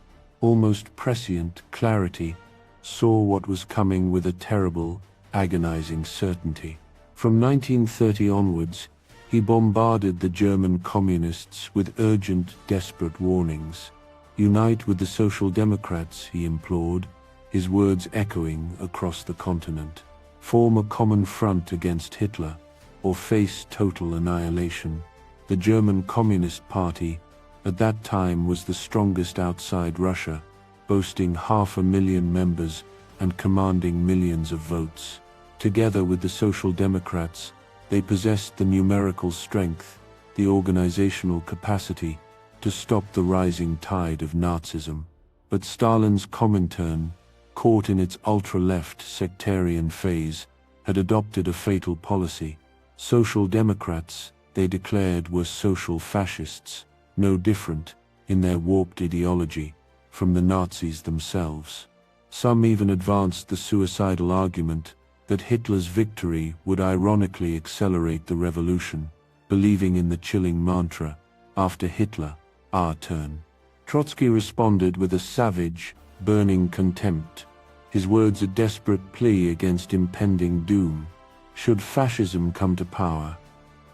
almost prescient clarity, saw what was coming with a terrible, agonizing certainty. From 1930 onwards, he bombarded the German communists with urgent, desperate warnings. "Unite with the Social Democrats," he implored, his words echoing across the continent. "Form a common front against Hitler, or face total annihilation." The German Communist Party, at that time, was the strongest outside Russia, boasting 500,000 members and commanding millions of votes. Together with the Social Democrats, they possessed the numerical strength, the organizational capacity, to stop the rising tide of Nazism. But Stalin's Comintern, caught in its ultra-left sectarian phase, had adopted a fatal policy. Social Democrats, they declared, were social fascists, no different, in their warped ideology, from the Nazis themselves. Some even advanced the suicidal argument that Hitler's victory would ironically accelerate the revolution, believing in the chilling mantra, "After Hitler, our turn." Trotsky responded with a savage, burning contempt, his words a desperate plea against impending doom. "Should fascism come to power,"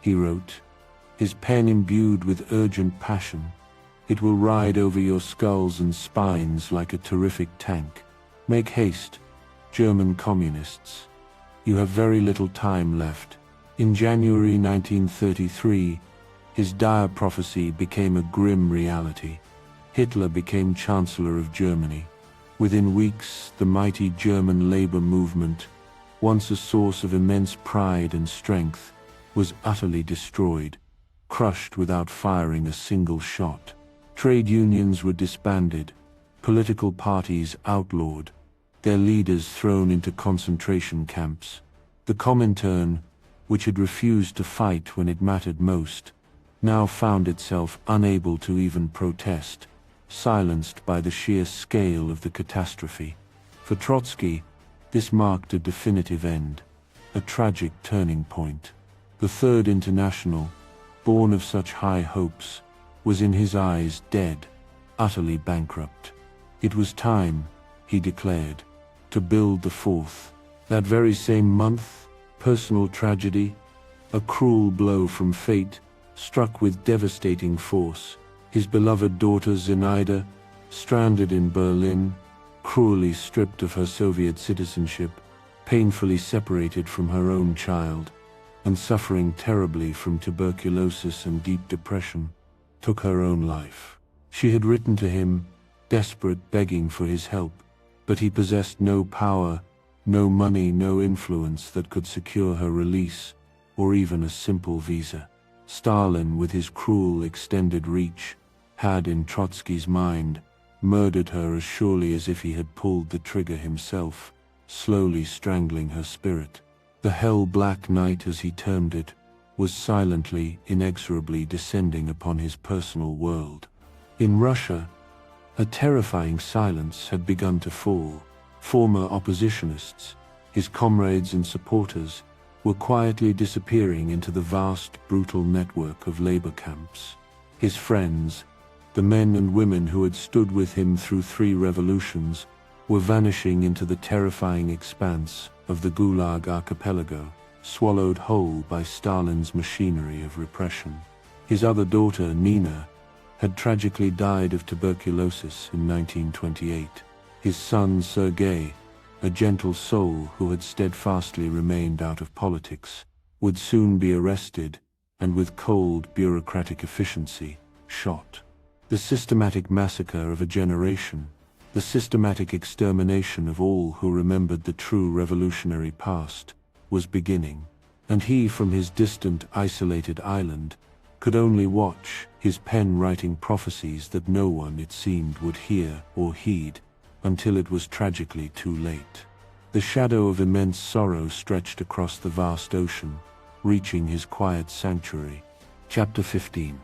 he wrote, his pen imbued with urgent passion, "it will ride over your skulls and spines like a terrific tank. Make haste, German communists. You have very little time left." In January 1933, his dire prophecy became a grim reality. Hitler became Chancellor of Germany. Within weeks, the mighty German labor movement, once a source of immense pride and strength, was utterly destroyed, crushed without firing a single shot. Trade unions were disbanded, political parties outlawed, their leaders thrown into concentration camps. The Comintern, which had refused to fight when it mattered most, now found itself unable to even protest, silenced by the sheer scale of the catastrophe. For Trotsky, this marked a definitive end, a tragic turning point. The Third International, born of such high hopes, was in his eyes dead, utterly bankrupt. It was time, he declared, to build the Fourth. That very same month, personal tragedy, a cruel blow from fate, struck with devastating force. His beloved daughter Zinaida, stranded in Berlin, cruelly stripped of her Soviet citizenship, painfully separated from her own child, and suffering terribly from tuberculosis and deep depression, took her own life. She had written to him, desperate, begging for his help, but he possessed no power, no money, no influence that could secure her release, or even a simple visa. Stalin, with his cruel extended reach, had, in Trotsky's mind, murdered her as surely as if he had pulled the trigger himself, slowly strangling her spirit. The hell-black night, as he termed it, was silently, inexorably descending upon his personal world. In Russia, a terrifying silence had begun to fall. Former oppositionists, his comrades and supporters, were quietly disappearing into the vast, brutal network of labor camps. His friends, the men and women who had stood with him through 3 revolutions, were vanishing into the terrifying expanse of the Gulag archipelago, swallowed whole by Stalin's machinery of repression. His other daughter, Nina, had tragically died of tuberculosis in 1928. His son, Sergei, a gentle soul who had steadfastly remained out of politics, would soon be arrested and with cold bureaucratic efficiency, shot. The systematic massacre of a generation, the systematic extermination of all who remembered the true revolutionary past, was beginning, and he from his distant, isolated island could only watch, his pen writing prophecies that no one, it seemed, would hear or heed, until it was tragically too late. The shadow of immense sorrow stretched across the vast ocean, reaching his quiet sanctuary. Chapter 15.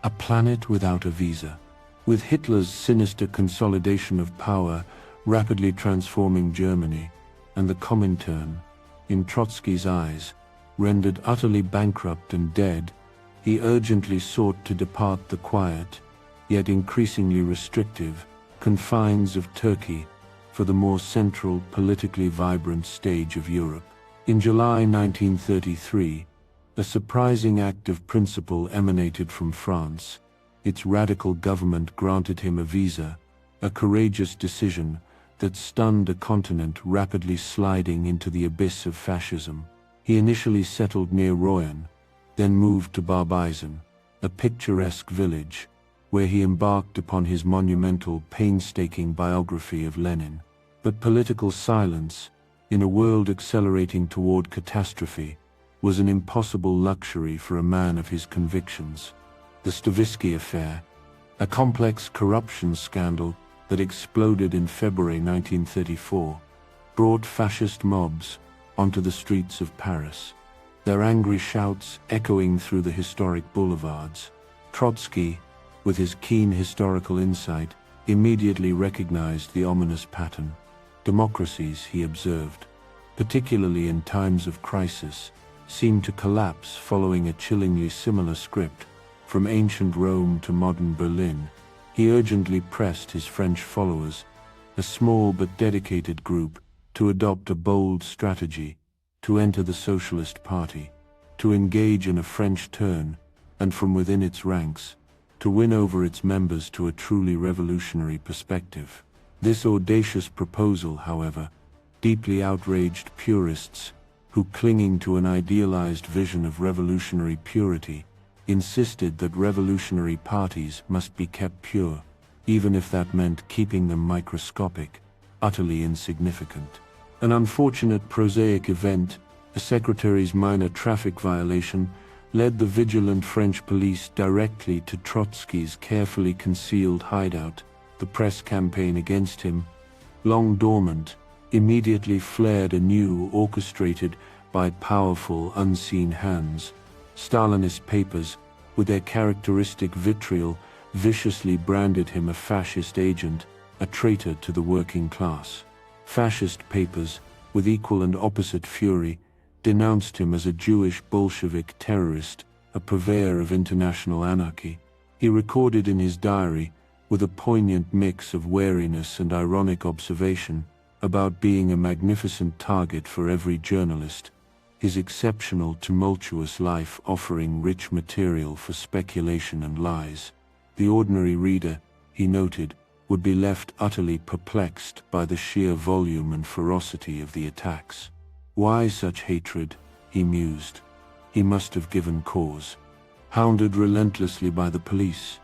A planet without a visa. With Hitler's sinister consolidation of power rapidly transforming Germany, and the Comintern, in Trotsky's eyes, rendered utterly bankrupt and dead, he urgently sought to depart the quiet, yet increasingly restrictive, confines of Turkey for the more central, politically vibrant stage of Europe. In July 1933, a surprising act of principle emanated from France. Its radical government granted him a visa, a courageous decision that stunned a continent rapidly sliding into the abyss of fascism. He initially settled near Royan, then moved to Barbizon, a picturesque village, where he embarked upon his monumental, painstaking biography of Lenin. But political silence, in a world accelerating toward catastrophe, was an impossible luxury for a man of his convictions. The Stavisky affair, a complex corruption scandal that exploded in February 1934, brought fascist mobs onto the streets of Paris, their angry shouts echoing through the historic boulevards. Trotsky, with his keen historical insight, immediately recognized the ominous pattern. Democracies, he observed, particularly in times of crisis, seemed to collapse following a chillingly similar script. From ancient Rome to modern Berlin, he urgently pressed his French followers, a small but dedicated group, to adopt a bold strategy, to enter the Socialist Party, to engage in a French turn, and from within its ranks, to win over its members to a truly revolutionary perspective. This audacious proposal, however, deeply outraged purists who, clinging to an idealized vision of revolutionary purity, insisted that revolutionary parties must be kept pure, even if that meant keeping them microscopic, utterly insignificant. An unfortunate prosaic event, a secretary's minor traffic violation, led the vigilant French police directly to Trotsky's carefully concealed hideout. The press campaign against him, long dormant, immediately flared anew, orchestrated by powerful, unseen hands. Stalinist papers, with their characteristic vitriol, viciously branded him a fascist agent, a traitor to the working class. Fascist papers, with equal and opposite fury, denounced him as a Jewish Bolshevik terrorist, a purveyor of international anarchy. He recorded in his diary, with a poignant mix of wariness and ironic observation, about being a magnificent target for every journalist, his exceptional, tumultuous life offering rich material for speculation and lies. The ordinary reader, he noted, would be left utterly perplexed by the sheer volume and ferocity of the attacks. Why such hatred? He mused. He must have given cause. Hounded relentlessly by the police,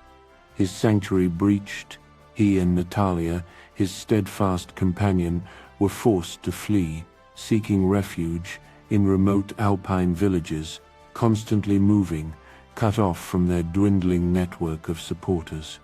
his sanctuary breached, he and Natalia, his steadfast companion, were forced to flee, seeking refuge in remote alpine villages, constantly moving, cut off from their dwindling network of supporters.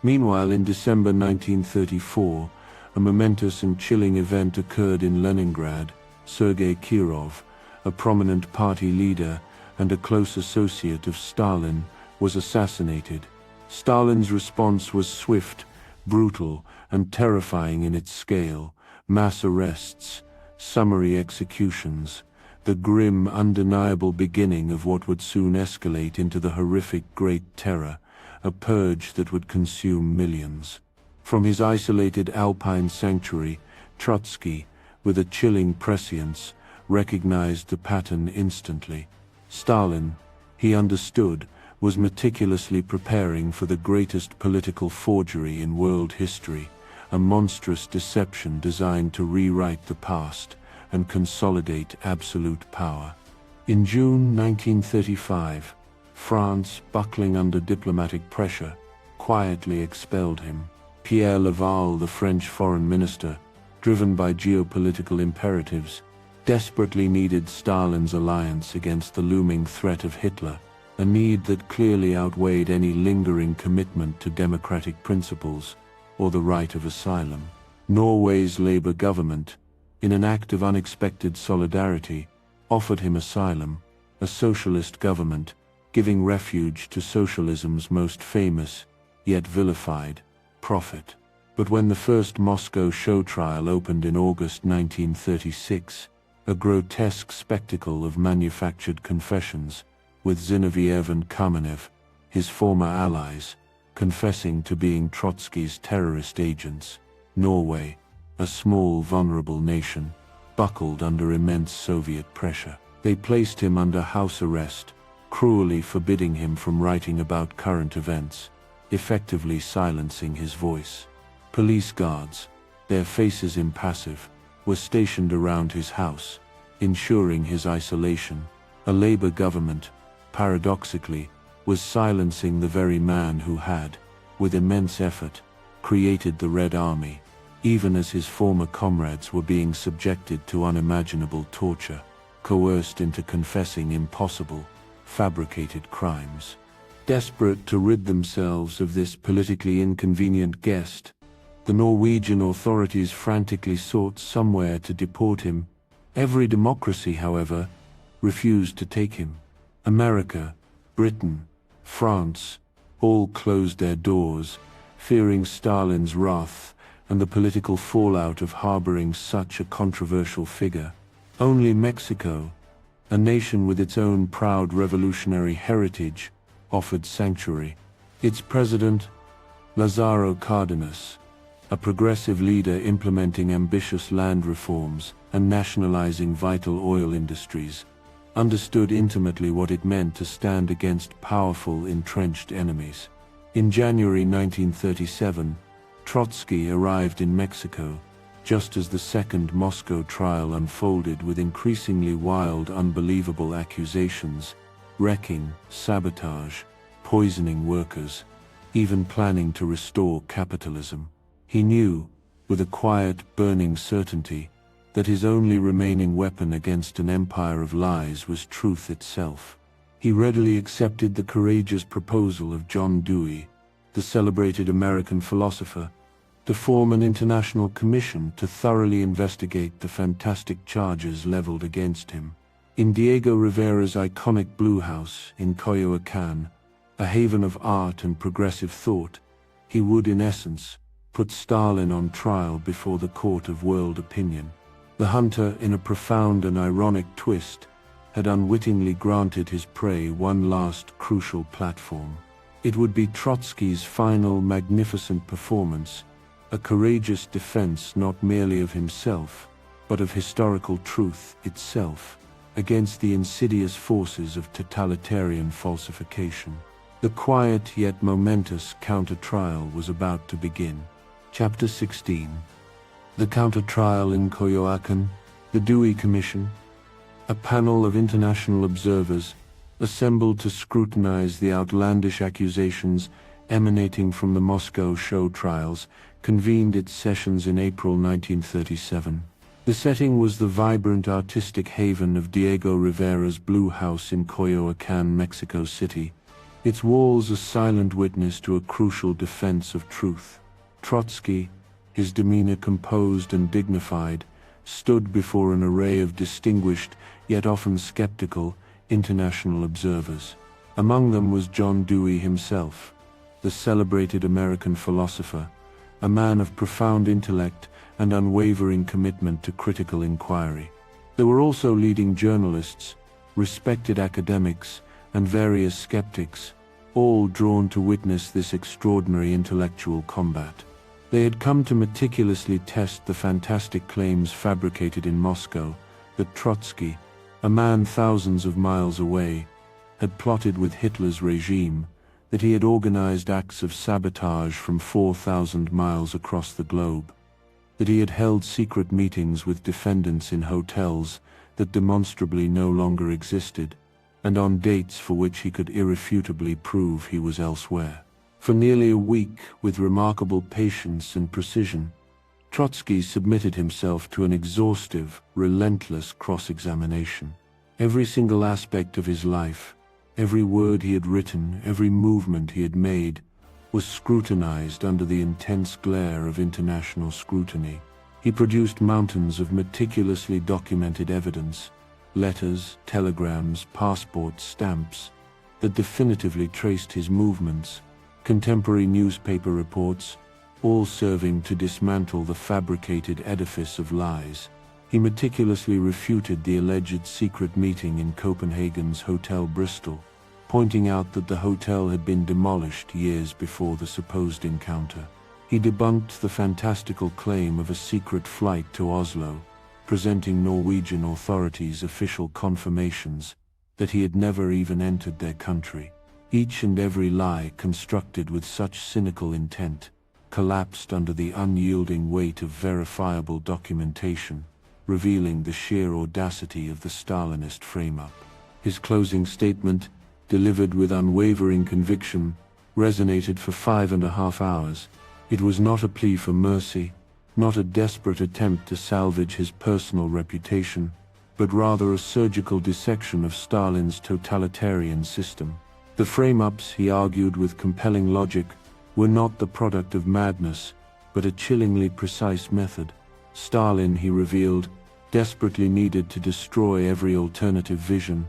Meanwhile, in December 1934, a momentous and chilling event occurred in Leningrad. Sergei Kirov, a prominent party leader and a close associate of Stalin, was assassinated, Stalin's response was swift, brutal, and terrifying in its scale. Mass arrests, summary executions, the grim, undeniable beginning of what would soon escalate into the horrific Great Terror, a purge that would consume millions. From his isolated alpine sanctuary, Trotsky, with a chilling prescience, recognized the pattern instantly. Stalin, he understood, was meticulously preparing for the greatest political forgery in world history, a monstrous deception designed to rewrite the past and consolidate absolute power. In June 1935, France, buckling under diplomatic pressure, quietly expelled him. Pierre Laval, the French foreign minister, driven by geopolitical imperatives, desperately needed Stalin's alliance against the looming threat of Hitler, a need that clearly outweighed any lingering commitment to democratic principles or the right of asylum. Norway's Labour government, in an act of unexpected solidarity, offered him asylum, a socialist government, giving refuge to socialism's most famous, yet vilified, prophet. But when the first Moscow show trial opened in August 1936, a grotesque spectacle of manufactured confessions, with Zinoviev and Kamenev, his former allies, confessing to being Trotsky's terrorist agents, Norway, a small vulnerable nation, buckled under immense Soviet pressure. They placed him under house arrest, cruelly forbidding him from writing about current events, effectively silencing his voice. Police guards, their faces impassive, were stationed around his house, ensuring his isolation. A Labour government, paradoxically, was silencing the very man who had, with immense effort, created the Red Army, even as his former comrades were being subjected to unimaginable torture, coerced into confessing impossible, fabricated crimes. Desperate to rid themselves of this politically inconvenient guest, the Norwegian authorities frantically sought somewhere to deport him. Every democracy, however, refused to take him. America, Britain, France, all closed their doors, fearing Stalin's wrath and the political fallout of harboring such a controversial figure. Only Mexico, a nation with its own proud revolutionary heritage, offered sanctuary. Its president, Lázaro Cárdenas, a progressive leader implementing ambitious land reforms and nationalizing vital oil industries, understood intimately what it meant to stand against powerful, entrenched enemies. In January 1937, Trotsky arrived in Mexico, just as the second Moscow trial unfolded with increasingly wild, unbelievable accusations, wrecking, sabotage, poisoning workers, even planning to restore capitalism. He knew, with a quiet, burning certainty, that his only remaining weapon against an empire of lies was truth itself. He readily accepted the courageous proposal of John Dewey, the celebrated American philosopher, to form an international commission to thoroughly investigate the fantastic charges leveled against him. In Diego Rivera's iconic Blue House in Coyoacán, a haven of art and progressive thought, he would, in essence, put Stalin on trial before the court of world opinion. The hunter, in a profound and ironic twist, had unwittingly granted his prey one last crucial platform. It would be Trotsky's final magnificent performance, a courageous defense not merely of himself, but of historical truth itself, against the insidious forces of totalitarian falsification. The quiet yet momentous counter-trial was about to begin. Chapter 16. The counter-trial in Coyoacán, the Dewey Commission. A panel of international observers, assembled to scrutinize the outlandish accusations emanating from the Moscow show trials, convened its sessions in April 1937. The setting was the vibrant artistic haven of Diego Rivera's Blue House in Coyoacán, Mexico City, its walls a silent witness to a crucial defense of truth. Trotsky, his demeanor composed and dignified, stood before an array of distinguished, yet often skeptical, international observers. Among them was John Dewey himself, the celebrated American philosopher, a man of profound intellect and unwavering commitment to critical inquiry. There were also leading journalists, respected academics, and various skeptics, all drawn to witness this extraordinary intellectual combat. They had come to meticulously test the fantastic claims fabricated in Moscow that Trotsky, a man thousands of miles away, had plotted with Hitler's regime, that he had organized acts of sabotage from 4,000 miles across the globe, that he had held secret meetings with defendants in hotels that demonstrably no longer existed, and on dates for which he could irrefutably prove he was elsewhere. For nearly a week, with remarkable patience and precision, Trotsky submitted himself to an exhaustive, relentless cross-examination. Every single aspect of his life, every word he had written, every movement he had made, was scrutinized under the intense glare of international scrutiny. He produced mountains of meticulously documented evidence, letters, telegrams, passports, stamps, that definitively traced his movements, contemporary newspaper reports, all serving to dismantle the fabricated edifice of lies. He meticulously refuted the alleged secret meeting in Copenhagen's Hotel Bristol, pointing out that the hotel had been demolished years before the supposed encounter. He debunked the fantastical claim of a secret flight to Oslo, presenting Norwegian authorities official confirmations that he had never even entered their country. Each and every lie constructed with such cynical intent collapsed under the unyielding weight of verifiable documentation, revealing the sheer audacity of the Stalinist frame-up. His closing statement, delivered with unwavering conviction, resonated for 5.5 hours. It was not a plea for mercy, not a desperate attempt to salvage his personal reputation, but rather a surgical dissection of Stalin's totalitarian system. The frame-ups, he argued with compelling logic, were not the product of madness, but a chillingly precise method. Stalin, he revealed, desperately needed to destroy every alternative vision,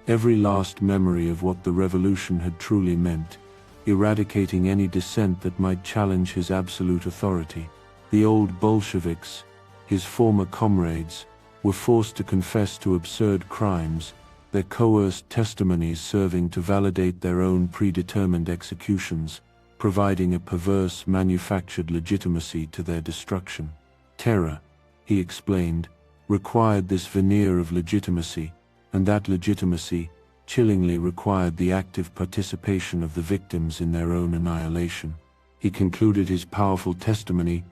every last memory of what the revolution had truly meant, eradicating any dissent that might challenge his absolute authority. The old Bolsheviks, his former comrades, were forced to confess to absurd crimes, their coerced testimonies serving to validate their own predetermined executions, providing a perverse manufactured legitimacy to their destruction. Terror, he explained, required this veneer of legitimacy, and that legitimacy chillingly required the active participation of the victims in their own annihilation. He concluded his powerful testimony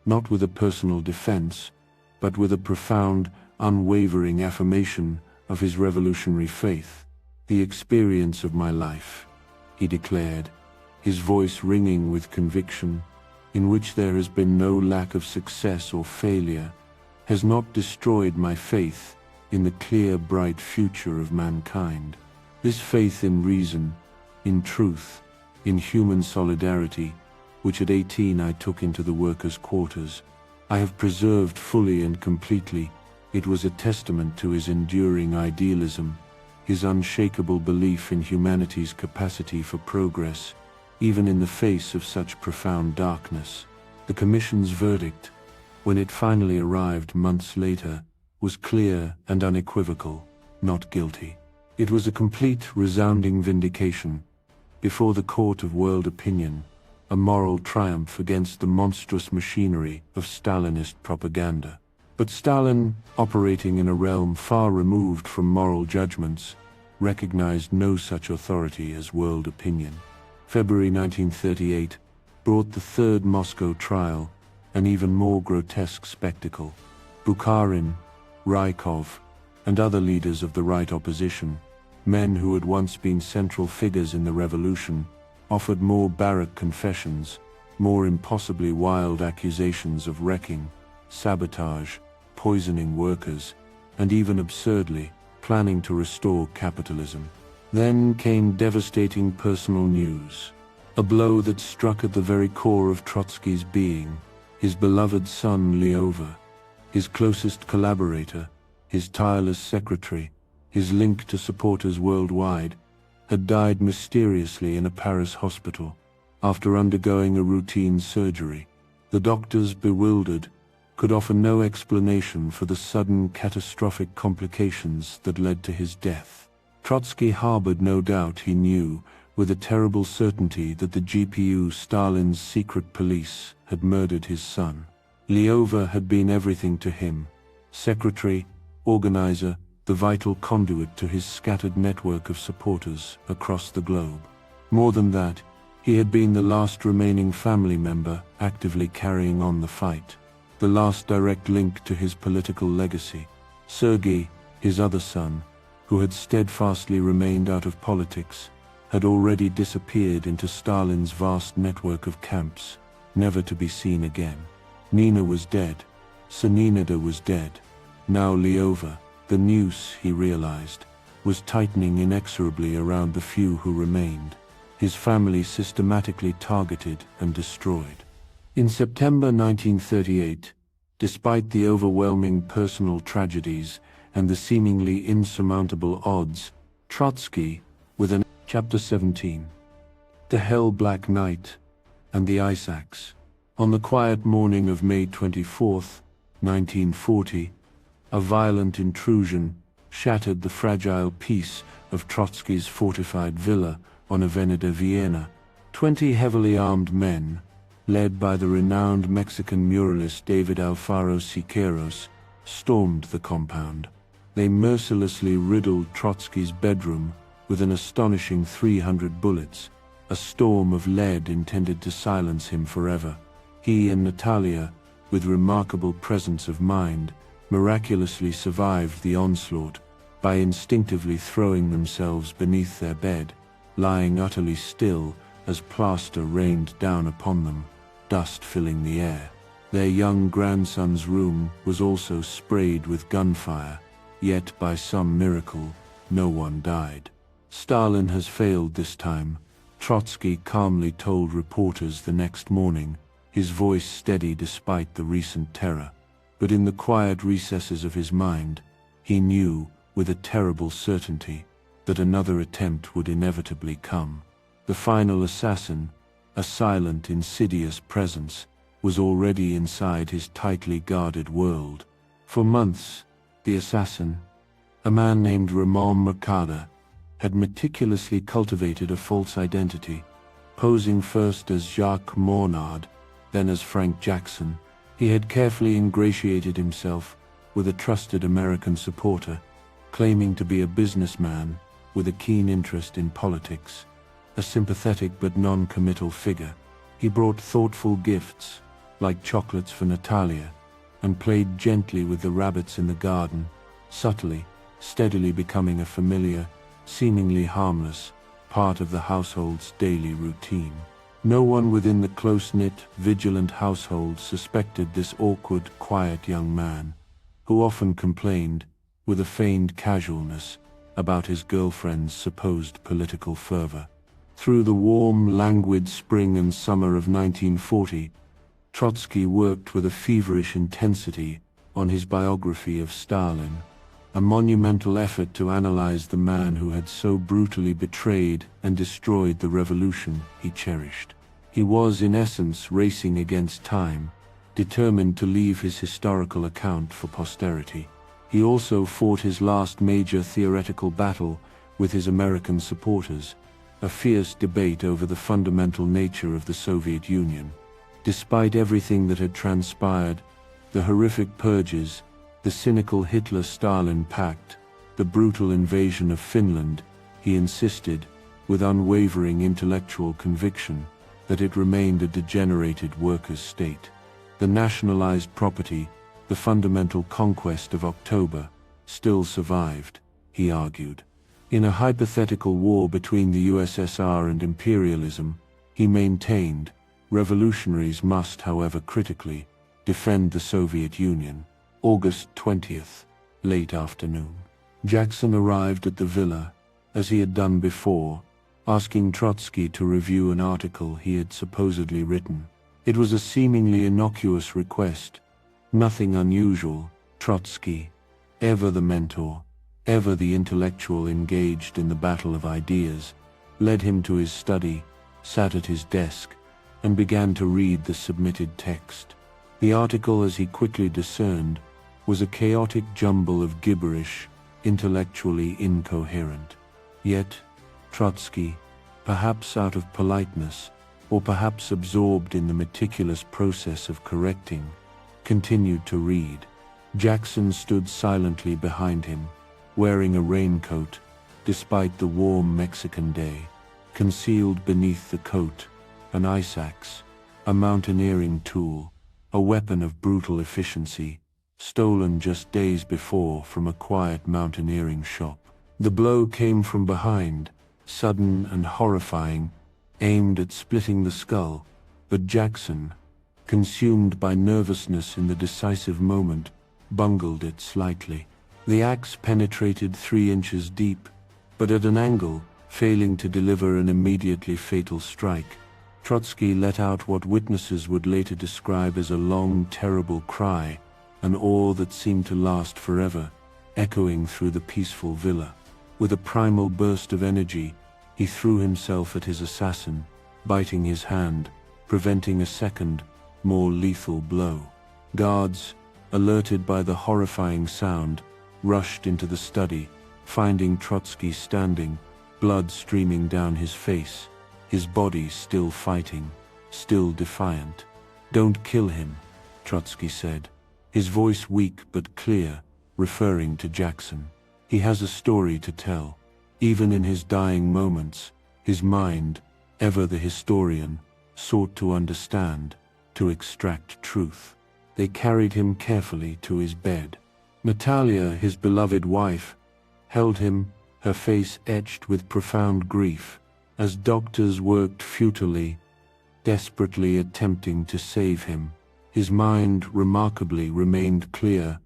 not with a personal defense, but with a profound, unwavering affirmation of his revolutionary faith. "The experience of my life," he declared, his voice ringing with conviction, "in which there has been no lack of success or failure, has not destroyed my faith in the clear, bright future of mankind. This faith in reason, in truth, in human solidarity, which at 18 I took into the workers' quarters, I have preserved fully and completely. It was a testament to his enduring idealism, his unshakable belief in humanity's capacity for progress, even in the face of such profound darkness." The Commission's verdict, when it finally arrived months later, was clear and unequivocal: not guilty. It was a complete, resounding vindication before the court of world opinion, a moral triumph against the monstrous machinery of Stalinist propaganda. But Stalin, operating in a realm far removed from moral judgments, recognized no such authority as world opinion. February 1938 brought the Third Moscow trial, an even more grotesque spectacle. Bukharin, Rykov, and other leaders of the right opposition, men who had once been central figures in the revolution, offered more barrack confessions, more impossibly wild accusations of wrecking, sabotage, poisoning workers, and even absurdly, planning to restore capitalism. Then came devastating personal news, a blow that struck at the very core of Trotsky's being. His beloved son Lyova, his closest collaborator, his tireless secretary, his link to supporters worldwide, had died mysteriously in a Paris hospital. after undergoing a routine surgery. The doctors, bewildered, could offer no explanation for the sudden catastrophic complications that led to his death. Trotsky harbored no doubt. He knew, with a terrible certainty, that the GPU, Stalin's secret police, had murdered his son. Lyova had been everything to him: secretary, organizer, the vital conduit to his scattered network of supporters across the globe. More than that, he had been the last remaining family member actively carrying on the fight, the last direct link to his political legacy. Sergei, his other son, who had steadfastly remained out of politics, had already disappeared into Stalin's vast network of camps, never to be seen again. Nina was dead. Seninada was dead. Now Lyova, the noose, he realized, was tightening inexorably around the few who remained, his family systematically targeted and destroyed. In September 1938, despite the overwhelming personal tragedies and the seemingly insurmountable odds, Trotsky, with an Chapter 17, The Hell-Black Night and the Ice Axe. On the quiet morning of May 24, 1940, a violent intrusion shattered the fragile peace of Trotsky's fortified villa on Avenida Vienna. 20 heavily armed men, led by the renowned Mexican muralist David Alfaro Siqueiros, stormed the compound. They mercilessly riddled Trotsky's bedroom with an astonishing 300 bullets, a storm of lead intended to silence him forever. He and Natalia, with remarkable presence of mind, miraculously survived the onslaught by instinctively throwing themselves beneath their bed, lying utterly still as plaster rained down upon them, dust filling the air. Their young grandson's room was also sprayed with gunfire, yet by some miracle, no one died. "Stalin has failed this time," Trotsky calmly told reporters the next morning, his voice steady despite the recent terror. But in the quiet recesses of his mind, he knew, with a terrible certainty, that another attempt would inevitably come. The final assassin, a silent, insidious presence, was already inside his tightly guarded world. For months, the assassin, a man named Remarkably, had meticulously cultivated a false identity, posing first as Jacques Mornard, then as Frank Jackson. He had carefully ingratiated himself with a trusted American supporter, claiming to be a businessman with a keen interest in politics, a sympathetic but non-committal figure. He brought thoughtful gifts, like chocolates for Natalia, and played gently with the rabbits in the garden, subtly, steadily becoming a familiar, seemingly harmless, part of the household's daily routine. No one within the close-knit, vigilant household suspected this awkward, quiet young man, who often complained, with a feigned casualness, about his girlfriend's supposed political fervor. Through the warm, languid spring and summer of 1940, Trotsky worked with a feverish intensity on his biography of Stalin, a monumental effort to analyze the man who had so brutally betrayed and destroyed the revolution he cherished. He was, in essence, racing against time, determined to leave his historical account for posterity. He also fought his last major theoretical battle with his American supporters, a fierce debate over the fundamental nature of the Soviet Union. Despite everything that had transpired, the horrific purges, the cynical Hitler-Stalin pact, the brutal invasion of Finland, he insisted, with unwavering intellectual conviction, that it remained a degenerated workers' state. The nationalized property, the fundamental conquest of October, still survived, he argued. In a hypothetical war between the USSR and imperialism, he maintained, revolutionaries must, however critically, defend the Soviet Union. August 20th, late afternoon. Jackson arrived at the villa, as he had done before, asking Trotsky to review an article he had supposedly written. It was a seemingly innocuous request, nothing unusual. Trotsky, ever the mentor, ever the intellectual engaged in the battle of ideas, led him to his study, sat at his desk, and began to read the submitted text. The article, as he quickly discerned, was a chaotic jumble of gibberish, intellectually incoherent. Yet, Trotsky, perhaps out of politeness, or perhaps absorbed in the meticulous process of correcting, continued to read. Jackson stood silently behind him, wearing a raincoat, despite the warm Mexican day. Concealed beneath the coat, an ice axe, a mountaineering tool, a weapon of brutal efficiency, stolen just days before from a quiet mountaineering shop. The blow came from behind, sudden and horrifying, aimed at splitting the skull, but Jackson, consumed by nervousness in the decisive moment, bungled it slightly. The axe penetrated 3 inches deep, but at an angle, failing to deliver an immediately fatal strike. Trotsky let out what witnesses would later describe as a long, terrible cry, an awe that seemed to last forever, echoing through the peaceful villa. With a primal burst of energy, he threw himself at his assassin, biting his hand, preventing a second, more lethal blow. Guards, alerted by the horrifying sound, rushed into the study, finding Trotsky standing, blood streaming down his face, his body still fighting, still defiant. "Don't kill him," Trotsky said, his voice weak but clear, referring to Jackson. "He has a story to tell." Even in his dying moments, his mind, ever the historian, sought to understand, to extract truth. They carried him carefully to his bed. Natalia, his beloved wife, held him, her face etched with profound grief, as doctors worked futilely, desperately attempting to save him. His mind remarkably remained clear,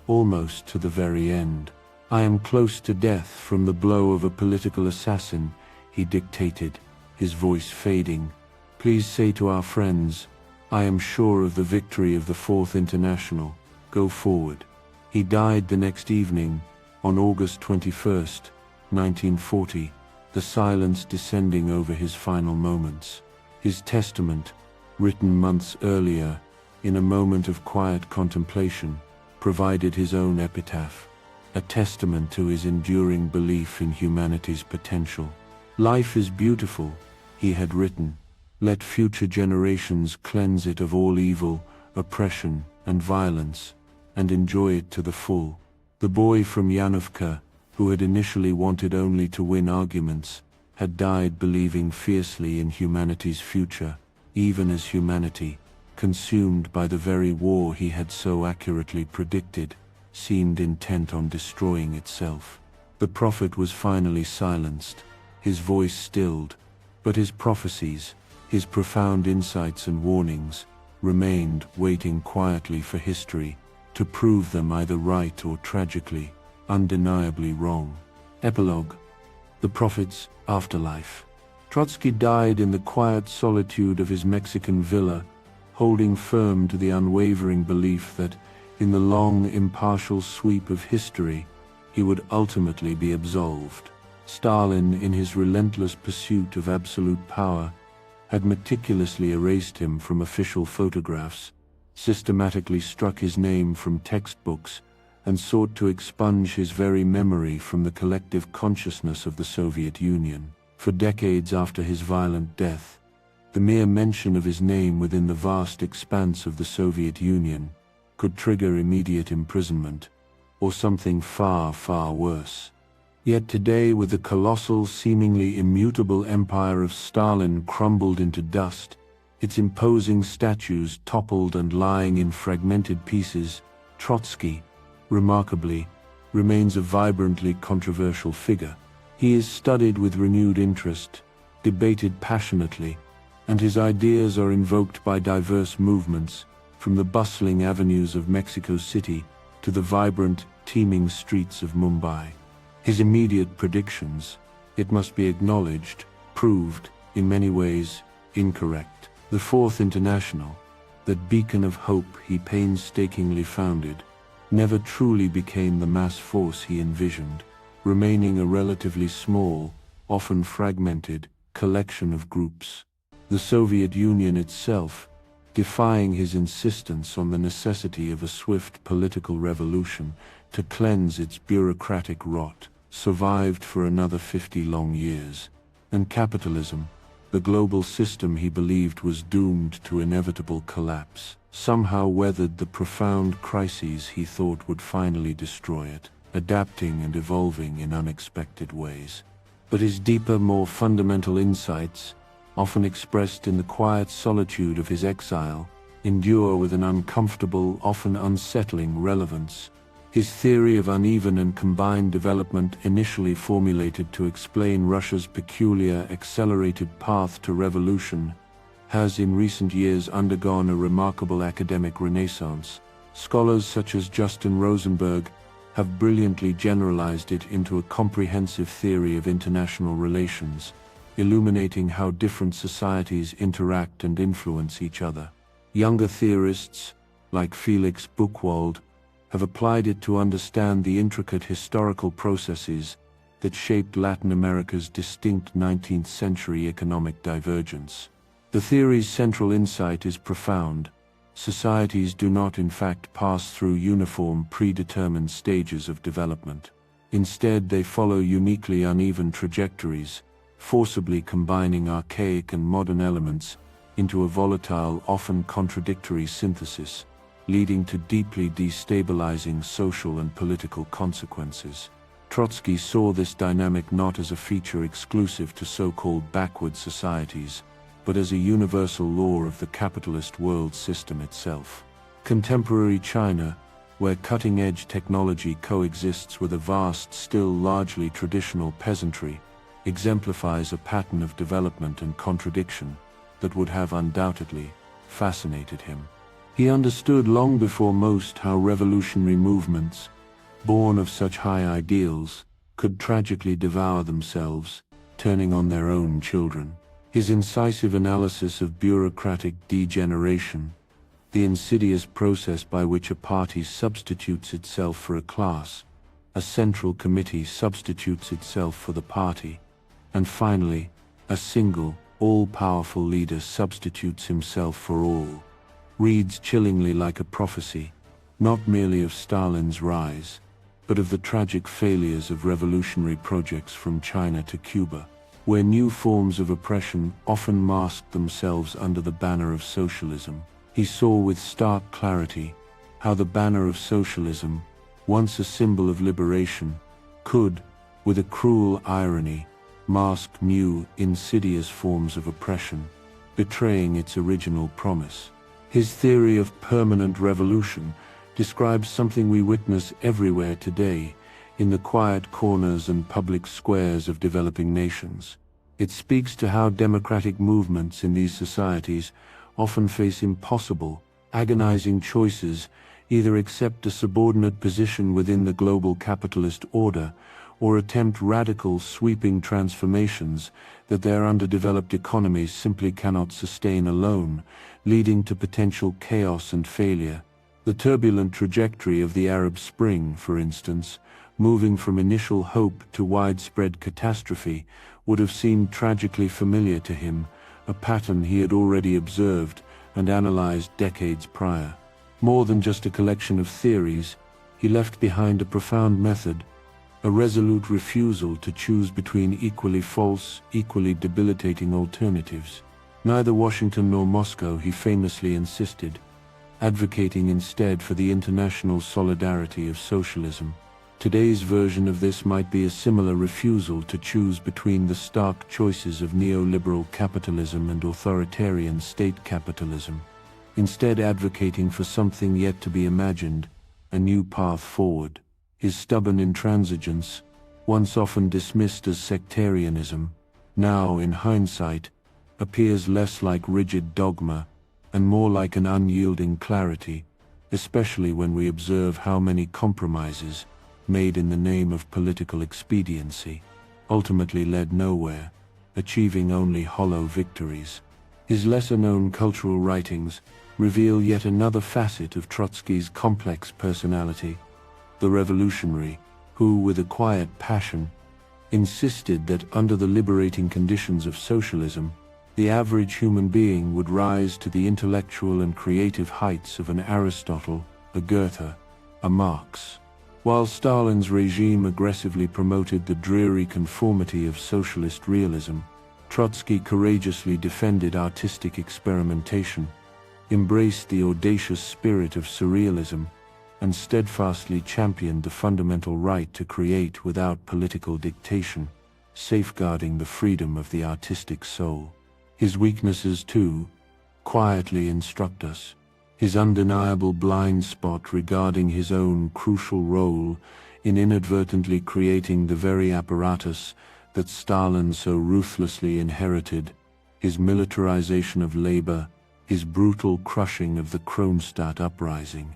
almost to the very end. "I am close to death from the blow of a political assassin," he dictated, his voice fading. "Please say to our friends, I am sure of the victory of the 4th International. Go forward." He died the next evening, on August 21st, 1940, the silence descending over his final moments. His testament, written months earlier, in a moment of quiet contemplation, provided his own epitaph, a testament to his enduring belief in humanity's potential. "Life is beautiful," he had written. "Let future generations cleanse it of all evil, oppression, and violence, and enjoy it to the full." The boy from Yanovka, who had initially wanted only to win arguments, had died believing fiercely in humanity's future, even as humanity, consumed by the very war he had so accurately predicted, seemed intent on destroying itself. The prophet was finally silenced, his voice stilled, but his prophecies, his profound insights and warnings, remained waiting quietly for history to prove them either right or tragically, undeniably wrong. Epilogue: The prophet's afterlife. Trotsky died in the quiet solitude of his Mexican villa, holding firm to the unwavering belief that, in the long, impartial sweep of history, he would ultimately be absolved. Stalin, in his relentless pursuit of absolute power, had meticulously erased him from official photographs, systematically struck his name from textbooks, and sought to expunge his very memory from the collective consciousness of the Soviet Union. For decades after his violent death, the mere mention of his name within the vast expanse of the Soviet Union could trigger immediate imprisonment, or something far, far worse. Yet today, with the colossal, seemingly immutable empire of Stalin crumbled into dust, its imposing statues toppled and lying in fragmented pieces, Trotsky, remarkably, remains a vibrantly controversial figure. He is studied with renewed interest, debated passionately, and his ideas are invoked by diverse movements, from the bustling avenues of Mexico City to the vibrant, teeming streets of Mumbai. His immediate predictions, it must be acknowledged, proved, in many ways, incorrect. The 4th International, that beacon of hope he painstakingly founded, never truly became the mass force he envisioned, remaining a relatively small, often fragmented, collection of groups. The Soviet Union itself, defying his insistence on the necessity of a swift political revolution to cleanse its bureaucratic rot, survived for another 50 long years. And capitalism, the global system he believed was doomed to inevitable collapse, somehow weathered the profound crises he thought would finally destroy it, adapting and evolving in unexpected ways. But his deeper, more fundamental insights, often expressed in the quiet solitude of his exile, endure with an uncomfortable, often unsettling relevance. His theory of uneven and combined development, initially formulated to explain Russia's peculiar, accelerated path to revolution, has in recent years undergone a remarkable academic renaissance. Scholars such as Justin Rosenberg have brilliantly generalized it into a comprehensive theory of international relations, illuminating how different societies interact and influence each other. Younger theorists, like Felix Buchwald, have applied it to understand the intricate historical processes that shaped Latin America's distinct 19th-century economic divergence. The theory's central insight is profound. Societies do not in fact pass through uniform, predetermined stages of development. Instead, they follow uniquely uneven trajectories, forcibly combining archaic and modern elements into a volatile, often contradictory synthesis, leading to deeply destabilizing social and political consequences. Trotsky saw this dynamic not as a feature exclusive to so-called backward societies, but as a universal law of the capitalist world system itself. Contemporary China, where cutting-edge technology coexists with a vast, still largely traditional peasantry, exemplifies a pattern of development and contradiction that would have undoubtedly fascinated him. He understood long before most how revolutionary movements, born of such high ideals, could tragically devour themselves, turning on their own children. His incisive analysis of bureaucratic degeneration, the insidious process by which a party substitutes itself for a class, a central committee substitutes itself for the party, and finally, a single, all-powerful leader substitutes himself for all, reads chillingly like a prophecy, not merely of Stalin's rise, but of the tragic failures of revolutionary projects from China to Cuba, where new forms of oppression often masked themselves under the banner of socialism. He saw with stark clarity how the banner of socialism, once a symbol of liberation, could, with a cruel irony, mask new, insidious forms of oppression, betraying its original promise. His theory of permanent revolution describes something we witness everywhere today, in the quiet corners and public squares of developing nations. It speaks to how democratic movements in these societies often face impossible, agonizing choices, either accept a subordinate position within the global capitalist order, or attempt radical, sweeping transformations that their underdeveloped economies simply cannot sustain alone, leading to potential chaos and failure. The turbulent trajectory of the Arab Spring, for instance, moving from initial hope to widespread catastrophe, would have seemed tragically familiar to him, a pattern he had already observed and analyzed decades prior. More than just a collection of theories, he left behind a profound method, a resolute refusal to choose between equally false, equally debilitating alternatives. Neither Washington nor Moscow, he famously insisted, advocating instead for the international solidarity of socialism. Today's version of this might be a similar refusal to choose between the stark choices of neoliberal capitalism and authoritarian state capitalism, instead advocating for something yet to be imagined, a new path forward. His stubborn intransigence, once often dismissed as sectarianism, now, in hindsight, appears less like rigid dogma and more like an unyielding clarity, especially when we observe how many compromises, made in the name of political expediency, ultimately led nowhere, achieving only hollow victories. His lesser-known cultural writings reveal yet another facet of Trotsky's complex personality, the revolutionary, who, with a quiet passion, insisted that under the liberating conditions of socialism, the average human being would rise to the intellectual and creative heights of an Aristotle, a Goethe, a Marx. While Stalin's regime aggressively promoted the dreary conformity of socialist realism, Trotsky courageously defended artistic experimentation, embraced the audacious spirit of surrealism, and steadfastly championed the fundamental right to create without political dictation, safeguarding the freedom of the artistic soul. His weaknesses, too, quietly instruct us. His undeniable blind spot regarding his own crucial role in inadvertently creating the very apparatus that Stalin so ruthlessly inherited, his militarization of labor, his brutal crushing of the Kronstadt uprising.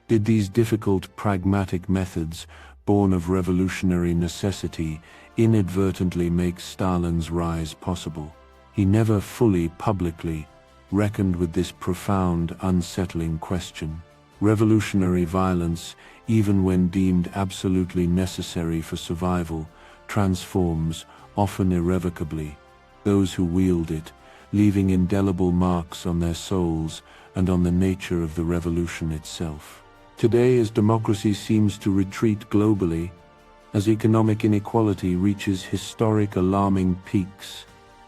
Did these difficult pragmatic methods, born of revolutionary necessity, inadvertently make Stalin's rise possible? He never fully publicly reckoned with this profound, unsettling question. Revolutionary violence, even when deemed absolutely necessary for survival, transforms, often irrevocably, those who wield it, leaving indelible marks on their souls and on the nature of the revolution itself. Today, as democracy seems to retreat globally, as economic inequality reaches historic alarming peaks,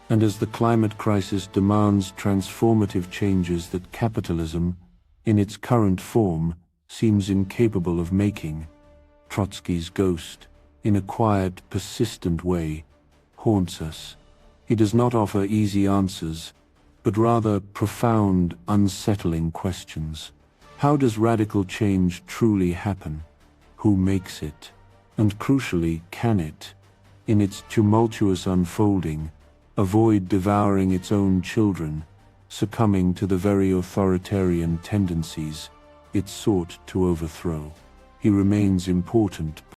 and as the climate crisis demands transformative changes that capitalism, in its current form, seems incapable of making, Trotsky's ghost, in a quiet, persistent way, haunts us. He does not offer easy answers, but rather profound, unsettling questions. How does radical change truly happen? Who makes it? And crucially, can it, in its tumultuous unfolding, avoid devouring its own children, succumbing to the very authoritarian tendencies it sought to overthrow? He remains important